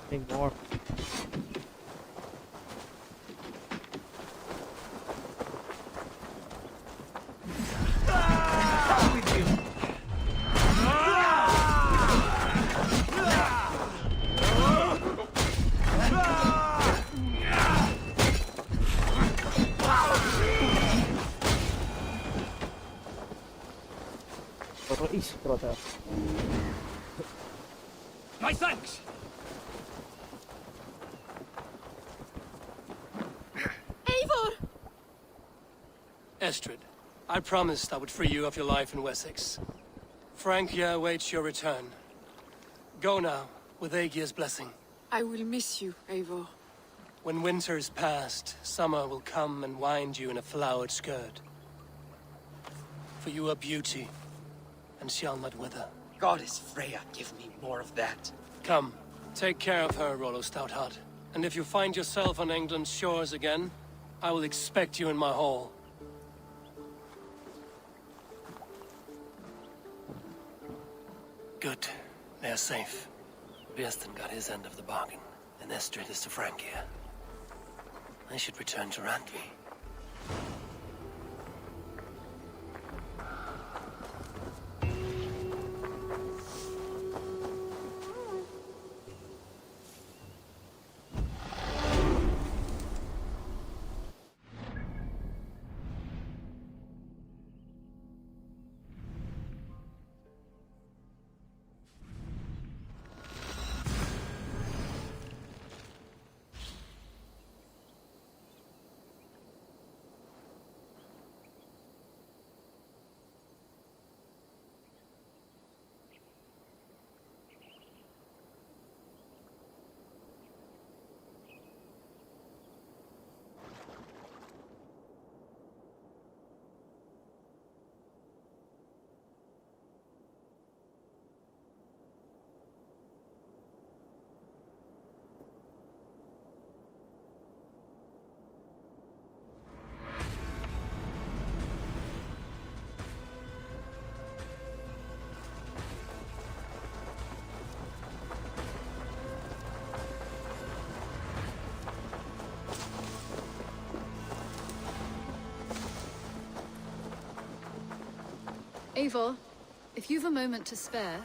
Think more. Brother. My thanks! Eivor! Estrid, I promised I would free you of your life in Wessex. Francia awaits your return. Go now, with Aegir's blessing. I will miss you, Eivor. When winter is past, summer will come and wind you in a flowered skirt. For you are beauty, and shall not wither. Goddess Freya, give me more of that. Come, take care of her, Rollo Stoutheart. And if you find yourself on England's shores again, I will expect you in my hall. Good. They're safe. Björsten got his end of the bargain, and Estrid is to Francia. I should return to Randvi. Eivor, if you've a moment to spare...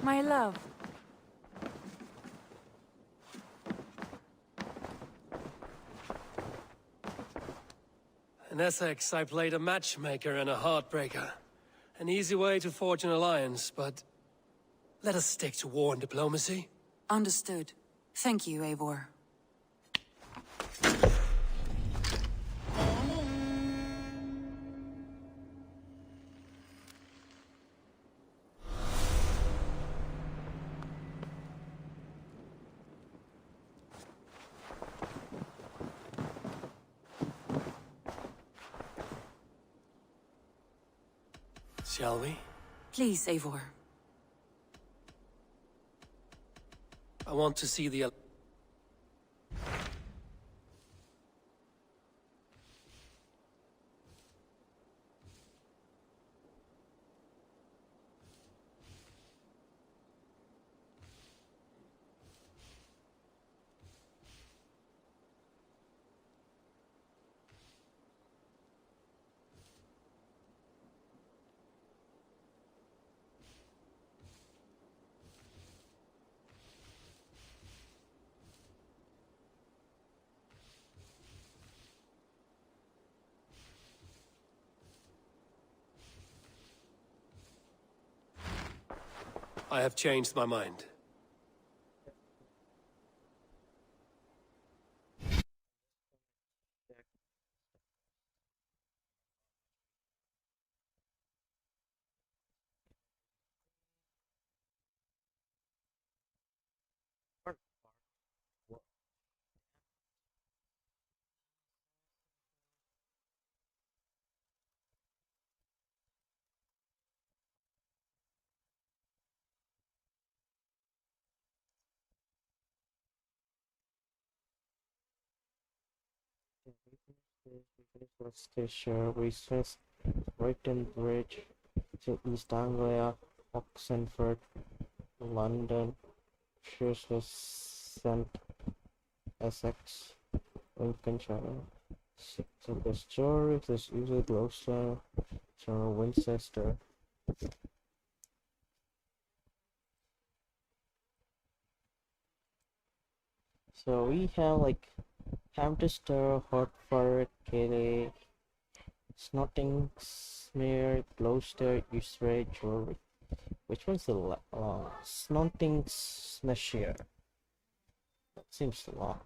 My love. In Essexe, I played a matchmaker and a heartbreaker. An easy way to forge an alliance, but... let us stick to war and diplomacy. Understood. Thank you, Eivor. Shall we? Please, Eivor. I want to see the... I have changed my mind. Worcestershire, West Brighton Bridge to East Anglia, Oxenford, London, Shrewsbury, St. Essex, Lincolnshire. So the story is usually Gloucester, Winchester. So we have like Hampshire, Hertford, Calais, Snotinghamscire, Gloucester, Uxbridge, Warwick. Which one's the Snotinghamscire? That seems long.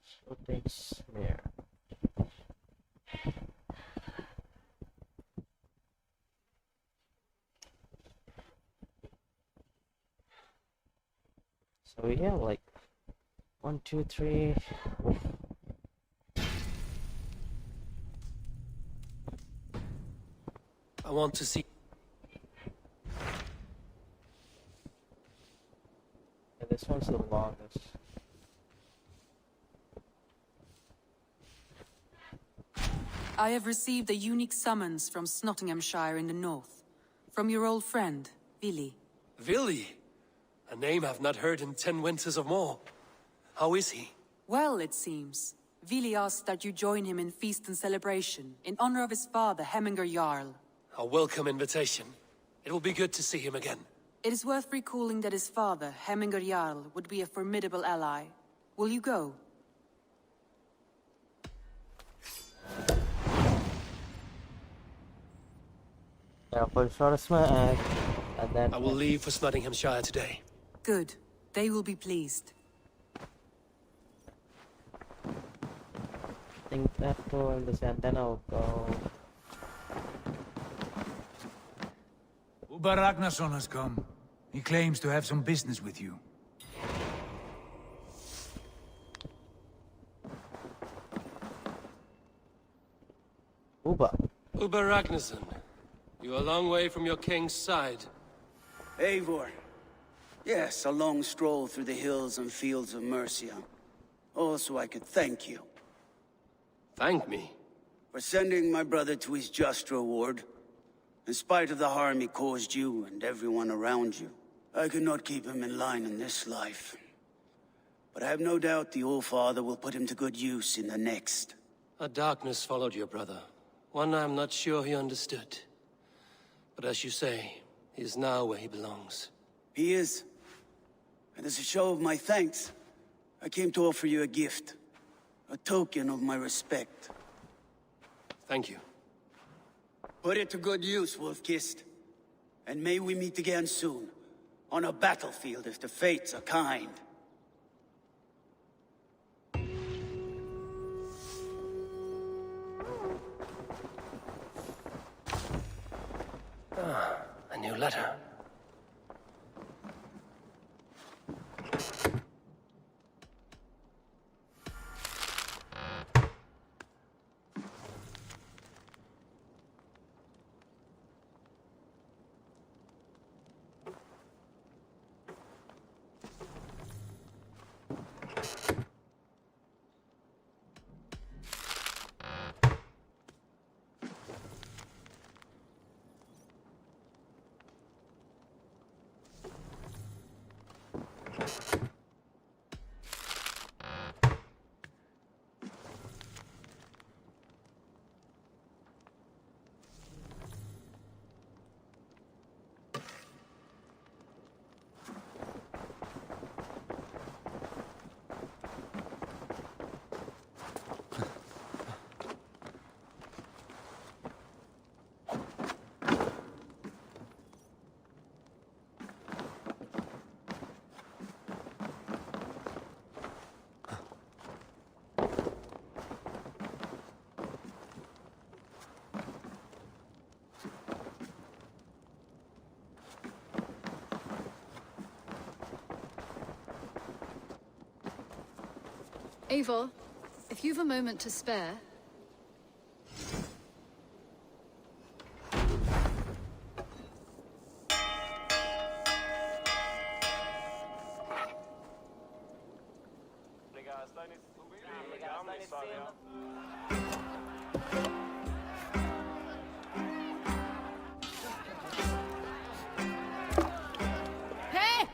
Snotinghamscire. So we have like 1, 2, 3. I want to see. Yeah, this one's the longest. I have received a unique summons from Snotinghamscire in the north. From your old friend, Vili. Vili? A name I've not heard in 10 winters or more. How is he? Well, it seems. Vili asked that you join him in feast and celebration, in honor of his father, Hemminger Jarl. A welcome invitation. It will be good to see him again. It is worth recalling that his father, Hemminger Jarl, would be a formidable ally. Will you go? Yeah, for short of my act, and then I will leave for Snotinghamscire today. Good. They will be pleased. I think that will understand, then I'll go. Uber Ragnarsson has come. He claims to have some business with you. Uber. Uber Ragnarsson. You're a long way from your king's side. Eivor. Yes, a long stroll through the hills and fields of Mercia. Also, I could thank you. Thank me? For sending my brother to his just reward. In spite of the harm he caused you and everyone around you. I could not keep him in line in this life. But I have no doubt the Old Father will put him to good use in the next. A darkness followed your brother. One I'm not sure he understood. But as you say, he is now where he belongs. He is. And as a show of my thanks, I came to offer you a gift. A token of my respect. Thank you. Put it to good use, Wolf-Kissed. And may we meet again soon. On a battlefield if the fates are kind. A new letter. Eivor, if you've a moment to spare... Hey!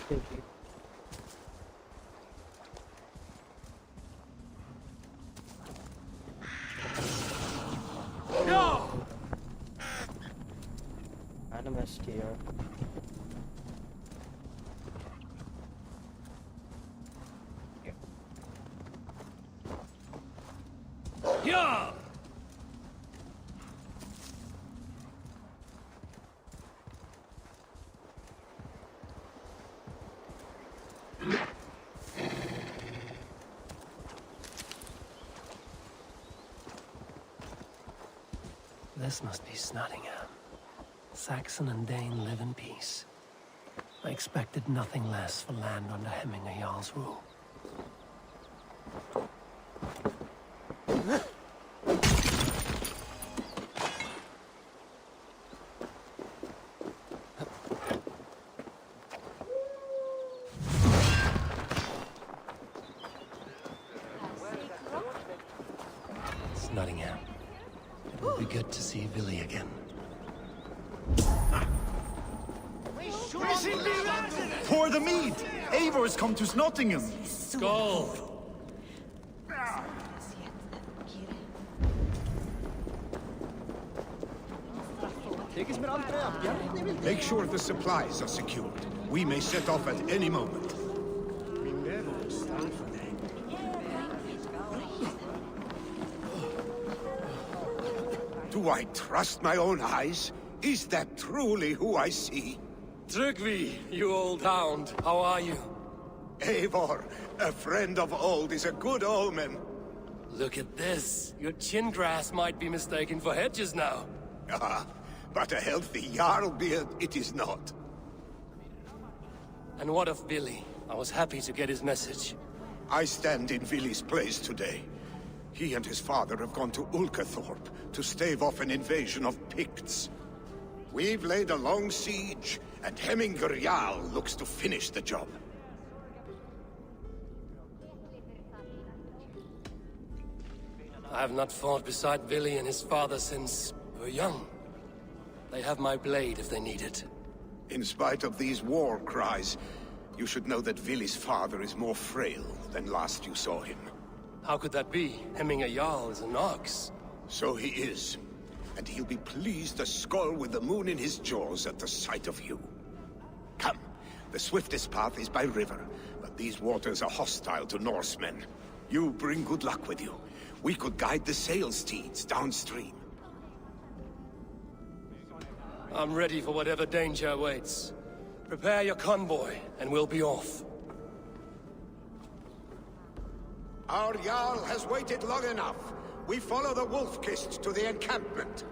Sticky. No! Animist here. Yeah! This must be Snotingham. Saxon and Dane live in peace. I expected nothing less for land under Hemminger Jarl's rule. Nottingham. It will be good to see Villy again. Pour the mead! Eivor's come to Snotingham! Skull! Make sure the supplies are secured. We may set off at any moment. Do I trust my own eyes? Is that truly who I see? Trygvi, you old hound, how are you? Eivor, a friend of old is a good omen. Look at this. Your chin grass might be mistaken for hedges now. Ah, but a healthy Jarl beard it is not. And what of Villy? I was happy to get his message. I stand in Villy's place today. He and his father have gone to Ulkathorpe to stave off an invasion of Picts. We've laid a long siege, and Hemminger Jarl looks to finish the job. I have not fought beside Villy and his father since we were young. They have my blade if they need it. In spite of these war cries, you should know that Villy's father is more frail than last you saw him. How could that be? Hemminger Jarl is an ox. So he is. And he'll be pleased as Skull with the moon in his jaws at the sight of you. Come. The swiftest path is by river, but these waters are hostile to Norsemen. You bring good luck with you. We could guide the sail steeds downstream. I'm ready for whatever danger awaits. Prepare your convoy, and we'll be off. Our Jarl has waited long enough. We follow the Wolf-Kist to the encampment.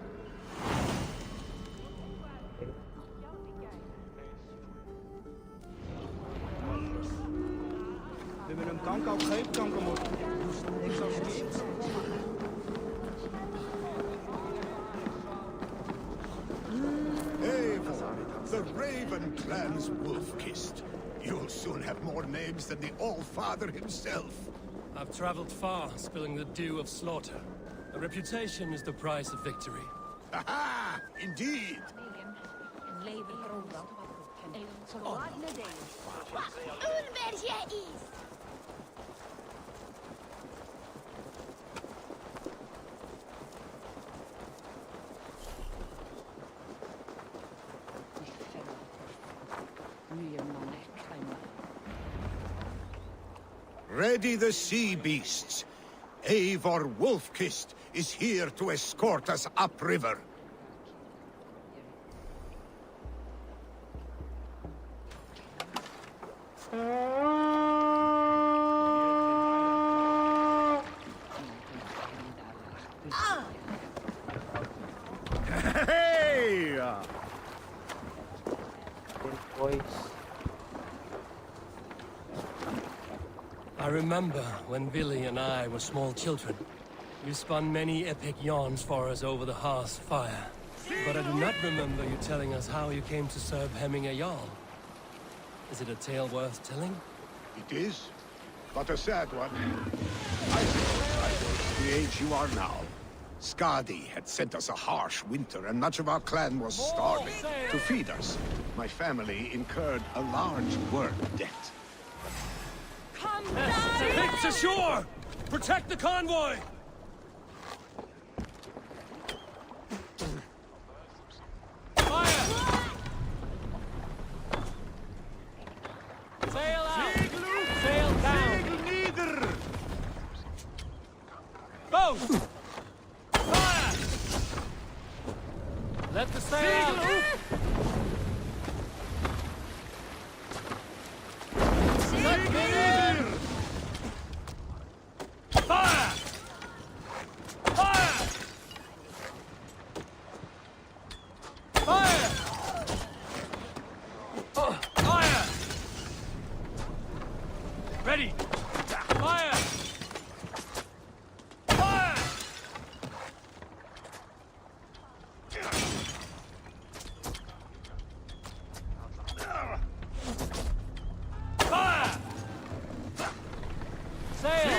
Eivor, the Raven clan's Wolf-Kist. You'll soon have more names than the All-Father himself. I've traveled far, spilling the dew of slaughter. A reputation is the price of victory. Aha! Indeed! Ready the sea beasts. Eivor Wolf-Kist is here to escort us upriver. Hey! Voice. I remember when Villy and I were small children. You spun many epic yarns for us over the hearth's fire. But I do not remember you telling us how you came to serve Hemminger Jarl. Is it a tale worth telling? It is, but a sad one. I sympathize with the age you are now. Skadi had sent us a harsh winter, and much of our clan was starving. To feed us, my family incurred a large work debt. Come Pick to shore! Protect the convoy! Fire! Sail out! Sail down! Boat! Fire! Let the sail out! Fire! Fire! Fire! Fire! Ready! Fire! Fire! Fire! Sail!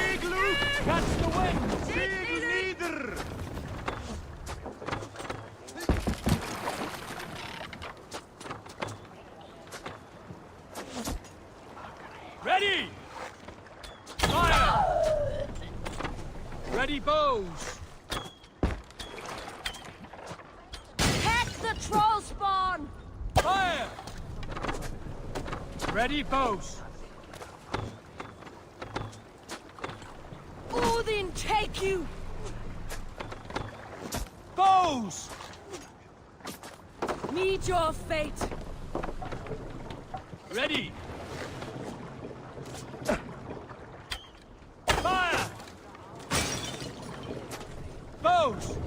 Catch the wind! Ready! Fire! Ready bows! Heck the troll spawn! Fire! Ready bows! Odin take you! Bows! Meet your fate! Ready! Fire! Bows!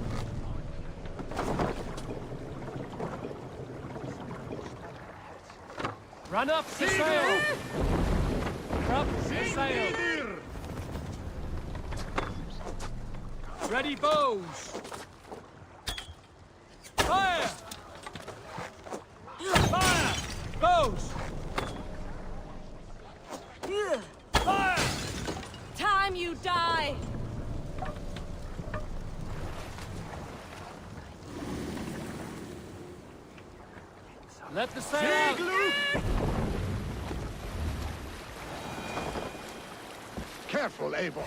Run up the sail! Up the sail! Ready bows! Fire! Fire! Bows! Fire! Time you die! Let the sail out! Careful, Eivor.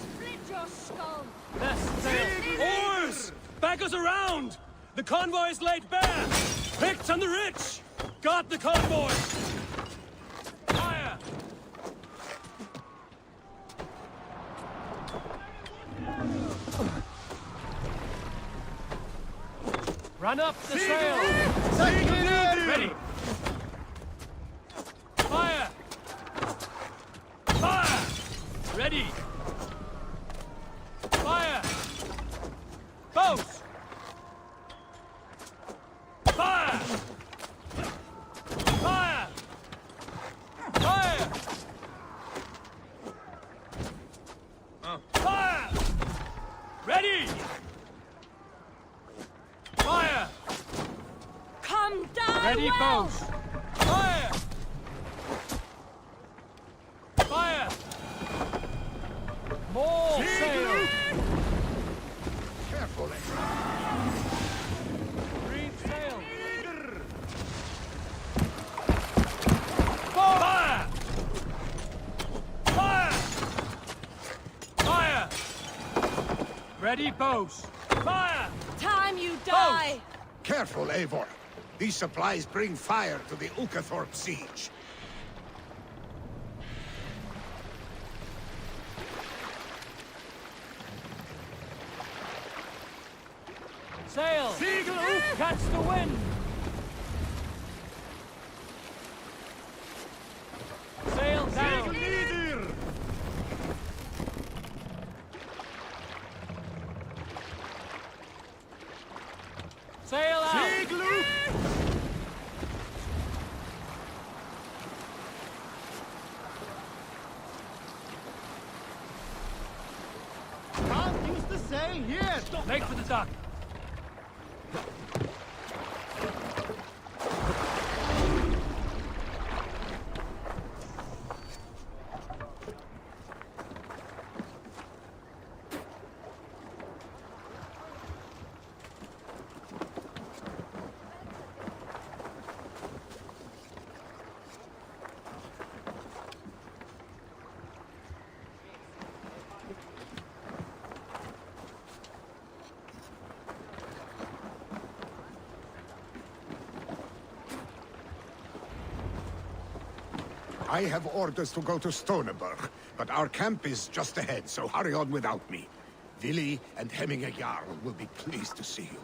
Split your skull! Left sail! Oars! Back us around! The convoy is laid bare! Picked on the rich! Guard the convoy! Fire! Run up the sail! Ready! Fire! Fire! Ready! Fire! Bows! Fire! Fire! Fire! Fire! Ready! Fire! Come die Ready, well! bows! Fire! Fire! More sail! Careful, Green sail! Fire! Fire! Fire! Ready, bows! Fire! Time you die! Careful, Eivor. These supplies bring fire to the Ukathorpe siege. Sail! Catch the wind! Sail down! Sail out! Can't use the sail here! Make for the dock! I have orders to go to Stoneberg, but our camp is just ahead, so hurry on without me. Vili and Hemming Jarl will be pleased to see you.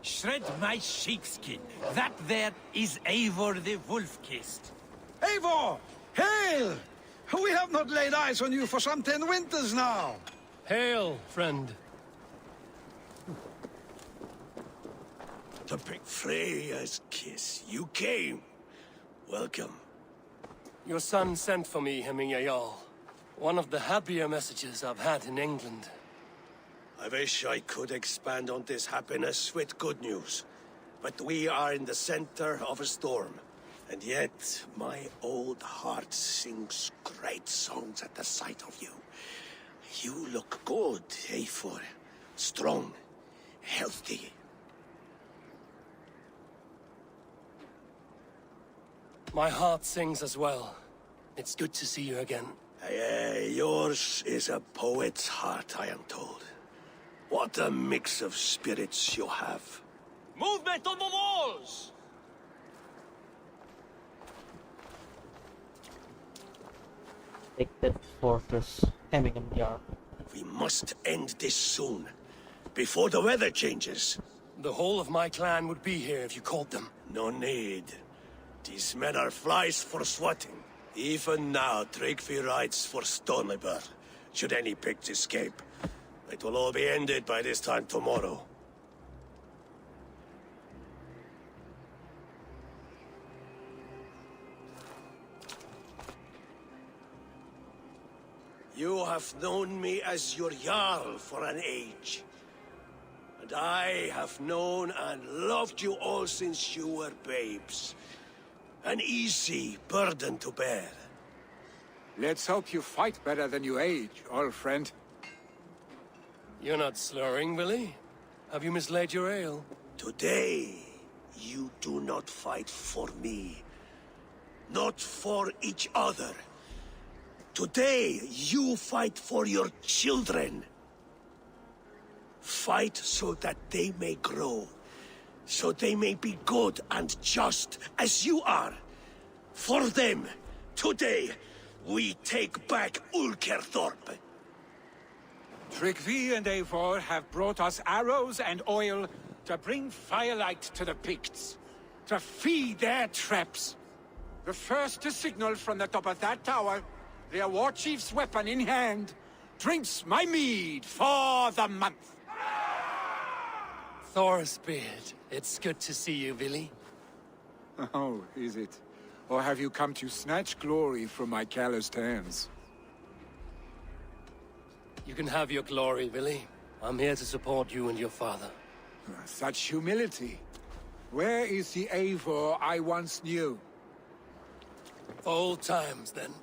Shred my sheepskin. That there is Eivor the Wolf-Kissed. Eivor! Hail! We have not laid eyes on you for some 10 winters now. Hail, friend. To pick Freya's kiss. You came. Welcome. Your son sent for me, Hemming Jarl. One of the happier messages I've had in England. I wish I could expand on this happiness with good news. But we are in the center of a storm. And yet, my old heart sings great songs at the sight of you. You look good, Eivor. Strong, healthy. My heart sings as well. It's good to see you again. Yours is a poet's heart, I am told. What a mix of spirits you have. Movement on the walls! Take that fortress, Hemming Jarl. We must end this soon, before the weather changes. The whole of my clan would be here if you called them. No need. These men are flies for swatting. Even now, Tryggvi rides for Stoneberg, should any Picts escape. It will all be ended by this time tomorrow. You have known me as your Jarl for an age. And I have known and loved you all since you were babes. An easy burden to bear. Let's hope you fight better than you age, old friend. You're not slurring, Willie? Have you mislaid your ale? Today, you do not fight for me. Not for each other. Today, you fight for your children. Fight so that they may grow. So they may be good and just as you are. For them, today, we take back Ulkerthorpe. Tryggvi and Eivor have brought us arrows and oil to bring firelight to the Picts, to feed their traps. The first to signal from the top of that tower, their war chief's weapon in hand, drinks my mead for the month. Thor's beard. It's good to see you, Willie. Oh, is it? Or have you come to snatch glory from my calloused hands? You can have your glory, Willie. I'm here to support you and your father. Such humility. Where is the Eivor I once knew? Old times, then.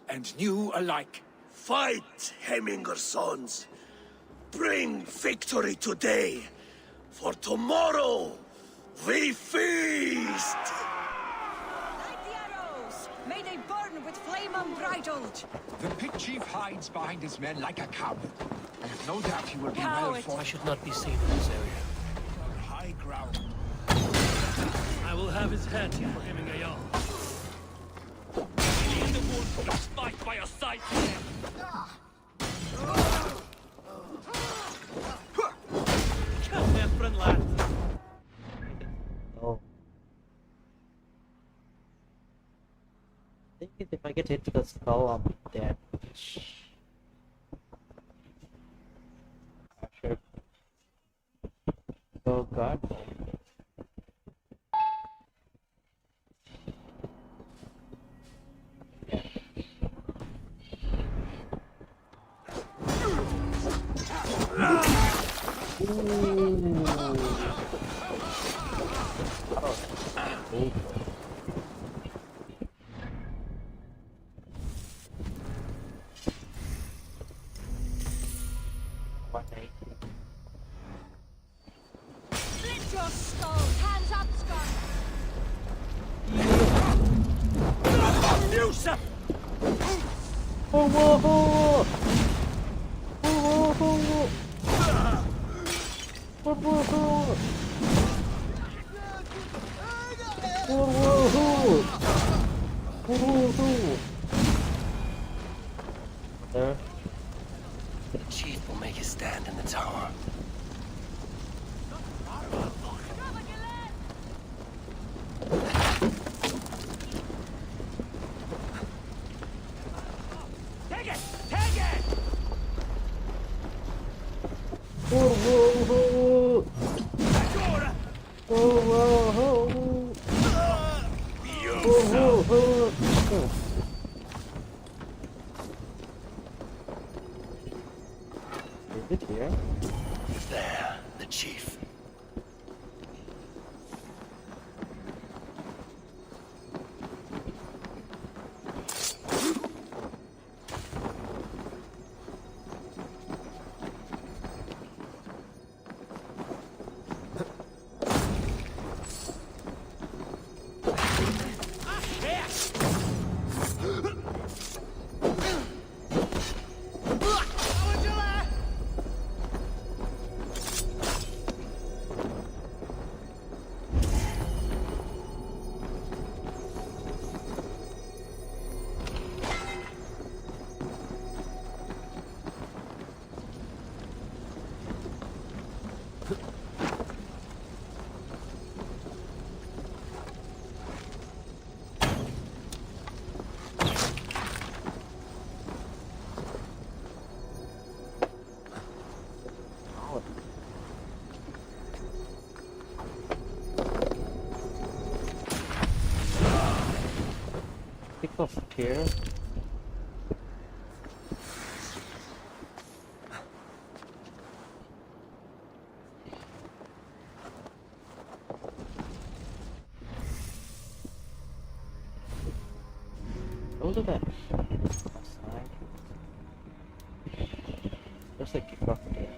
And new alike. Fight, Hemminger sons. Bring victory today. For tomorrow, we feast! Light the arrows! May they burn with flame unbridled! The Pict Chief hides behind his men like a coward. I have no doubt he will be well Coward. I should not be seen in this area. on high ground. I will have his head for Hemming Jarl. In the Fight by your side! Oh. I think if I get hit to the skull, I'm dead. Sure. Oh god. Split your skull! Hands up, Scott! You, sir! Whoa, whoa, whoa! Whoa, whoa, whoa! Whoa, whoa, whoa! Whoa, whoa, whoa! Whoa, whoa, whoa! There. The chief will make his stand in the tower. Take it! Take it! Whoa, whoa, whoa! Whoa, whoa, whoa! Whoa, whoa, whoa! Is it here? There, the chief. Pick off here. Don't do that. Just like kick off here.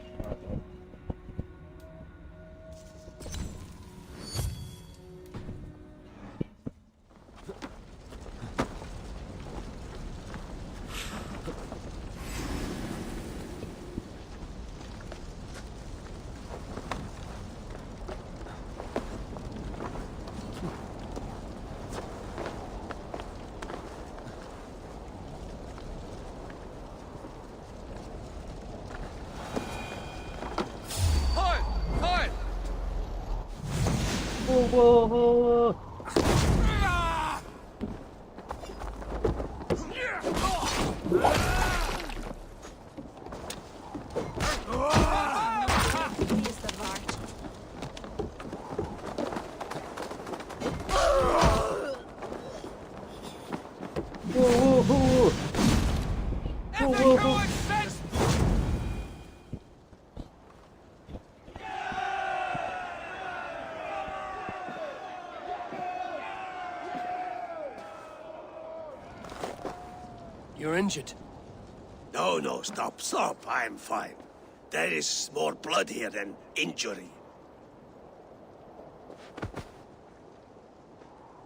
Whoa, whoa, whoa! Whoa, whoa, whoa! Whoa, whoa, whoa! You're injured. No, no, stop, stop. I'm fine. There is more blood here than injury.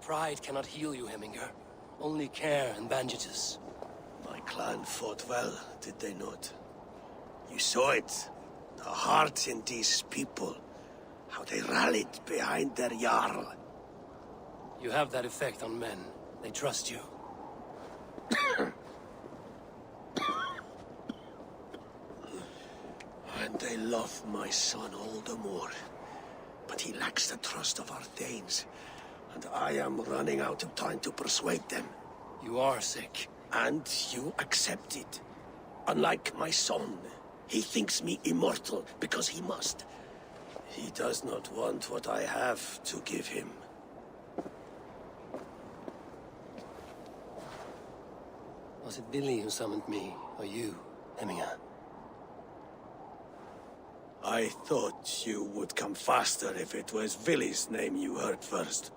Pride cannot heal you, Heminger. Only care and bandages. My clan fought well, did they not? You saw it. The heart in these people. How they rallied behind their Jarl. You have that effect on men. They trust you. And they love my son all the more. But he lacks the trust of our Danes. And I am running out of time to persuade them. You are sick. And you accept it. Unlike my son, he thinks me immortal because he must. He does not want what I have to give him. Was it Billy who summoned me, or you, Emiya? I thought you would come faster if it was Villy's name you heard first.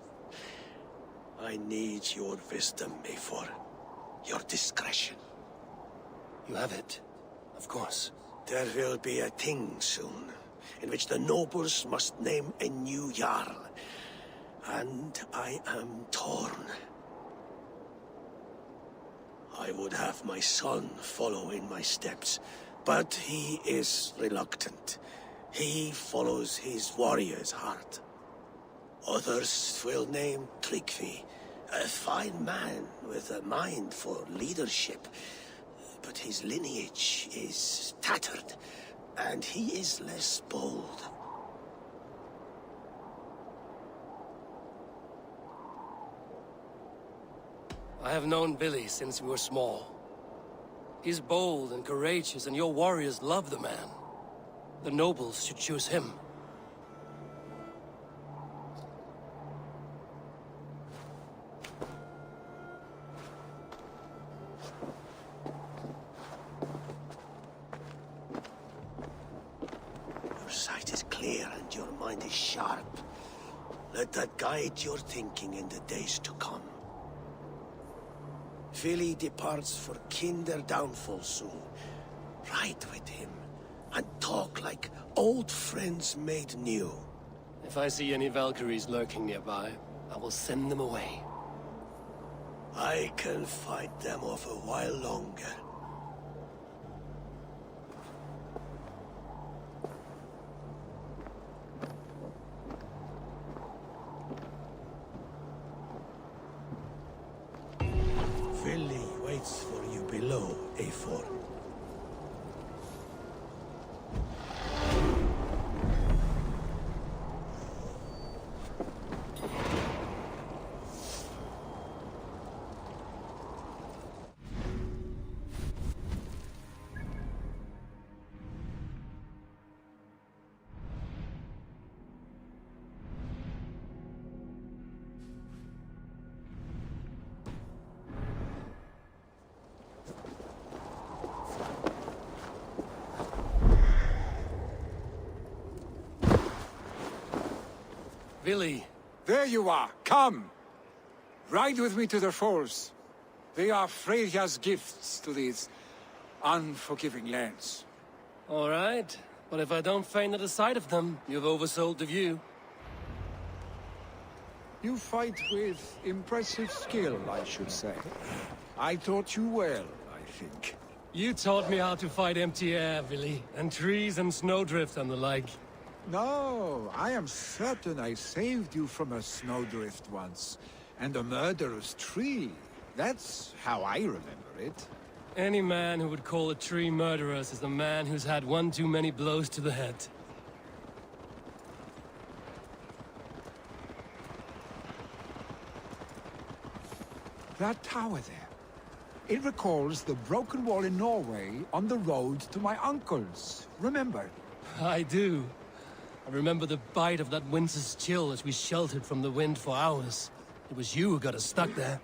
I need your wisdom, Eivor. Your discretion. You have it, of course. There will be a thing soon, in which the nobles must name a new Jarl. And I am torn. I would have my son follow in my steps, but he is reluctant. He follows his warrior's heart. Others will name Tryggvi, a fine man with a mind for leadership. But his lineage is tattered, and he is less bold. I have known Billy since we were small. He's bold and courageous, and your warriors love the man. The nobles should choose him. Your sight is clear and your mind is sharp. Let that guide your thinking in the days to come. Vili departs for kinder downfall soon. Ride with him, and talk like old friends made new. If I see any Valkyries lurking nearby, I will send them away. I can fight them off a while longer. Vili waits for you below, Eivor. Billy! There you are! Come! Ride with me to the falls. They are Freya's gifts to these unforgiving lands. All right, but if I don't faint at the sight of them, you've oversold the view. You fight with impressive skill, I should say. I taught you well, I think. You taught me how to fight empty air, Billy, and trees and snowdrift and the like. No, I am certain I saved you from a snowdrift once, and a murderous tree. That's how I remember it. Any man who would call a tree murderous is a man who's had one too many blows to the head. That tower there. It recalls the broken wall in Norway on the road to my uncle's. Remember? I do. I remember the bite of that winter's chill as we sheltered from the wind for hours. It was you who got us stuck there.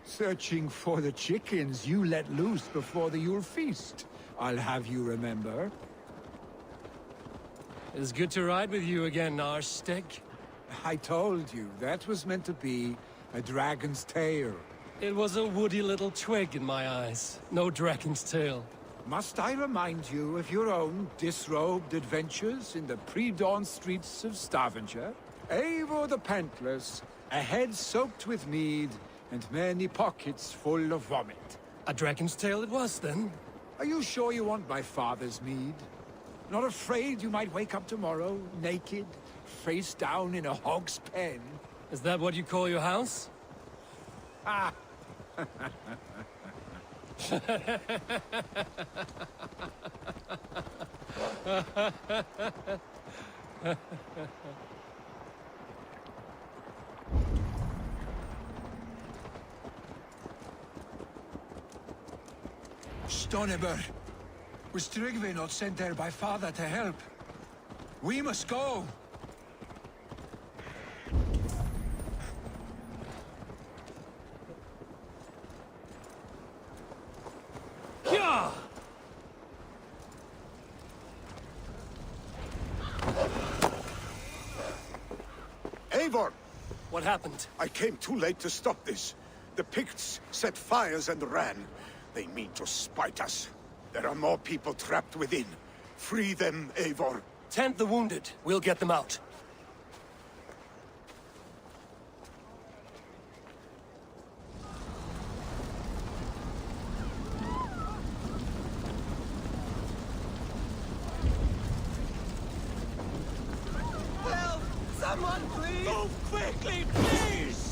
Searching for the chickens you let loose before the Yule feast. I'll have you remember. It's good to ride with you again, Arstick. I told you, that was meant to be a dragon's tail. It was a woody little twig in my eyes. No dragon's tail. Must I remind you of your own disrobed adventures in the pre-dawn streets of Stavanger? Eivor the Pantless, a head soaked with mead, and many pockets full of vomit. A dragon's tail it was, then? Are you sure you want my father's mead? Not afraid you might wake up tomorrow, naked, face down in a hog's pen? Is that what you call your house? Ah! Stoneber, was Tryggvi not sent there by father to help? We must go! Yeah! Eivor! What happened? I came too late to stop this. The Picts set fires and ran. They mean to spite us. There are more people trapped within. Free them, Eivor. Tend the wounded. We'll get them out. Help! Someone, please! Move quickly, please!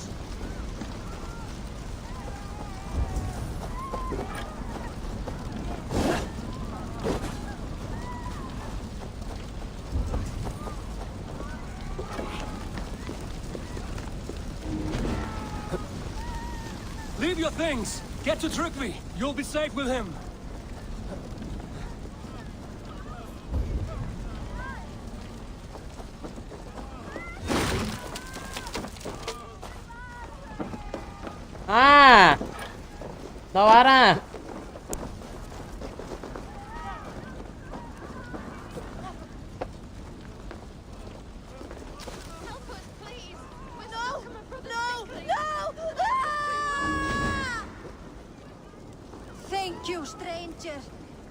Leave your things! Get to Tryggvi! You'll be safe with him! Ah! Tawara! Thank you, stranger.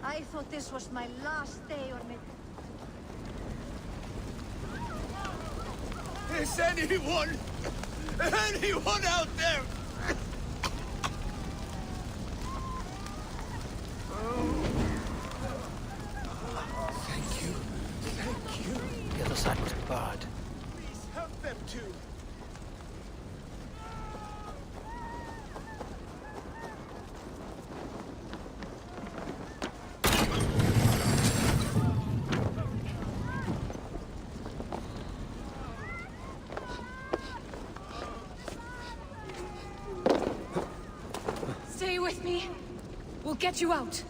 I thought this was my last day on it. Is anyone out there? Thank you. Thank you. The other side was barred. Please help them too. Stay with me. We'll get you out.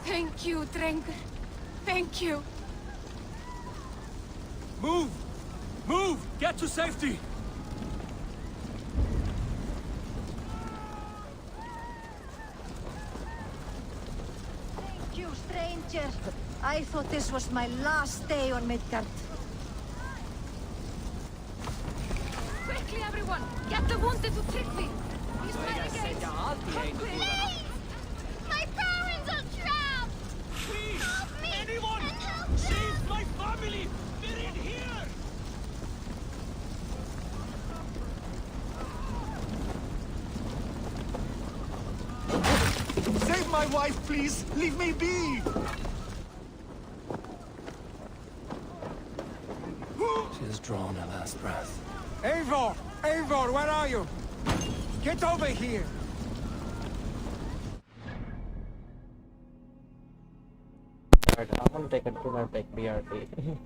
Thank you, Drengur. Thank you. Move! Move! Get to safety! Thank you, stranger. I thought this was my last day on Midgard. Quickly, everyone! Get the wounded to Tryggvi! He's renegades! Please! My parents are trapped! Please! Help me! Anyone! And help them! Save my family! They're in here! Save my wife, please! Leave me be! She has drawn her last breath. Eivor! Eivor, where are you? Get over here! I'm gonna take a dinner take BRT.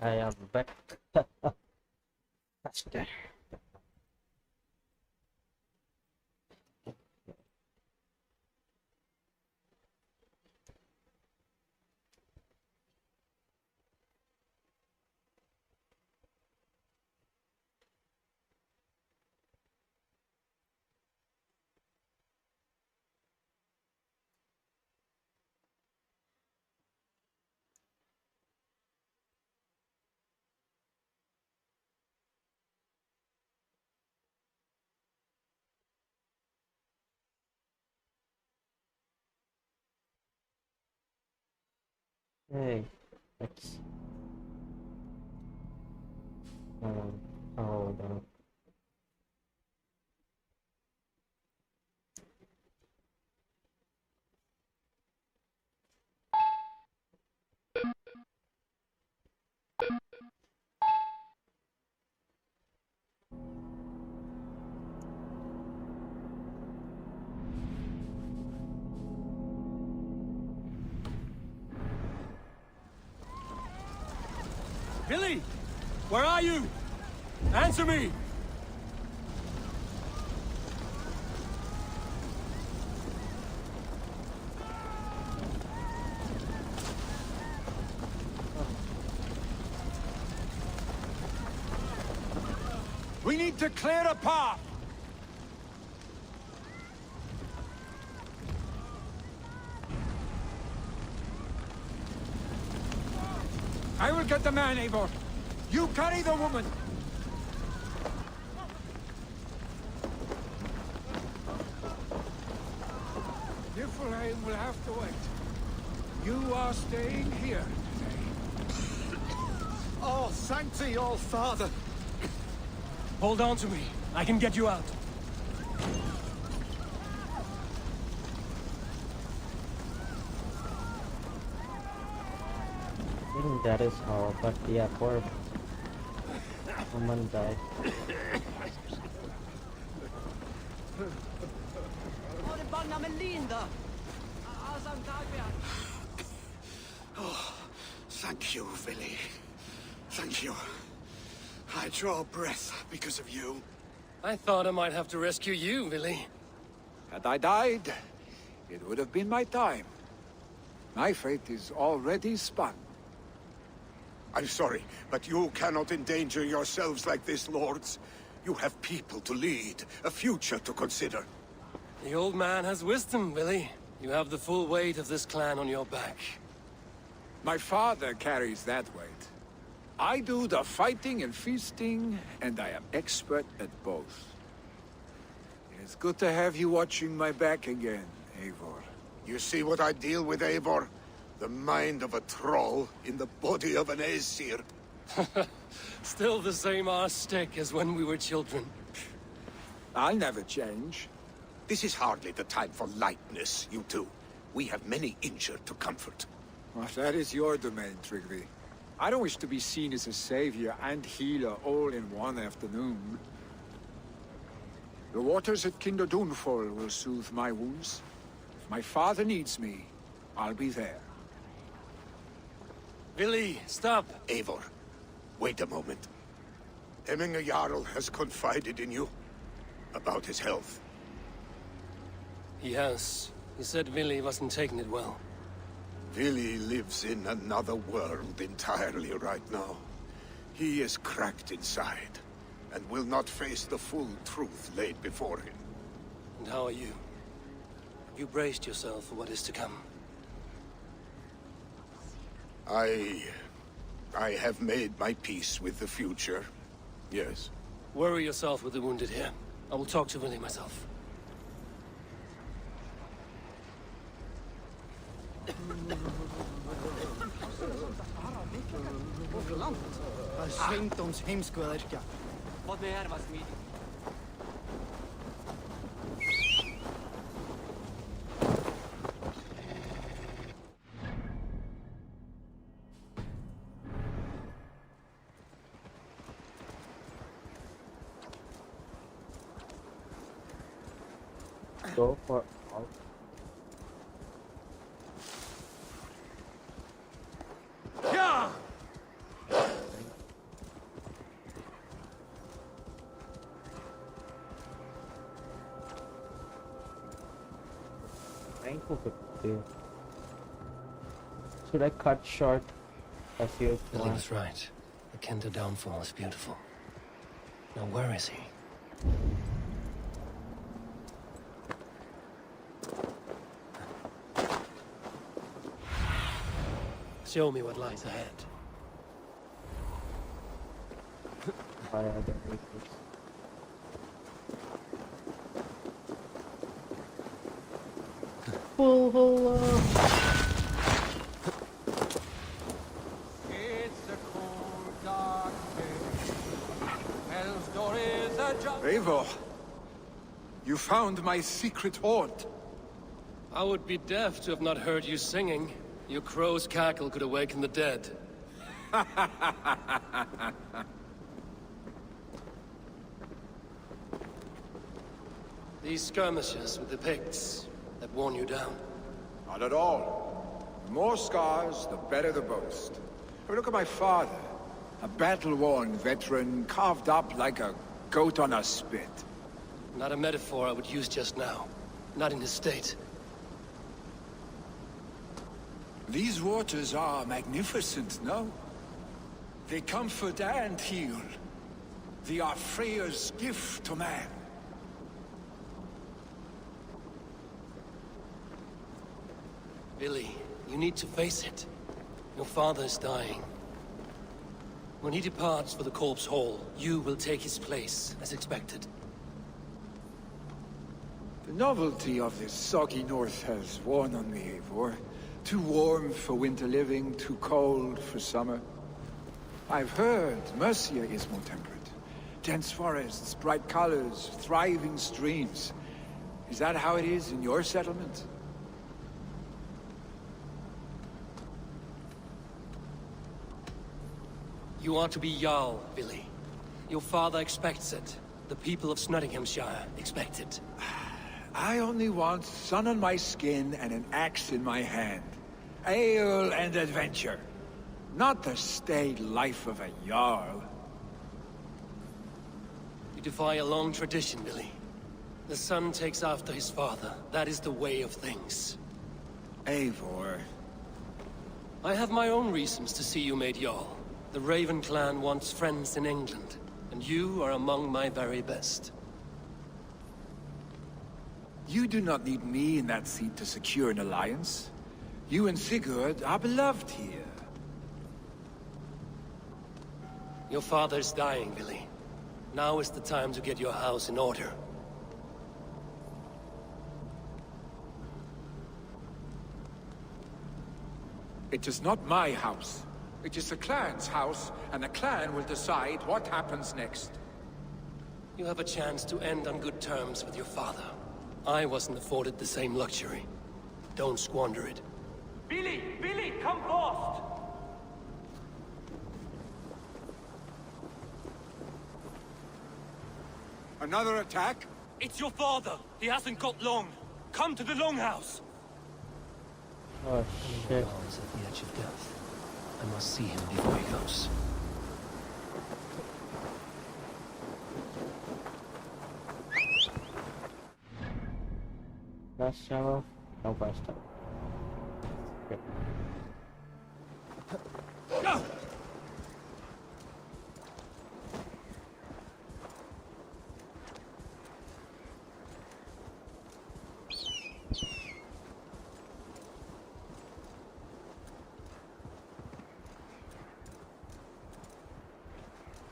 I am back. Faster. Hey, let's hold on. Billy! Where are you? Answer me! We need to clear a path! I will get the man, Eivor. You carry the woman. Niflheim will have to wait. You are staying here today. Oh, thank thee, all father. Hold on to me. I can get you out. I think that is how, but yeah, poor woman died. Oh, thank you, Billy. Thank you. I draw breath because of you. I thought I might have to rescue you, Billy. Had I died, it would have been my time. My fate is already spun. I'm sorry, but you cannot endanger yourselves like this, lords. You have people to lead, a future to consider. The old man has wisdom, Billy. You have the full weight of this clan on your back. My father carries that weight. I do the fighting and feasting, and I am expert at both. It's good to have you watching my back again, Eivor. You see what I deal with, Eivor? The mind of a troll in the body of an Aesir. Still the same arse stick as when we were children. I'll never change. This is hardly the time for lightness, you two. We have many injured to comfort. Well, that is your domain, Tryggvi. I don't wish to be seen as a savior and healer all in one afternoon. The waters at Kinderdunfol will soothe my wounds. If my father needs me, I'll be there. Billy, stop! Eivor, wait a moment. Emminger Jarl has confided in you about his health. He has. He said Billy wasn't taking it well. Billy lives in another world entirely right now. He is cracked inside, and will not face the full truth laid before him. And how are you? Have you braced yourself for what is to come? I have made my peace with the future, yes. Worry yourself with the wounded here. I will talk to Billy myself. Snotinghamscire. Wat meer was me. Go for all. Yeah! Thank thankful for this. Should I cut short a few Billy was right. The Kenta downfall is beautiful. Now where is he? Show me what lies ahead. Valhalla. Eivor, you found my secret hoard. I would be deaf to have not heard you singing. Your crow's cackle could awaken the dead. These skirmishes with the Picts that worn you down. Not at all. The more scars, the better the boast. Look at my father. A battle-worn veteran, carved up like a goat on a spit. Not a metaphor I would use just now. Not in this state. These waters are magnificent, no? They comfort and heal. They are Freya's gift to man. Billy, you need to face it. Your father is dying. When he departs for the Corpse Hall, you will take his place, as expected. The novelty of this soggy north has worn on me, Eivor. Too warm for winter living, too cold for summer. I've heard Mercia is more temperate. Dense forests, bright colors, thriving streams. Is that how it is in your settlement? You are to be Jarl, Billy. Your father expects it. The people of Snotinghamscire expect it. I only want sun on my skin and an axe in my hand. Ale and adventure. Not the staid life of a Jarl. You defy a long tradition, Billy. The son takes after his father. That is the way of things. Eivor. I have my own reasons to see you made Jarl. The Raven clan wants friends in England, and you are among my very best. You do not need me in that seat to secure an alliance. You and Sigurd are beloved here. Your father is dying, Billy. Now is the time to get your house in order. It is not my house. It is the clan's house, and the clan will decide what happens next. You have a chance to end on good terms with your father. I wasn't afforded the same luxury. Don't squander it. Billy! Billy, come fast! Another attack? It's your father. He hasn't got long. Come to the Longhouse. Oh shit. Is at the edge of death. I must see him before he goes. Last shower? No fast time. Okay.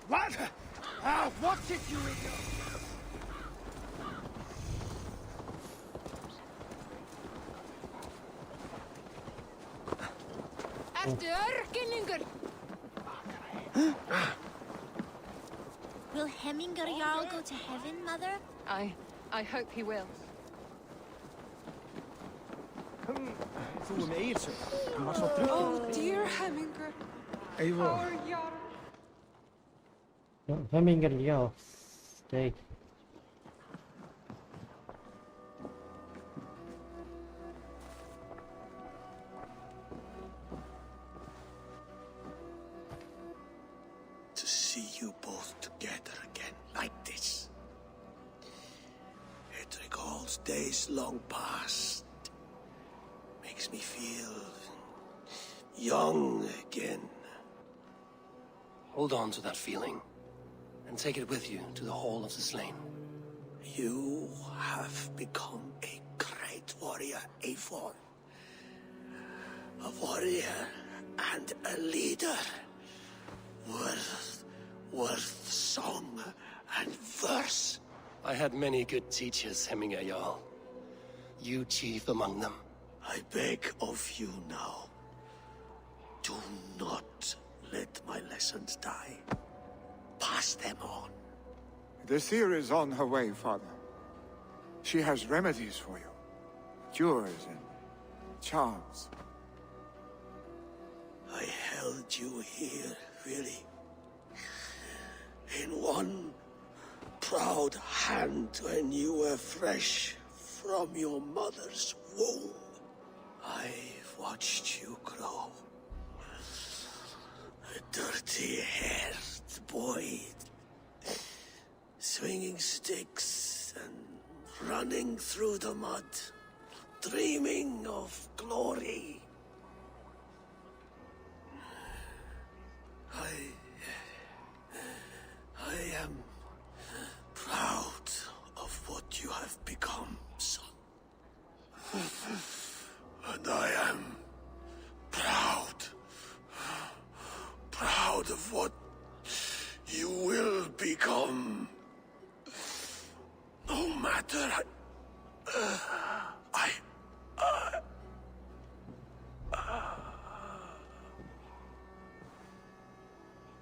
What? What did you idiot? Will Hemminger Jarl go to heaven, Mother? I hope he will. Voel me eten. Je mag zo terug. Oh, dear Hemminger. Eivor. Hemminger, yo. Stay. To see you both together again like this. It recalls days long past. me feel young again. Hold on to that feeling, and take it with you to the Hall of the Slain. You have become a great warrior, Eivor. A warrior and a leader. Worth song and verse. I had many good teachers, Hemminger Jarl. You chief among them. I beg of you now, do not let my lessons die. Pass them on. The seer is on her way, Father. She has remedies for you. Cures and charms. I held you here, really. In one proud hand when you were fresh from your mother's womb. I've watched you grow. A dirty-haired boy, swinging sticks and running through the mud, dreaming of glory. I am proud of what you have become, son. And I am proud of what you will become. No matter...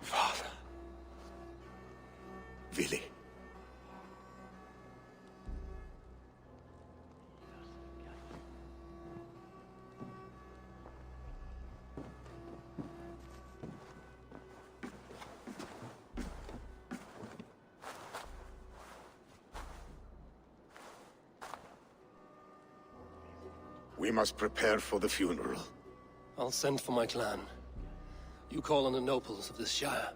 Father. Willi. We must prepare for the funeral. I'll send for my clan. You call on the nobles of this shire.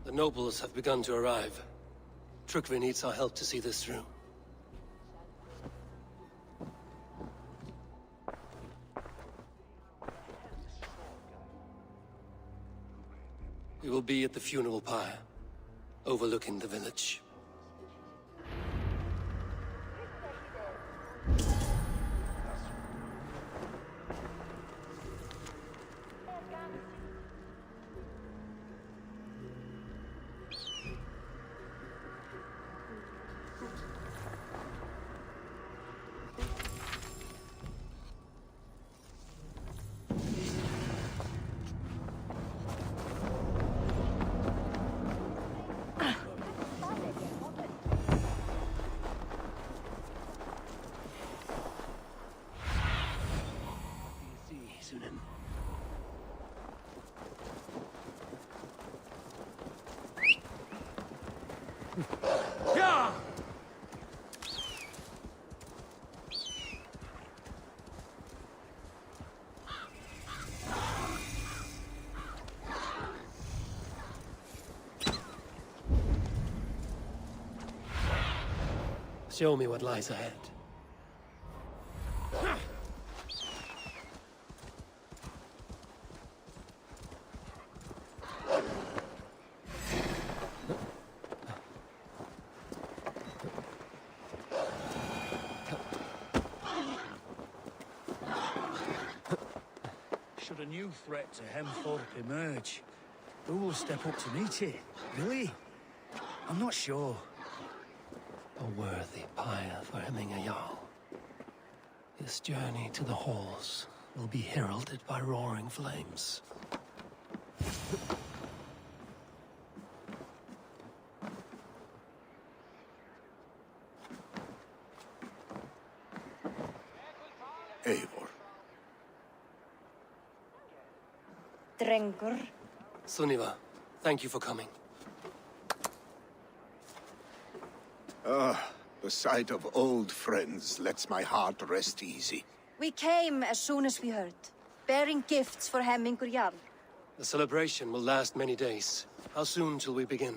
The nobles have begun to arrive. Trukvi needs our help to see this through. We will be at the funeral pyre, overlooking the village. Yeah! Show me what lies ahead. Should a new threat to Hemthorpe emerge, who will step up to meet it? Really? I'm not sure. A worthy pyre for Hemminger Jarl. This journey to the halls will be heralded by roaring flames. Drengur. Sunniva, thank you for coming. The sight of old friends lets my heart rest easy. We came as soon as we heard, bearing gifts for Hemmingur Jarl. The celebration will last many days. How soon till we begin?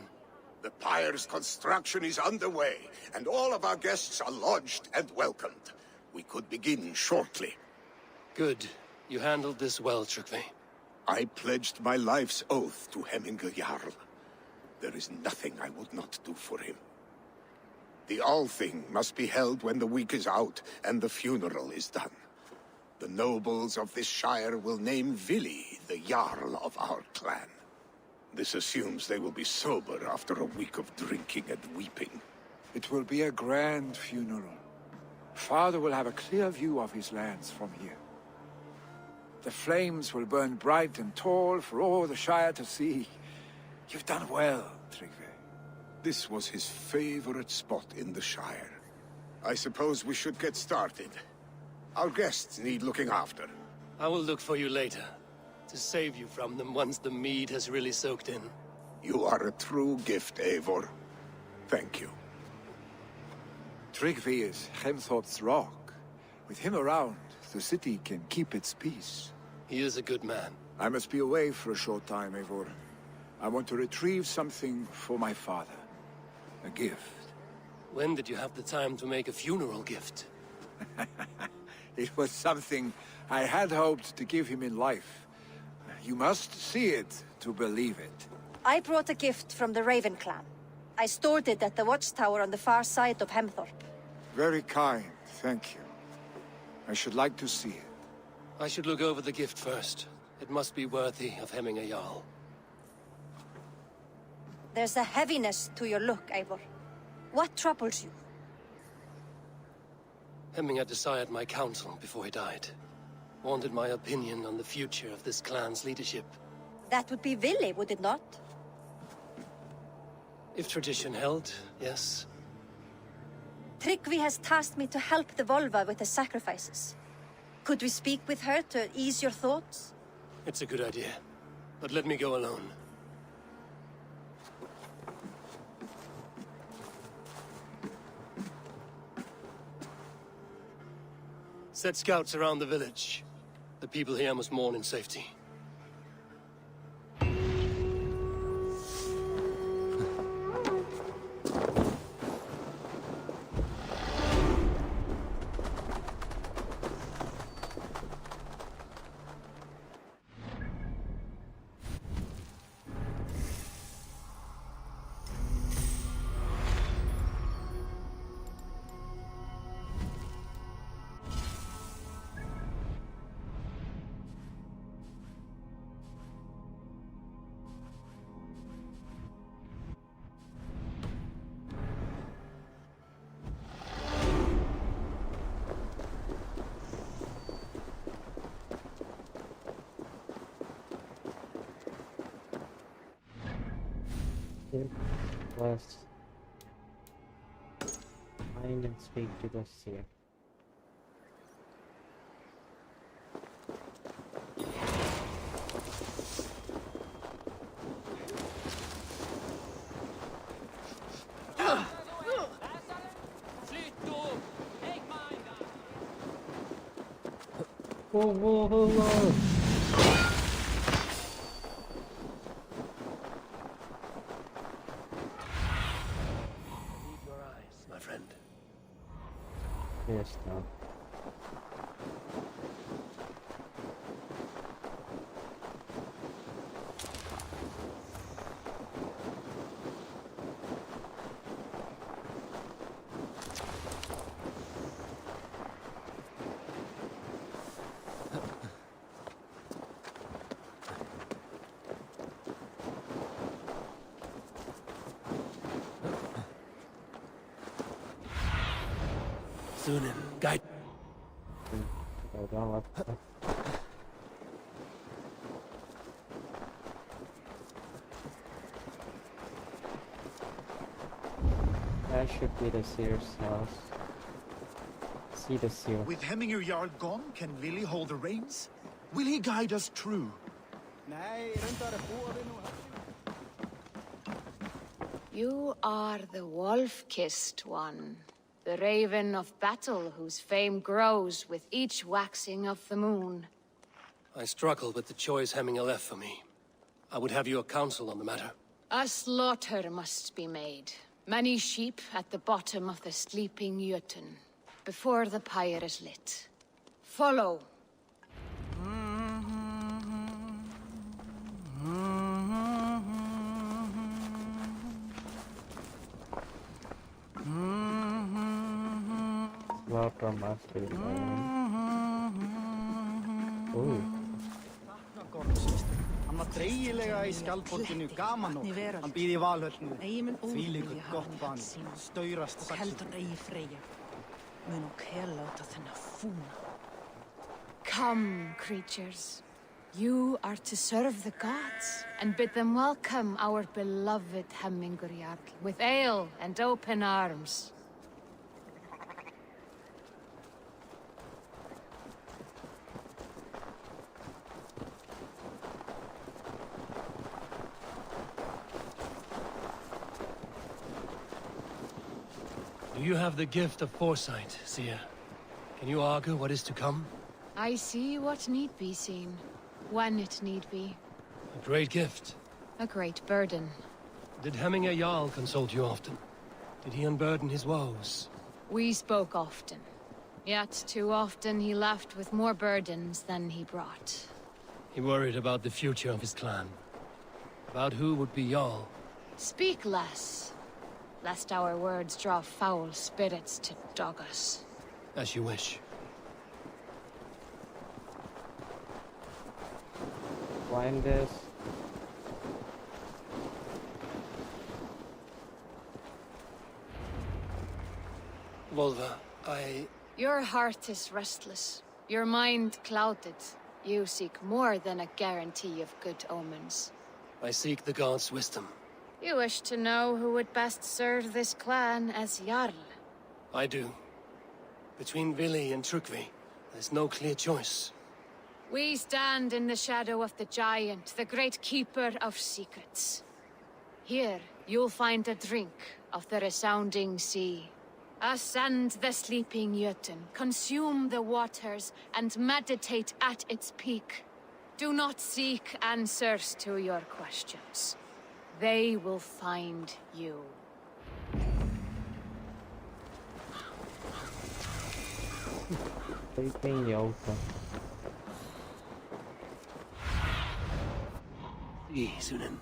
The pyre's construction is underway, and all of our guests are lodged and welcomed. We could begin shortly. Good. You handled this well, Tryggvi. I pledged my life's oath to Hemmingur Jarl. There is nothing I would not do for him. The Althing must be held when the week is out and the funeral is done. The nobles of this shire will name Vili the Jarl of our clan. This assumes they will be sober after a week of drinking and weeping. It will be a grand funeral. Father will have a clear view of his lands from here. The flames will burn bright and tall for all the Shire to see. You've done well, Tryggvi. This was his favorite spot in the Shire. I suppose we should get started. Our guests need looking after. I will look for you later, to save you from them once the mead has really soaked in. You are a true gift, Eivor. Thank you. Tryggvi is Hemthorpe's rock. With him around, the city can keep its peace. He is a good man. I must be away for a short time, Eivor. I want to retrieve something for my father. A gift. When did you have the time to make a funeral gift? It was something I had hoped to give him in life. You must see it to believe it. I brought a gift from the Raven clan. I stored it at the watchtower on the far side of Hemthorpe. Very kind, thank you. I should like to see it. I should look over the gift first. It must be worthy of Hemmingur Jarl. There's a heaviness to your look, Eivor. What troubles you? Hemmingur desired my counsel before he died. Wanted my opinion on the future of this clan's leadership. That would be Vili, would it not? If tradition held, yes. Tryggvi has tasked me to help the Volva with the sacrifices. Could we speak with her to ease your thoughts? It's a good idea. But let me go alone. Set scouts around the village. The people here must mourn in safety. Let's find and speak to the seer. Whoa. Yes, no. Sunan, guide. That should be the seer's house. See the seer. With Hemmingur Jarl gone, can Vili hold the reins? Will he guide us true? You are the wolf-kissed one. The raven of battle whose fame grows with each waxing of the moon. I struggle with the choice Hemminger left for me. I would have your counsel on the matter. A slaughter must be made. Many sheep at the bottom of the sleeping Jötun, before the pyre is lit. Follow. Slaughter must be made. Ooh. Hann var dreigilega í skjaldborginu gaman og hann býð í Valhöllnu. Þvílíkur gott bann, staurast saxin. Heldur eigi Freyja. Mun og láta þennan fúna. Come, creatures. You are to serve the gods and bid them welcome our beloved Hemminger Jarl with ale and open arms. Do you have the gift of foresight, Seer? Can you argue what is to come? I see what need be seen, when it need be. A great gift. A great burden. Did Hemminger Jarl consult you often? Did he unburden his woes? We spoke often. Yet too often he left with more burdens than he brought. He worried about the future of his clan. About who would be Jarl. Speak less, lest our words draw foul spirits to dog us. As you wish. Find this. Volva, Your heart is restless. Your mind clouded. You seek more than a guarantee of good omens. I seek the gods' wisdom. You wish to know who would best serve this clan as Jarl. I do. Between Vili and Trukvi, there's no clear choice. We stand in the shadow of the giant, the great keeper of secrets. Here, you'll find a drink of the resounding sea. Ascend the sleeping Jötun, consume the waters, and meditate at its peak. Do not seek answers to your questions. They will find you. Sleeping Jötun. See, Sunan.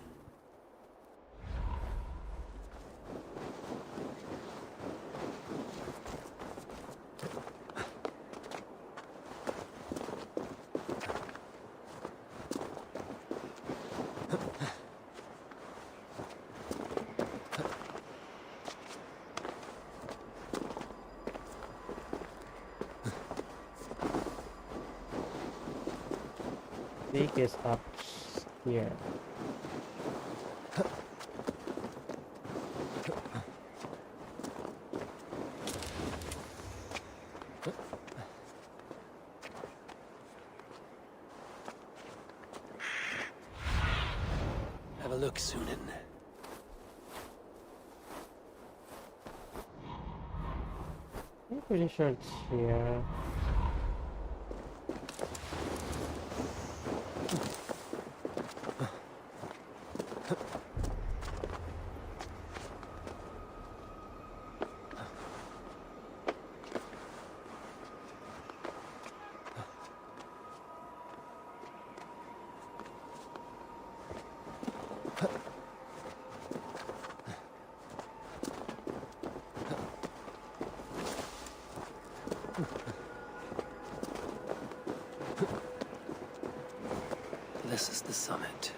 Peak is up here. Have a look, Sunan. I'm pretty sure it's here. This is the summit.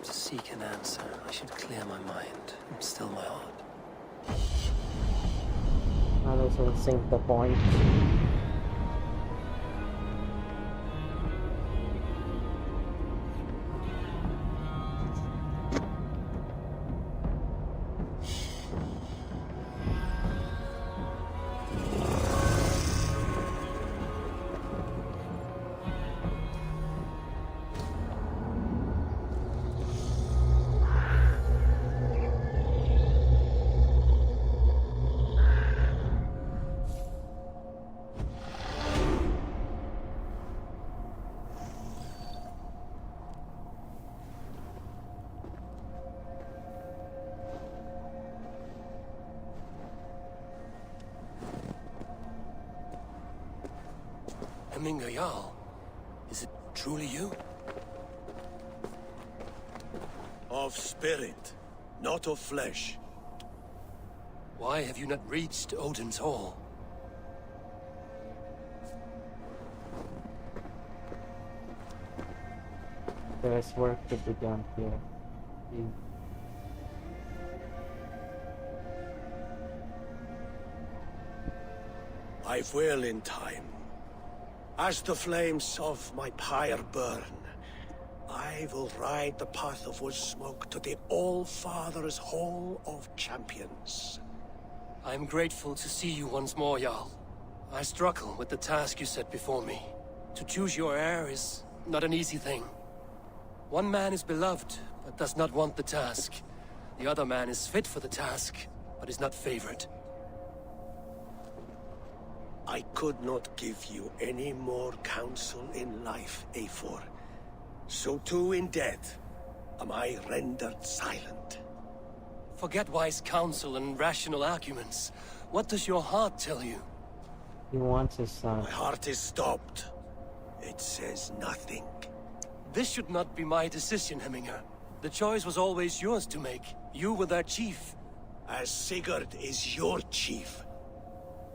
To seek an answer, I should clear my mind and still my heart. I'll also sync the point. Hemminger Jarl. Is it truly you? Of spirit, not of flesh. Why have you not reached Odin's Hall? There's work to be done here. I will in time. As the flames of my pyre burn, I will ride the path of wood smoke to the All-Father's Hall of Champions. I am grateful to see you once more, Jarl. I struggle with the task you set before me. To choose your heir is not an easy thing. One man is beloved, but does not want the task. The other man is fit for the task, but is not favored. I could not give you any more counsel in life, Eivor. So too in death am I rendered silent. Forget wise counsel and rational arguments. What does your heart tell you? He wants his son. My heart is stopped. It says nothing. This should not be my decision, Hemminger. The choice was always yours to make. You were their chief. As Sigurd is your chief.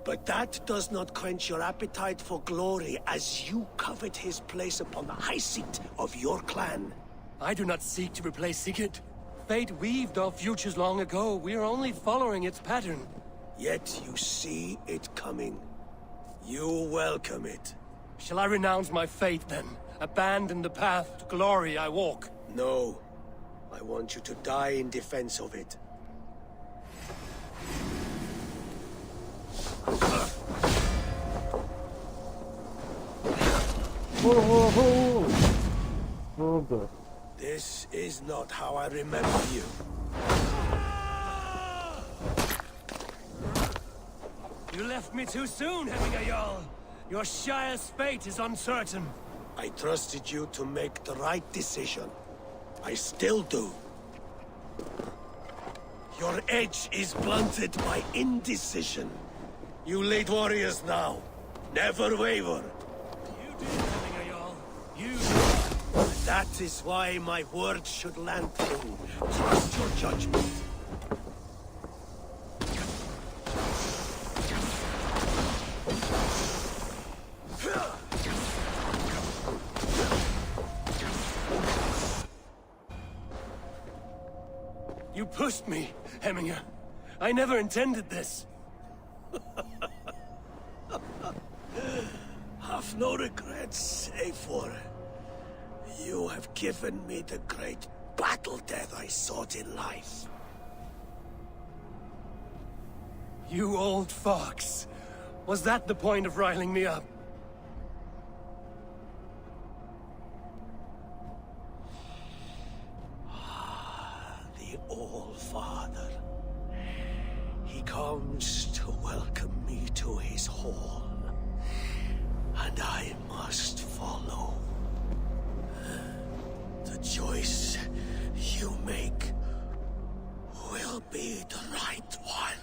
But that does not quench your appetite for glory as you covet his place upon the high seat of your clan. I do not seek to replace Sigurd. Fate weaved our futures long ago. We are only following its pattern. Yet you see it coming. You welcome it. Shall I renounce my fate then? Abandon the path to glory I walk? No. I want you to die in defense of it. Oh, good. This is not how I remember you. You left me too soon, Hemminger Jarl. Your Shire's fate is uncertain. I trusted you to make the right decision. I still do. Your edge is blunted by indecision. You lead warriors now. Never waver. You did, Hemminger Jarl. You did. That is why my words should land true. Trust your judgment. You pushed me, Hemminger. I never intended this. Have no regrets, Eivor. You have given me the great battle death I sought in life. You old fox. Was that the point of riling me up? The All-Father. He comes to welcome me to his hall. And I must follow. The choice you make will be the right one.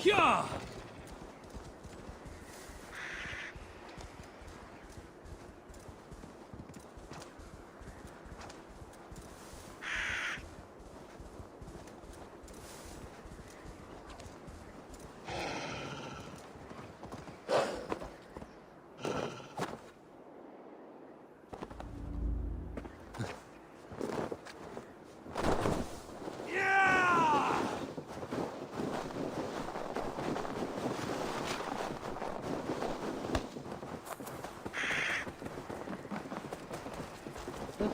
Yeah!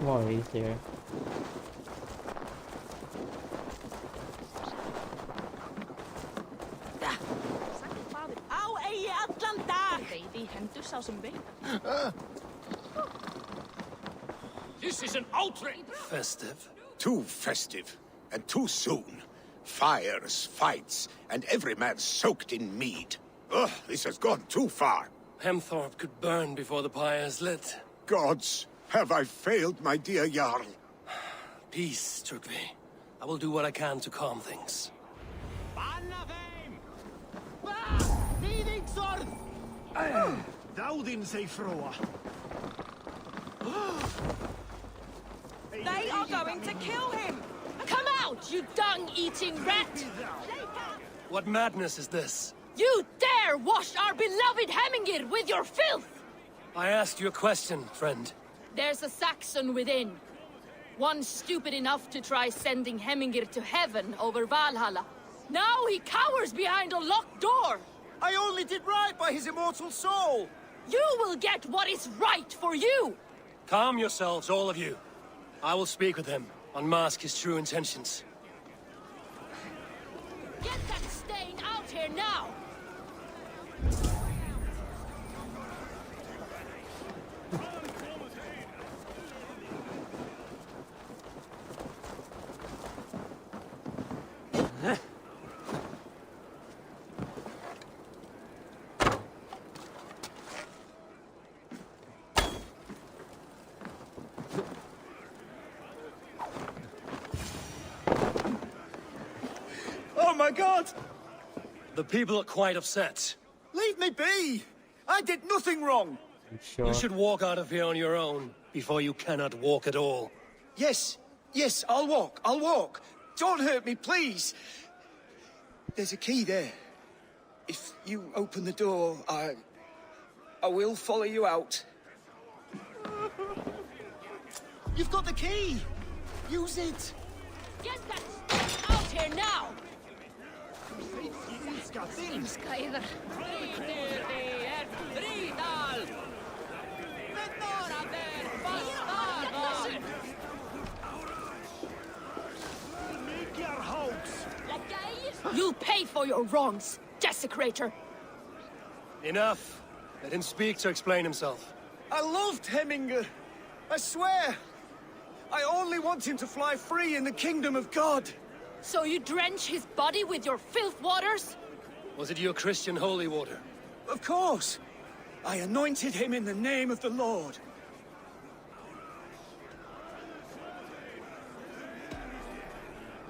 more easier. Á eigi allan dag! Veiði í hendur sá sem veit. This is an outrage! Festive? Too festive, and too soon. Fires, fights, and every man soaked in mead. Ugh, this has gone too far. Hemthorpe could burn before the pyre is lit. Gods, have I failed my dear Jarl? Peace, Tryggvi. I will do what I can to calm things. Dáðinn sei froa. They are going to kill him! Come out, you dung-eating rat! What madness is this? You dare wash our beloved Hemmingir with your filth! I asked you a question, friend. There's a Saxon within. One stupid enough to try sending Hemmingir to heaven over Valhalla. Now he cowers behind a locked door! I only did right by his immortal soul! You will get what is right for you! Calm yourselves, all of you. I will speak with him, unmask his true intentions. Get that stain out here now! Oh my god! The people are quite upset. Leave me be! I did nothing wrong! You should walk out of here on your own, before you cannot walk at all. Yes, I'll walk. Don't hurt me, please! There's a key there. If you open the door, I will follow you out. You've got the key! Use it! Get that stain out here now! You'll pay for your wrongs, desecrator! Enough! Let him speak to explain himself. I loved Hemminger. I swear. I only want him to fly free in the kingdom of God. So you drench his body with your filth waters? Was it your Christian holy water? Of course. I anointed him in the name of the Lord.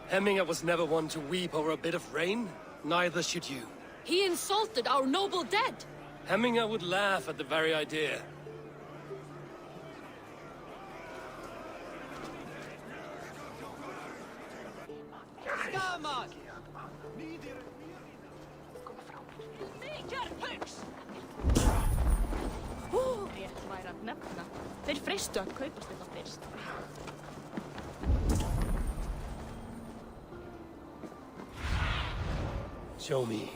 Hemminger was never one to weep over a bit of rain. Neither should you. He insulted our noble dead. Hemminger would laugh at the very idea. Rétt væri að nefna. Þeir freistu að kaupast þetta fyrst. Show me.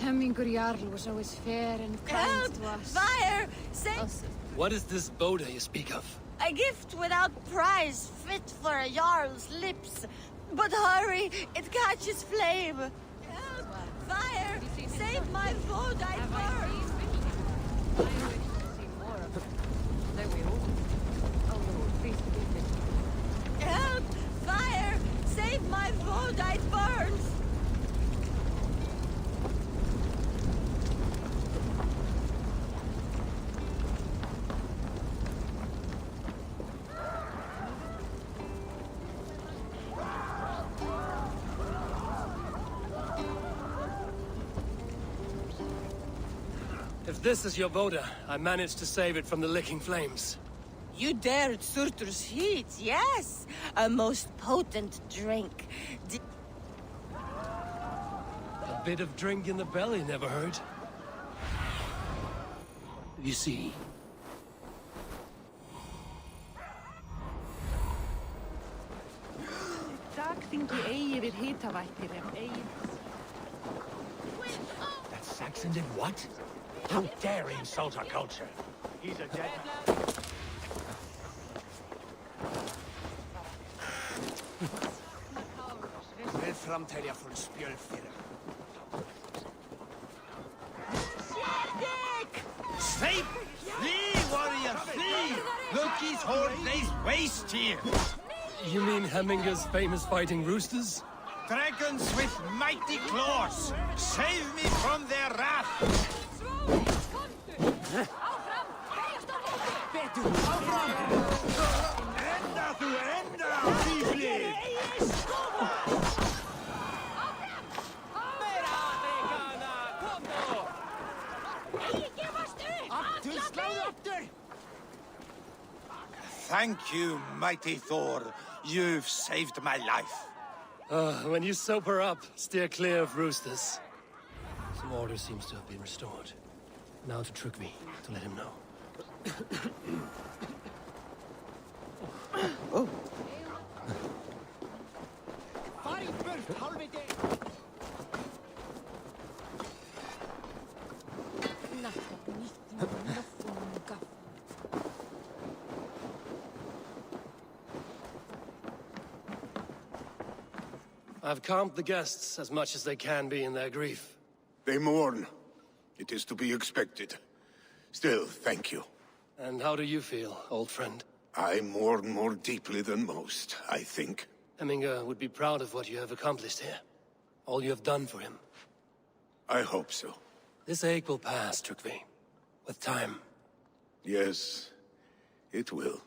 Hemmingur Jarl was always fair and kind to us. Fire! Save What is this Boda you speak of? a gift without price, fit for a Jarl's lips. But hurry, it catches flame. Help! Fire! Save my food, I burn! Help! Fire! Save my food, I burns! If this is your Boda, I managed to save it from the licking flames. You dared Surtur's heat, yes! A most potent drink. A bit of drink in the belly never hurt. You see. Dagþingi eigi við hitavættir ef eigi... Descended what? How dare he insult our culture? He's a dead man. Vel framtälja full spjölfirra. Stay! Flee, warrior, flee! Look, his horde lays waste here! You mean Hemminger's famous fighting roosters? Dragons with mighty claws! Save me from their wrath! Enda tu enda, Fifli! Thank you, mighty Thor. You've saved my life. When you sober up, steer clear of roosters. Some order seems to have been restored. Now to Trugvi, to let him know. Oh. I've calmed the guests as much as they can be in their grief. They mourn. It is to be expected. Still, thank you. And how do you feel, old friend? I mourn more deeply than most, I think. Hemminger would be proud of what you have accomplished here. All you have done for him. I hope so. This ache will pass, Trugvi. With time. Yes, it will.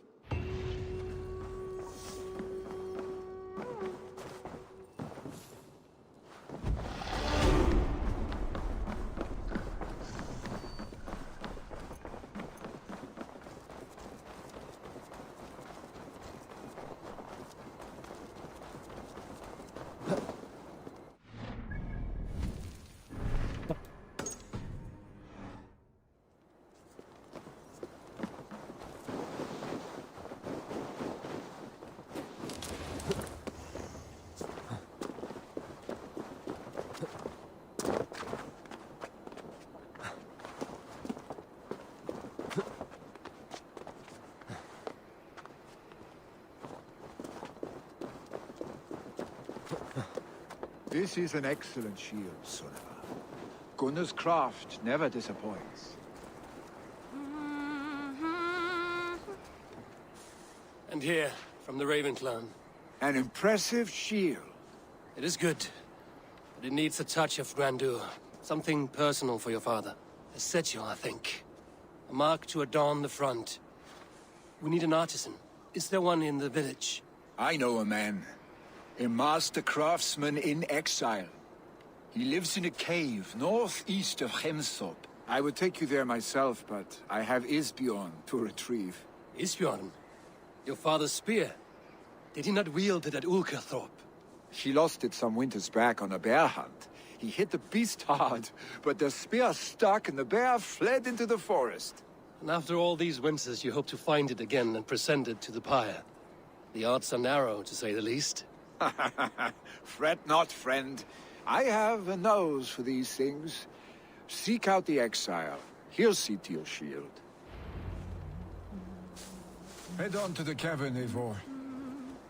This is an excellent shield, Sunniva. Gunnar's craft never disappoints. And here, from the Raven clan. An impressive shield. It is good, but it needs a touch of grandeur. Something personal for your father. A setchel, I think. A mark to adorn the front. We need an artisan. Is there one in the village? I know a man. A master craftsman in exile. He lives in a cave northeast of Hemthorpe. I would take you there myself, but I have Isbjorn to retrieve. Isbjorn? Your father's spear? Did he not wield it at Ulkerthorpe? He lost it some winters back on a bear hunt. He hit the beast hard, but the spear stuck and the bear fled into the forest. And after all these winters, you hope to find it again and present it to the pyre. The odds are narrow, to say the least. Fret not, friend. I have a nose for these things. Seek out the exile. He'll see to your shield. Head on to the cavern, Eivor.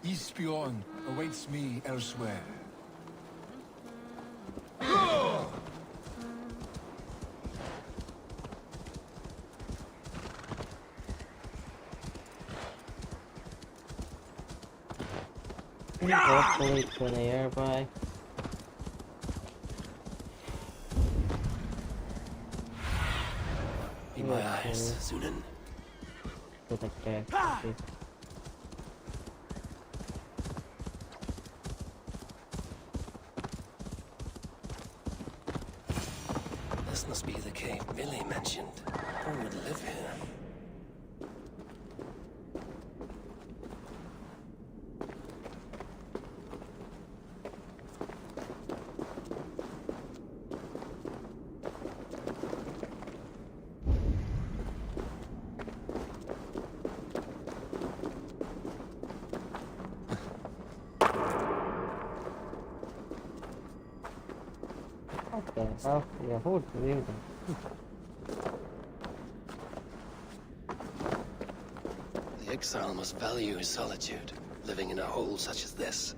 Isbjorn awaits me elsewhere. Hopefully to nearby. Be my eyes, Sunan. To the cave. This must be the cave Billy mentioned. Who would live here? the hell? Yeah, who would believe them? The exile must value his solitude, living in a hole such as this.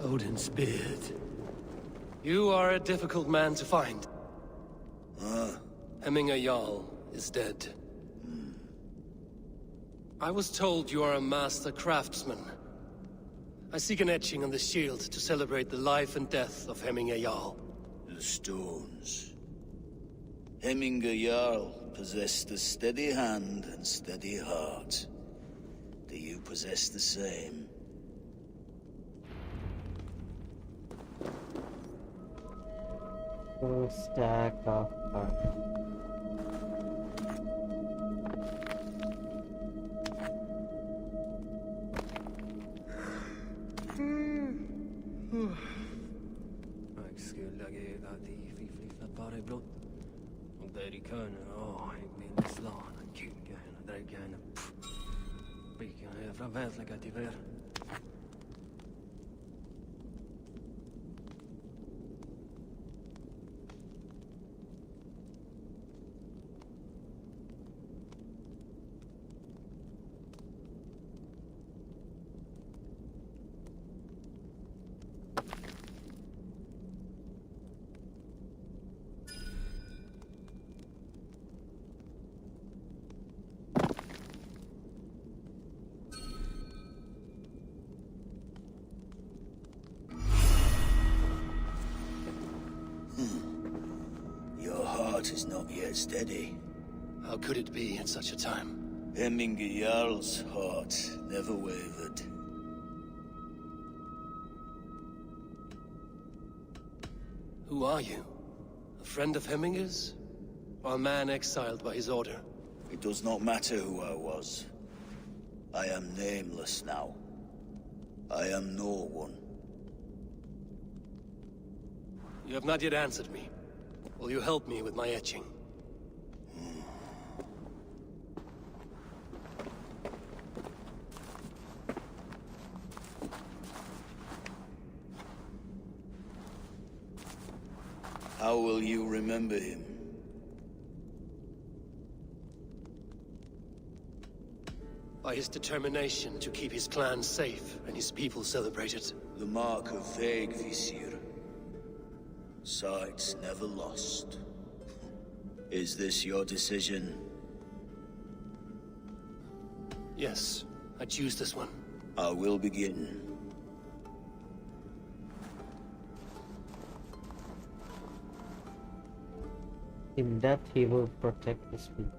Odin's beard. You are a difficult man to find. Hemminger Jarl is dead. I was told you are a master craftsman. I seek an etching on the shield to celebrate the life and death of Hemminger Jarl. The stones. Hemminger Jarl possessed a steady hand and steady heart. Do you possess the same? Full stack of Jeg skulle ikke ha de fiflifla bare blått. Og der I kønne, jeg vil slå han kuke, og dreike henne. Bikken her fra vedlegget til vær. Your heart is not yet steady. How could it be at such a time? Hemminger Jarl's heart never wavered. Who are you? A friend of Hemminger's? Or a man exiled by his order? It does not matter who I was. I am nameless now. I am no one. You have not yet answered me. Will you help me with my etching? How will you remember him? By his determination to keep his clan safe and his people celebrated. The mark of Visir. Sight never lost. Is this your decision? Yes, I choose this one. I will begin. in that he will protect his people.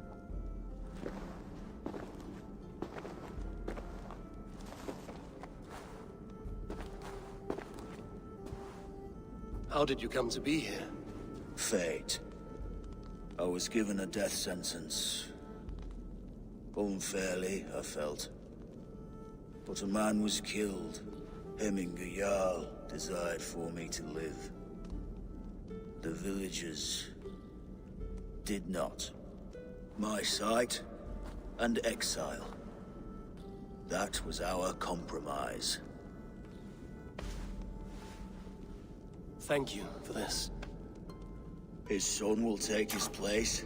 How did you come to be here? Fate. I was given a death sentence. Unfairly, I felt. But a man was killed. Hemminger Jarl desired for me to live. The villagers did not. My sight and exile. That was our compromise. Thank you for this. His son will take his place.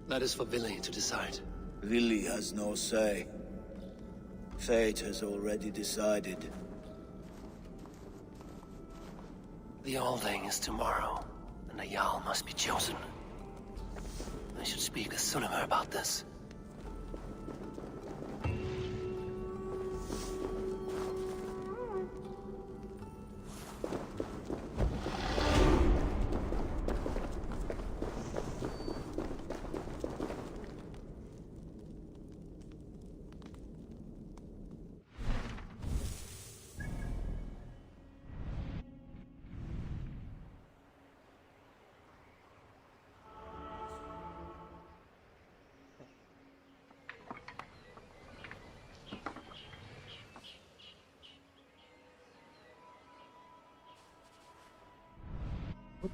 That is for Vili to decide. Vili has no say. Fate has already decided. The Alding is tomorrow, and a Jarl must be chosen. I should speak with Sunnema about this.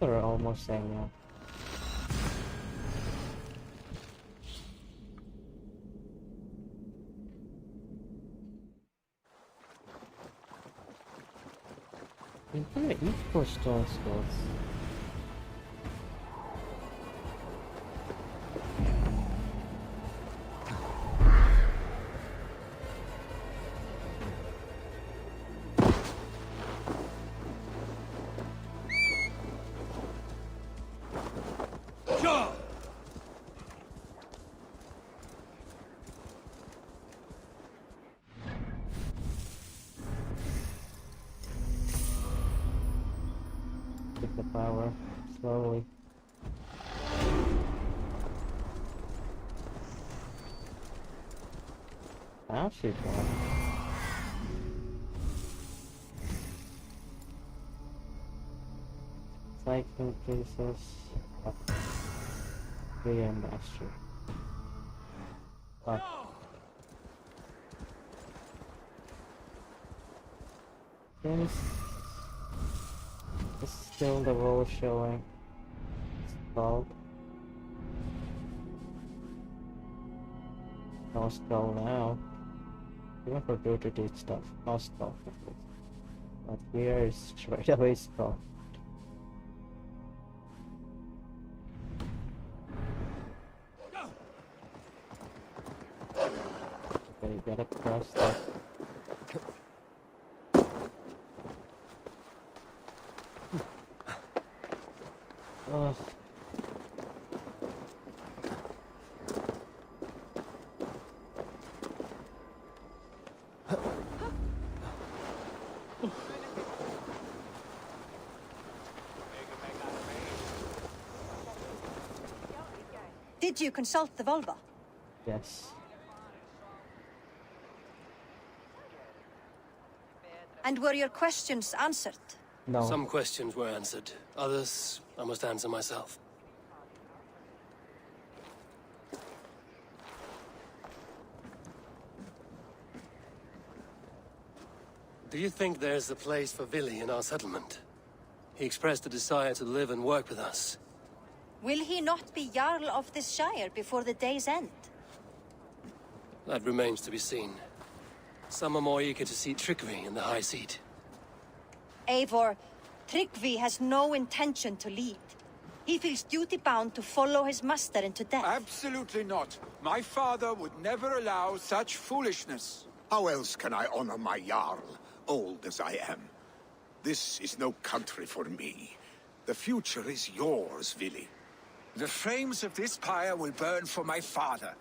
They're almost saying yeah. I'm gonna eat for stone skulls. Take the power slowly. I'll shoot one. Cycling cases. VM master. Since it's still the roll showing. Skull. No skull now. Even for day-to-day stuff, no skull. But here is straight away skull. Okay, you gotta cross that. Ugh. Did you consult the Volva? Yes. And were your questions answered? No. Some questions were answered. Others, I must answer myself. Do you think there's a place for Vili in our settlement? He expressed a desire to live and work with us. Will he not be Jarl of this shire before the day's end? That remains to be seen. Some are more eager to see trickery in the high seat. Eivor, Tryggvi has no intention to lead. He feels duty-bound to follow his master into death. Absolutely not. My father would never allow such foolishness. How else can I honor my Jarl, old as I am? This is no country for me. The future is yours, Vili. The flames of this pyre will burn for my father.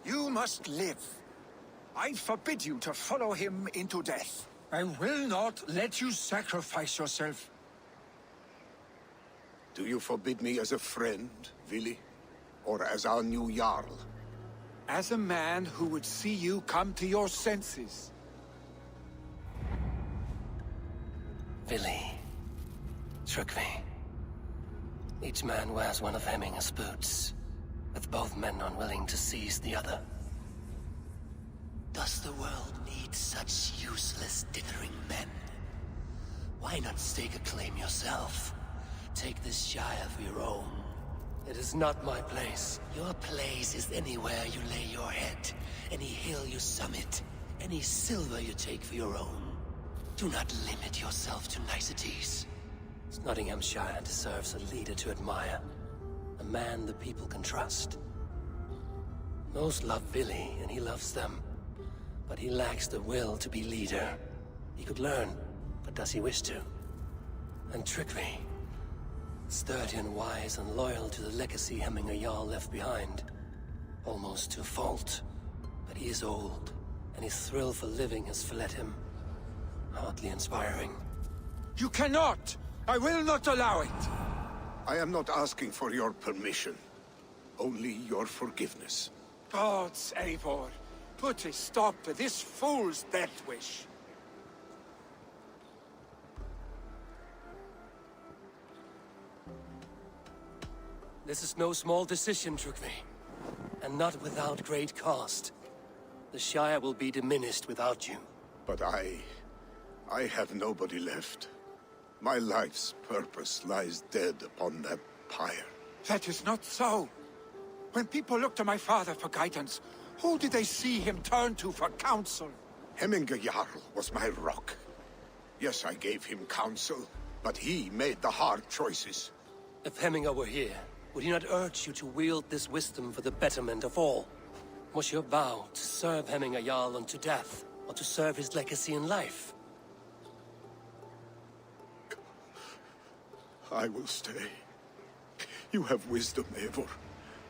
You must live. I forbid you to follow him into death. I will not let you sacrifice yourself. Do you forbid me as a friend, Vili? Or as our new Jarl? As a man who would see you come to your senses. Vili. Tryggvi. Each man wears one of Hemminger's boots, with both men unwilling to seize the other. Does the world need such useless dithering men? Why not stake a claim yourself? Take this shire for your own. It is not my place. Your place is anywhere you lay your head, any hill you summit, any silver you take for your own. Do not limit yourself to niceties. Snotinghamscire deserves a leader to admire. A man the people can trust. Most love Vili, and he loves them. But he lacks the will to be leader. He could learn, but does he wish to? And Tryggvi. Sturdy and wise and loyal to the legacy Hemminger Jarl left behind. Almost to a fault. But he is old, and his thrill for living has fled him. Hardly inspiring. You cannot! I will not allow it! I am not asking for your permission. Only your forgiveness. Gods, Eivor, put a stop to this fool's death wish. This is no small decision, Tryggvi. And not without great cost. The Shire will be diminished without you. But I have nobody left. My life's purpose lies dead upon that pyre. That is not so. When people look to my father for guidance, who did they see him turn to for counsel? Hemminger Jarl was my rock. Yes, I gave him counsel, but he made the hard choices. If Hemminger were here, would he not urge you to wield this wisdom for the betterment of all? Was your vow to serve Hemminger Jarl unto death, or to serve his legacy in life? I will stay. You have wisdom, Eivor.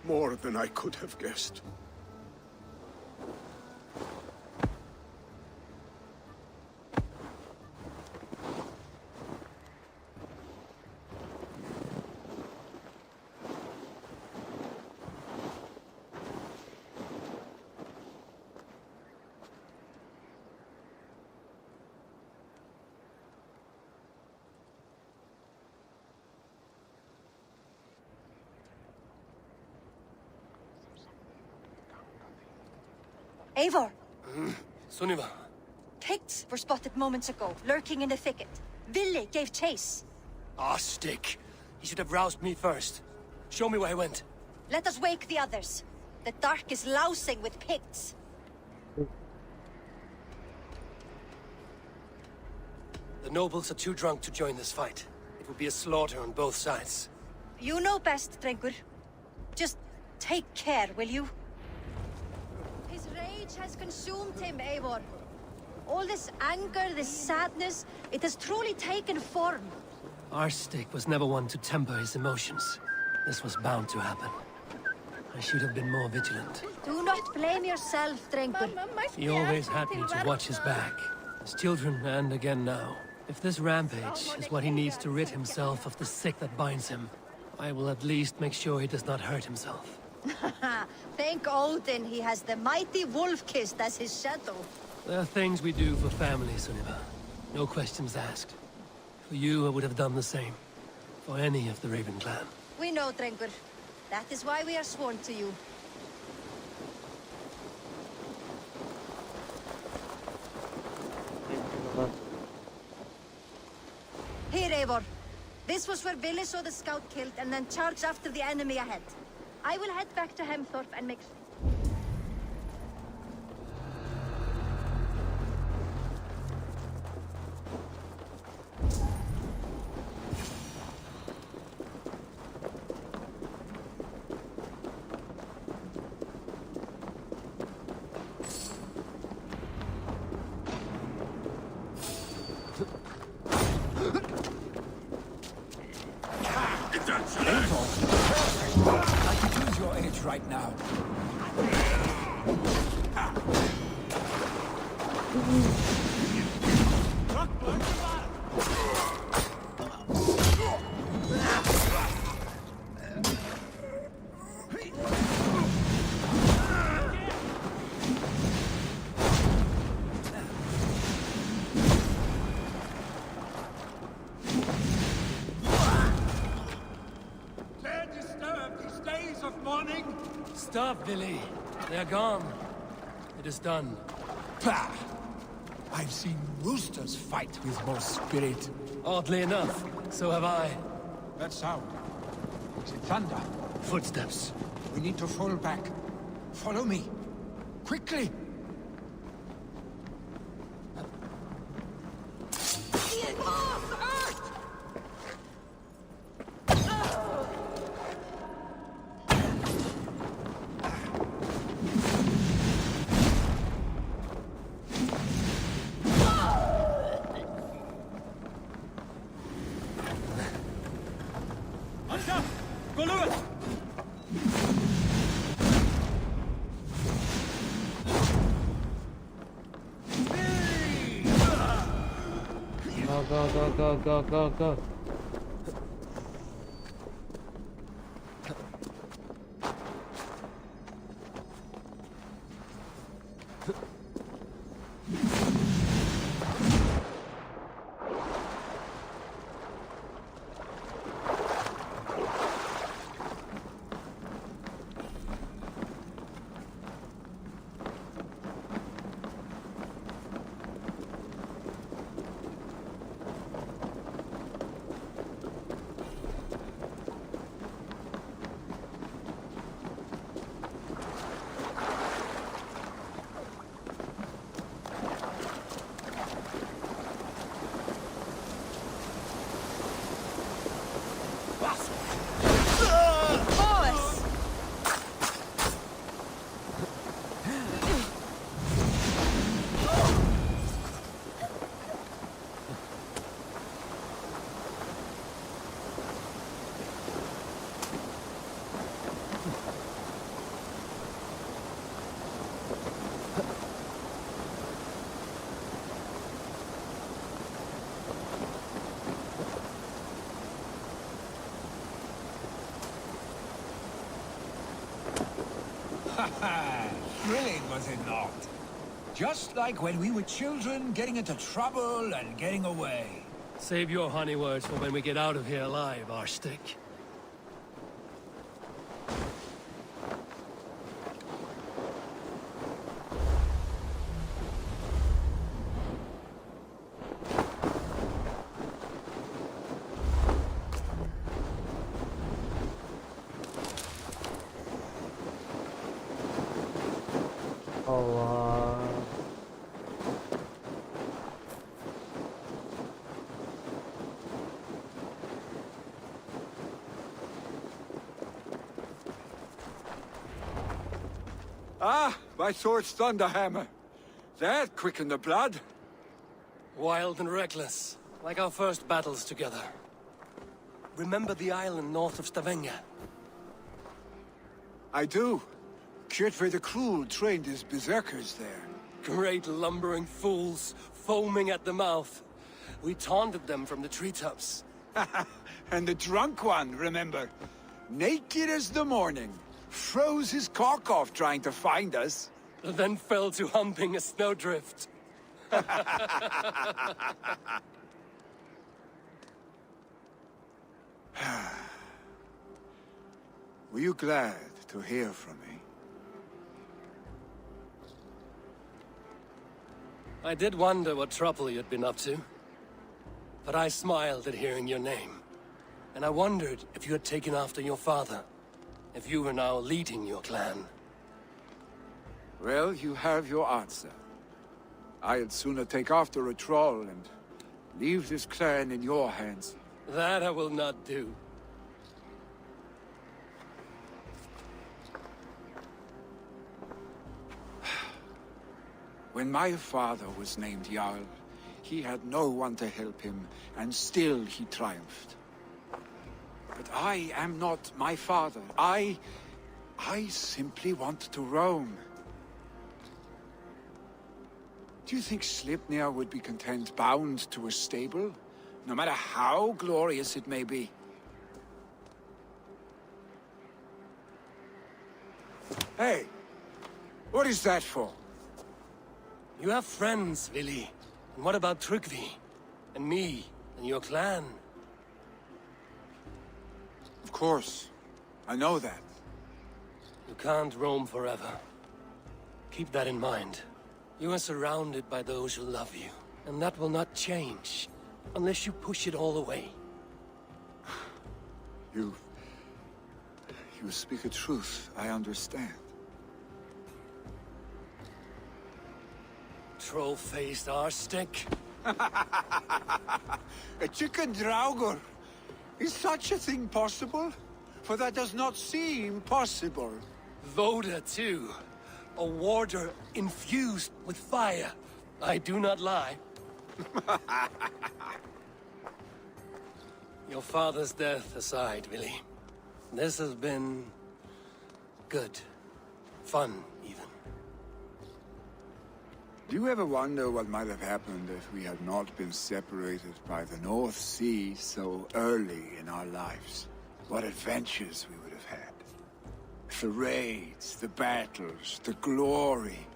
More than I could have guessed. Eivor! Sunniva. Picts were spotted moments ago, lurking in the thicket. Vili gave chase. Ah, stick. He should have roused me first. Show me where he went. Let us wake the others. The dark is lousing with Picts. The nobles are too drunk to join this fight. It would be a slaughter on both sides. You know best, Drengur. Just take care, will you? His rage has consumed him, Eivor. All this anger, this sadness, it has truly taken form. Arstic was never one to temper his emotions. This was bound to happen. I should have been more vigilant. Do not blame yourself, Drengur. He always had me to watch his back. His children, and again now. If this rampage is what he needs to rid himself of the sick that binds him, I will at least make sure he does not hurt himself. Thank Odin he has the mighty Wolf-Kissed as his shadow. There are things we do for family, Sunniva. No questions asked. For you, I would have done the same. For any of the Raven clan. We know, Drengur. That is why we are sworn to you. Here, Eivor. This was where Vili saw the scout killed and then charged after the enemy ahead. I will head back to Hemthorpe and make... I could use your edge right now. Stop, Vili. They're gone. It is done. Pah! I've seen roosters fight with more spirit. Oddly enough, so have I. That sound. Is it thunder? Footsteps. We need to fall back. Follow me. Quickly! Go. Thrilling, was it not? Just like when we were children, getting into trouble and getting away. Save your honey words for when we get out of here alive, Arstick. Ah, my sword's thunderhammer. That quickened the blood. Wild and reckless, like our first battles together. Remember the island north of Stavanger? I do. Kjotve the Cruel trained his berserkers there. Great lumbering fools, foaming at the mouth. We taunted them from the treetops. And the drunk one, remember? Naked as the morning. Froze his cock off trying to find us. Then fell to humping a snowdrift. Were you glad to hear from me? I did wonder what trouble you'd been up to. But I smiled at hearing your name. And I wondered if you had taken after your father. If you were now leading your clan. Well, you have your answer. I'd sooner take after a troll and leave this clan in your hands. That I will not do. When my father was named Jarl, he had no one to help him, and still he triumphed. But I am not my father. I simply want to roam. Do you think Sleipnir would be content bound to a stable, no matter how glorious it may be? Hey, what is that for? You have friends, Vili. And what about Tryggvi? And me? And your clan? Of course. I know that. You can't roam forever. Keep that in mind. You are surrounded by those who love you. And that will not change. Unless you push it all away. You speak a truth, I understand. Troll-faced arstick. A chicken draugur. Is such a thing possible? For that does not seem possible. Voda, too. A warder infused with fire. I do not lie. Your father's death aside, Vili. This has been... good. Fun, even. Do you ever wonder what might have happened if we had not been separated by the North Sea so early in our lives? What adventures we would have had. The raids, the battles, the glory.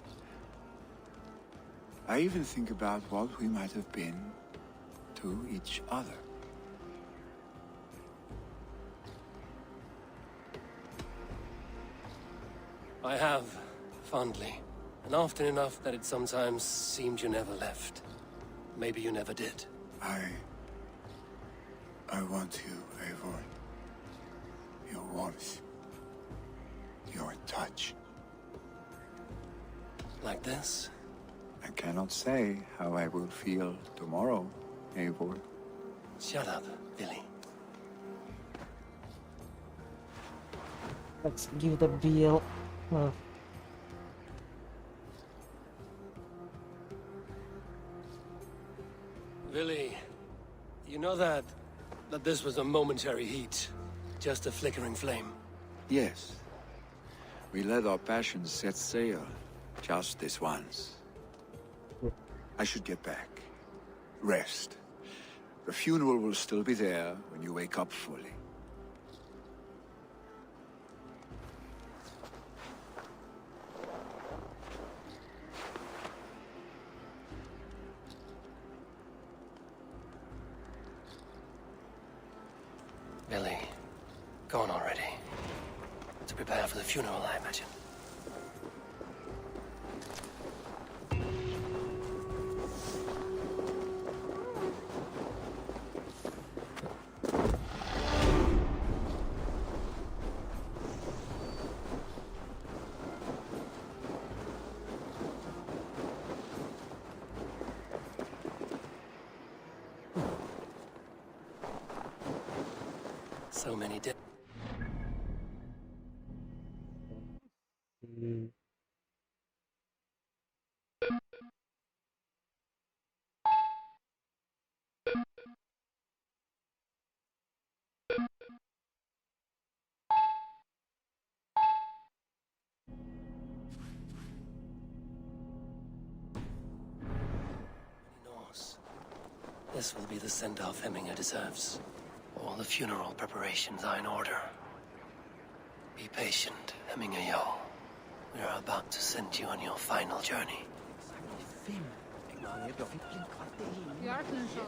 I even think about what we might have been to each other. I have, fondly. And often enough that it sometimes seemed you never left. Maybe you never did. I want you, Eivor. Your warmth. Your touch. Like this? I cannot say how I will feel tomorrow, Eivor. Shut up, Billy. Let's give the BL. Billy, you know that this was a momentary heat, just a flickering flame. Yes. We let our passions set sail, just this once. I should get back. Rest. The funeral will still be there when you wake up fully. prepare for the funeral, I imagine. So many dead. This will be the send-off Hemminger deserves. All the funeral preparations are in order. Be patient, Hemminger Jarl. We are about to send you on your final journey.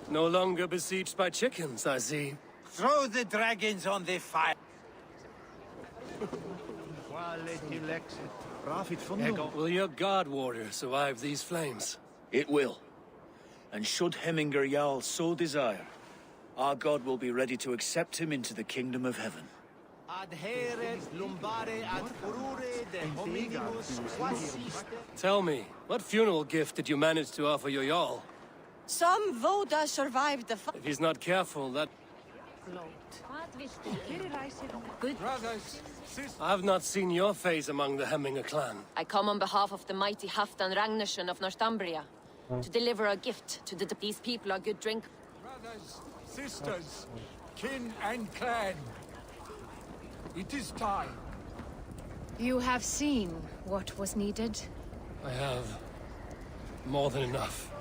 No longer besieged by chickens, I see. Throw the dragons on the fire. Will your guard warrior survive these flames? It will. And should Hemminger Jarl so desire, our god will be ready to accept him into the kingdom of heaven. Tell me, what funeral gift did you manage to offer your Jarl? Some Voda survived the If he's not careful, that... Good. Brothers, sisters. I've not seen your face among the Hemminger clan. I come on behalf of the mighty Halfdan Ragnarsson of Northumbria to deliver a gift to these people a good drink. Brothers, sisters, kin and clan. It is time. You have seen what was needed. I have more than enough.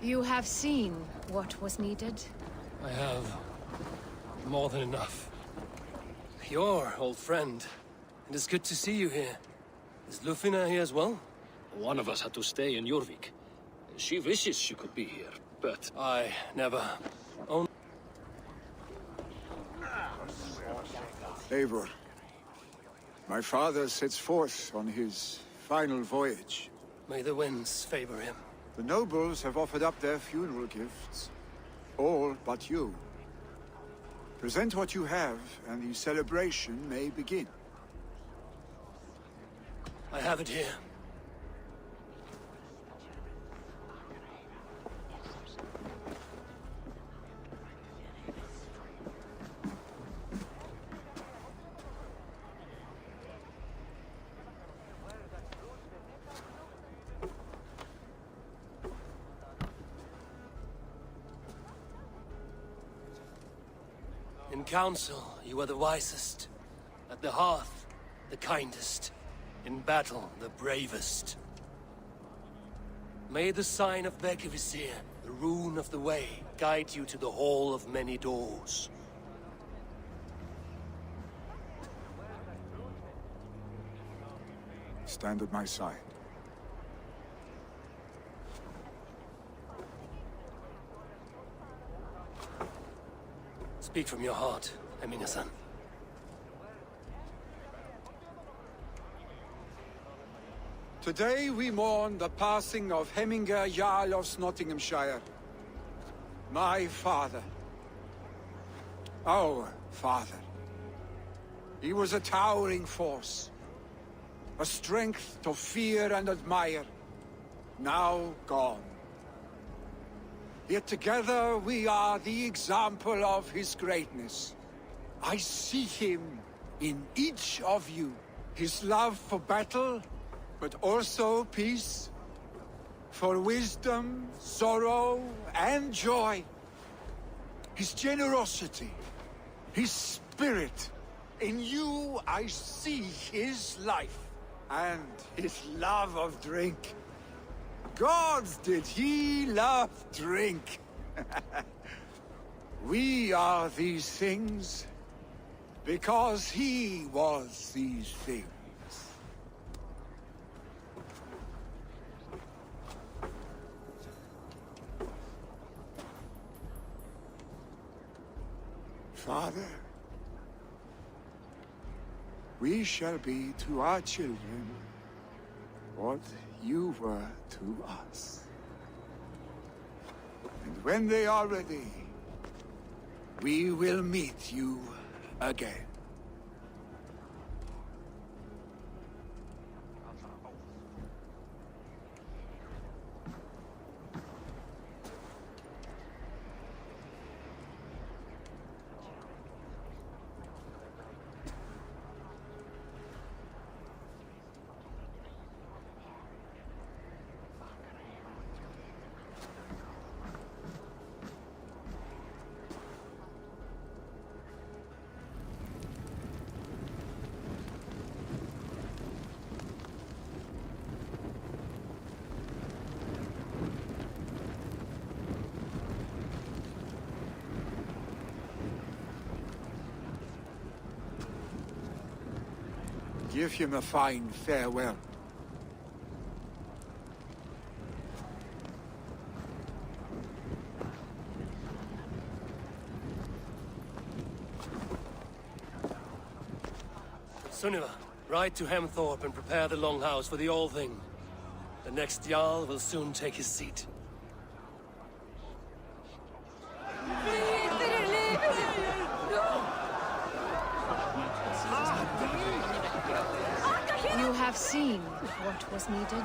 You have seen what was needed. I have more than enough. Your old friend. It is good to see you here. Is Lufina here as well? One of us had to stay in Jorvik. She wishes she could be here, but... I never... own... Eivor, my father sets forth on his final voyage. May the winds favor him. The nobles have offered up their funeral gifts. All but you. Present what you have, and the celebration may begin. I have it here. In council, you are the wisest. At the hearth, the kindest. In battle, the bravest. May the sign of Bekivisir, the rune of the way, guide you to the Hall of Many Doors. Stand at my side. Speak from your heart, Hemminger-san. Today we mourn the passing of Hemminger Jarl of Snotinghamscire. My father. Our father. He was a towering force. A strength to fear and admire. Now gone. Yet together we are the example of his greatness. I see him in each of you. His love for battle, but also peace. For wisdom, sorrow, and joy. His generosity, his spirit. In you I see his life, and his love of drink. Gods, did he love drink! We are these things because he was these things. Father, We shall be to our children what you were to us. And when they are ready, we will meet you again. Give him a fine farewell. Sunniva, ride to Hemthorpe and prepare the Longhouse for the All-Thing. The next Jarl will soon take his seat. You have seen what was needed.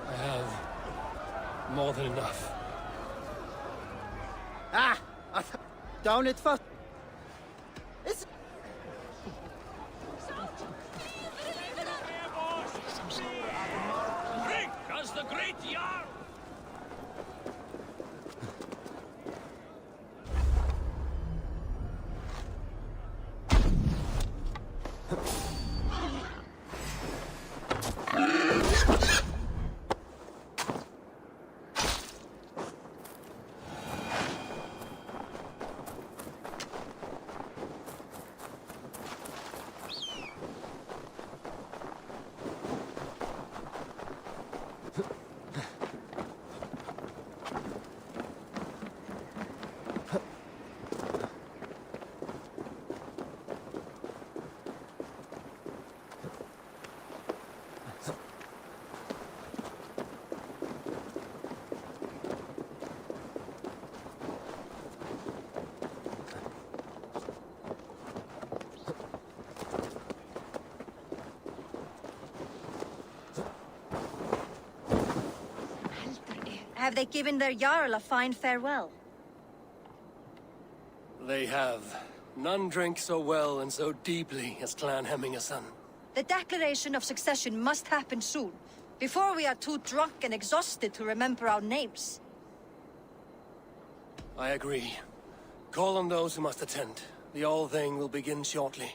I have more than enough. Ah! Down it first! It's... Drink as the great Jarl! Have they given their Jarl a fine farewell? They have. None drank so well and so deeply as Clan Hemmingason. The declaration of succession must happen soon, before we are too drunk and exhausted to remember our names. I agree. Call on those who must attend. The All-Thing will begin shortly.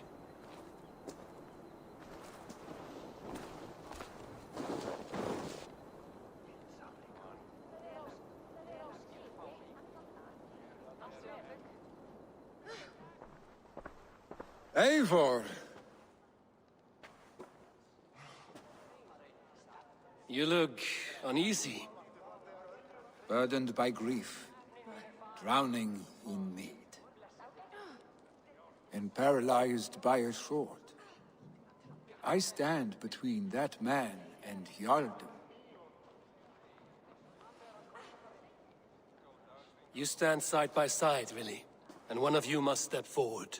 Eivor! You look uneasy. Burdened by grief, drowning in mead, and paralyzed by a sword. I stand between that man and Jarldom. You stand side by side, really, and one of you must step forward.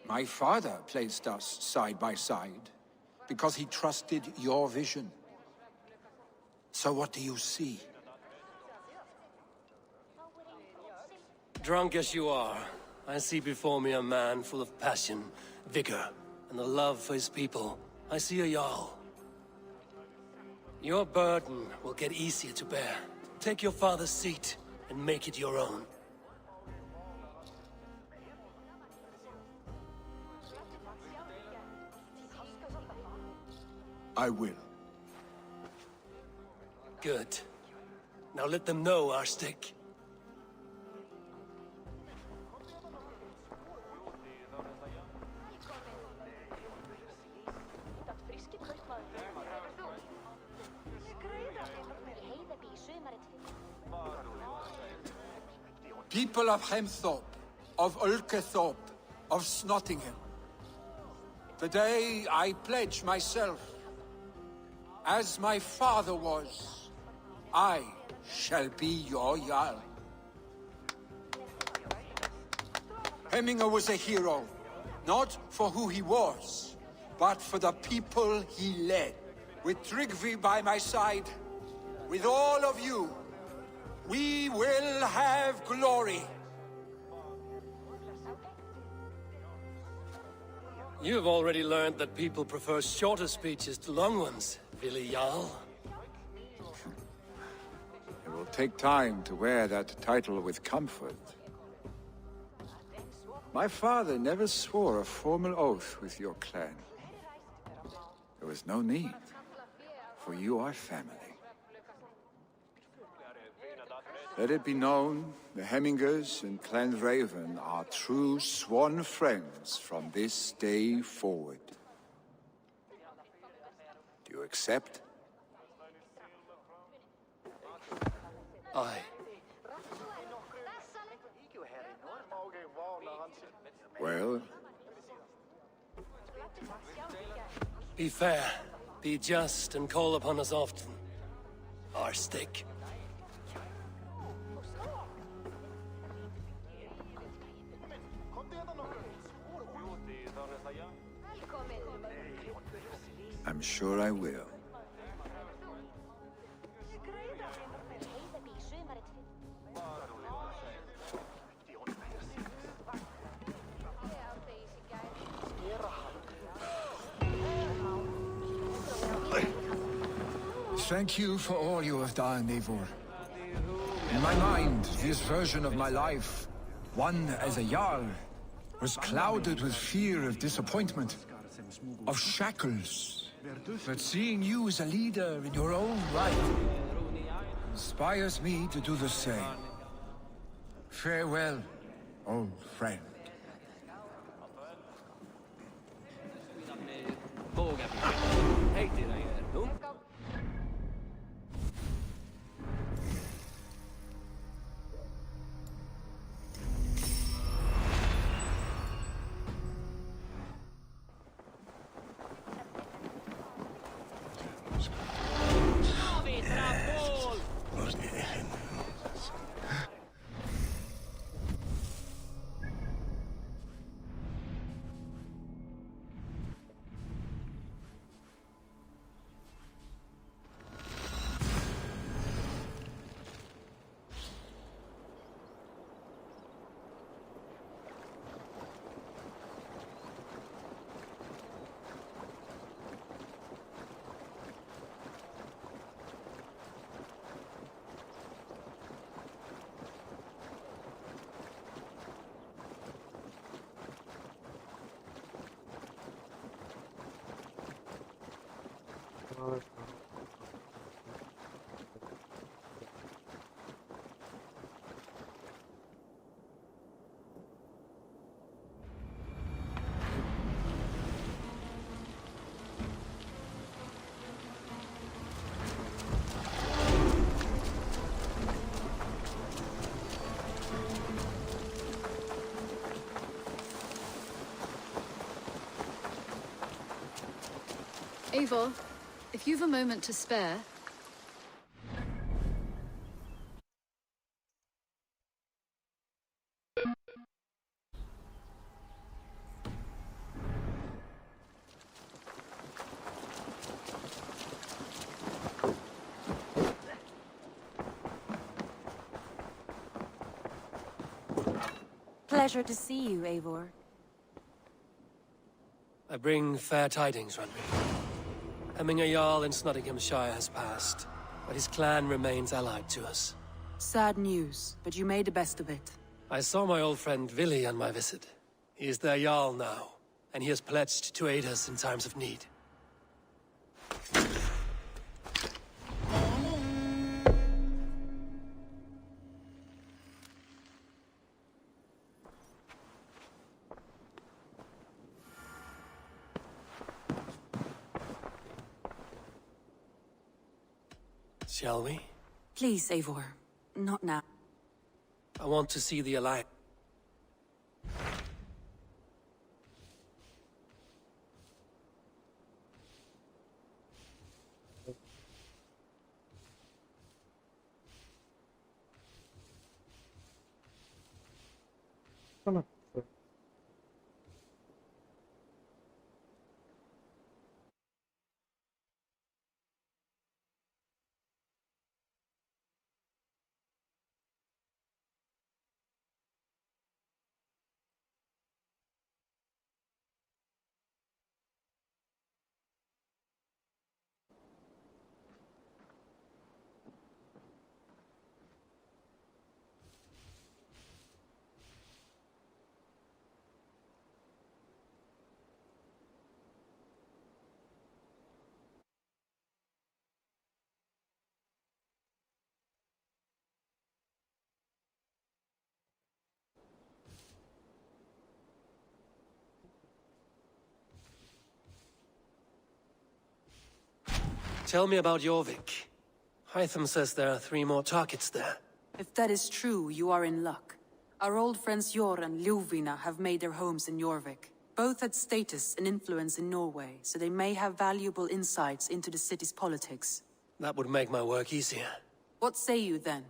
My father placed us side by side, because he trusted your vision. So what do you see? Drunk as you are, I see before me a man full of passion, vigor, and a love for his people. I see a Jarl. Your burden will get easier to bear. Take your father's seat and make it your own. I will. Good. Now let them know our stick. People of Hemthorpe, of Ulkethorpe, of Snotingham. Today I pledge myself. As my father was, I shall be your Jarl. Hemminger was a hero, not for who he was, but for the people he led. With Tryggvi by my side, with all of you, we will have glory. You've already learned that people prefer shorter speeches to long ones, Billy Jarl. It will take time to wear that title with comfort. My father never swore a formal oath with your clan. There was no need, for you are family. Let it be known, the Hemmingers and Clan Raven are true sworn friends from this day forward. Do you accept? Aye. Well? Be fair, be just, and call upon us often. Our stick. I'm sure I will. Thank you for all you have done, Eivor. In my mind, this version of my life, one as a Jarl, was clouded with fear of disappointment, of shackles. But seeing you as a leader in your own right inspires me to do the same. Farewell, old friend. Eivor, if you've a moment to spare... Pleasure to see you, Eivor. I bring fair tidings, Randvi. Hemminger Jarl in Snotinghamscire has passed, but his clan remains allied to us. Sad news, but you made the best of it. I saw my old friend Vili on my visit. He is their Jarl now, and he has pledged to aid us in times of need. Shall we? Please, Eivor. Not now. I want to see the Alliance. Tell me about Jorvik. Hytham says there are 3 more targets there. If that is true, you are in luck. Our old friends Jor and Ljuvina have made their homes in Jorvik. Both had status and influence in Norway, so they may have valuable insights into the city's politics. That would make my work easier. What say you then?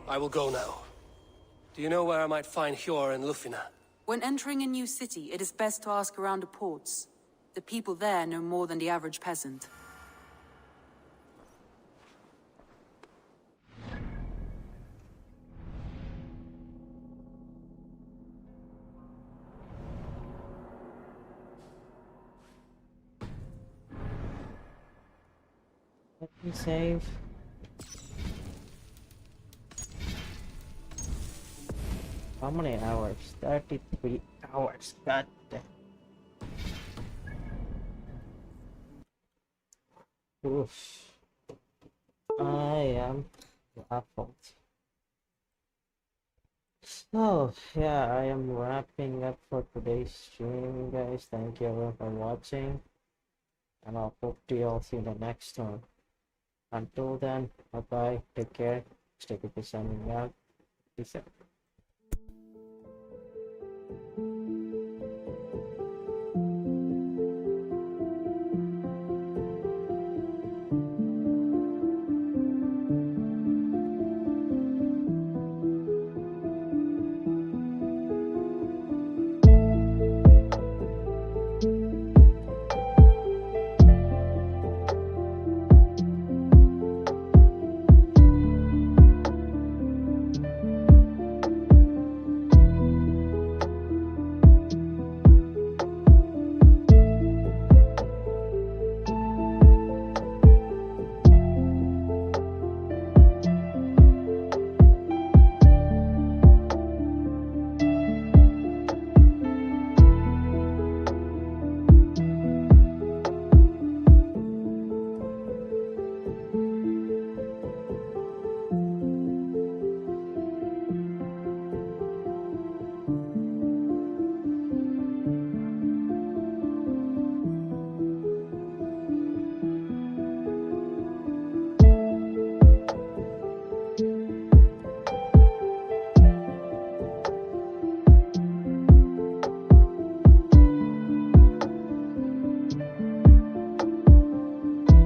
I will go now. Do you know where I might find Hjor and Lufina? When entering a new city, it is best to ask around the ports. The people there know more than the average peasant. Let me save. How many hours? 33 hours. God damn. Oof. I am baffled. So yeah, I am wrapping up for today's stream, guys. Thank you everyone for watching, and I'll hope to all see you in the next one. Until then, bye bye, take care, stay good, signing out, peace out.